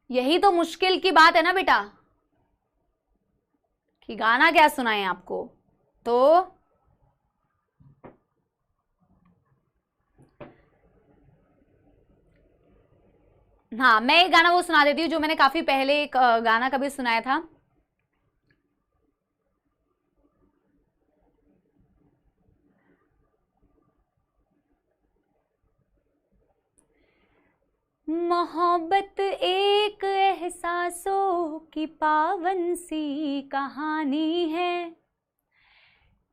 यही तो मुश्किल की बात है ना बेटा, कि गाना क्या सुनाएं आपको। तो हाँ, मैं एक गाना वो सुना देती हूँ जो मैंने काफी पहले एक गाना कभी सुनाया था। मोहब्बत एक एहसासों की पावन सी कहानी है,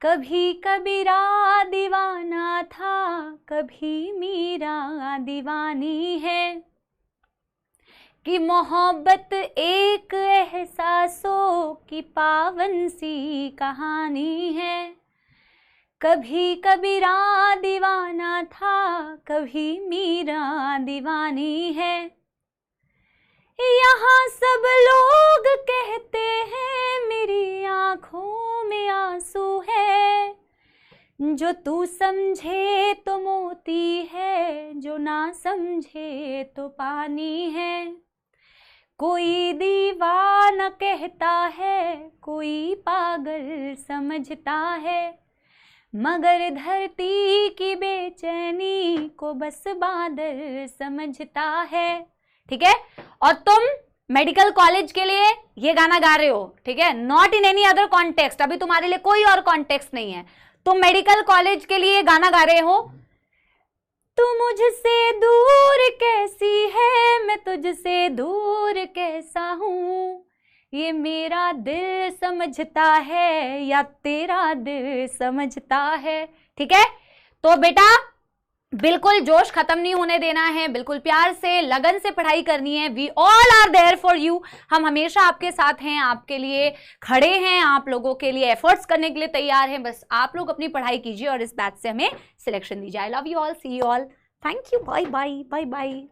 कभी कबीरा दीवाना था, कभी मीरा दीवानी है। कि मोहब्बत एक एहसासों की पावन सी कहानी है, कभी कबीरा दीवाना था, कभी मीरा दीवानी है। यहाँ सब लोग कहते हैं मेरी आंखों में आंसू है, जो तू समझे तो मोती है, जो ना समझे तो पानी है। कोई दीवाना कहता है, कोई पागल समझता है, मगर धरती की बेचैनी को बस बादल समझता है, ठीक है। और तुम मेडिकल कॉलेज के लिए ये गाना गा रहे हो, ठीक है, not in any other context, अभी तुम्हारे लिए कोई और कॉन्टेक्स्ट नहीं है, तुम मेडिकल कॉलेज के लिए गाना गा रहे हो। तू मुझसे दूर कैसी है, मैं तुझसे दूर कैसा हूँ, ये मेरा दिल समझता है या तेरा दिल समझता है, ठीक है। तो बेटा बिल्कुल जोश खत्म नहीं होने देना है, बिल्कुल प्यार से लगन से पढ़ाई करनी है। We all are there for you, हम हमेशा आपके साथ हैं, आपके लिए खड़े हैं, आप लोगों के लिए एफर्ट्स करने के लिए तैयार हैं। बस आप लोग अपनी पढ़ाई कीजिए और इस बैच से हमें सिलेक्शन दीजिए। I love you all, see you all, thank you, bye bye bye bye.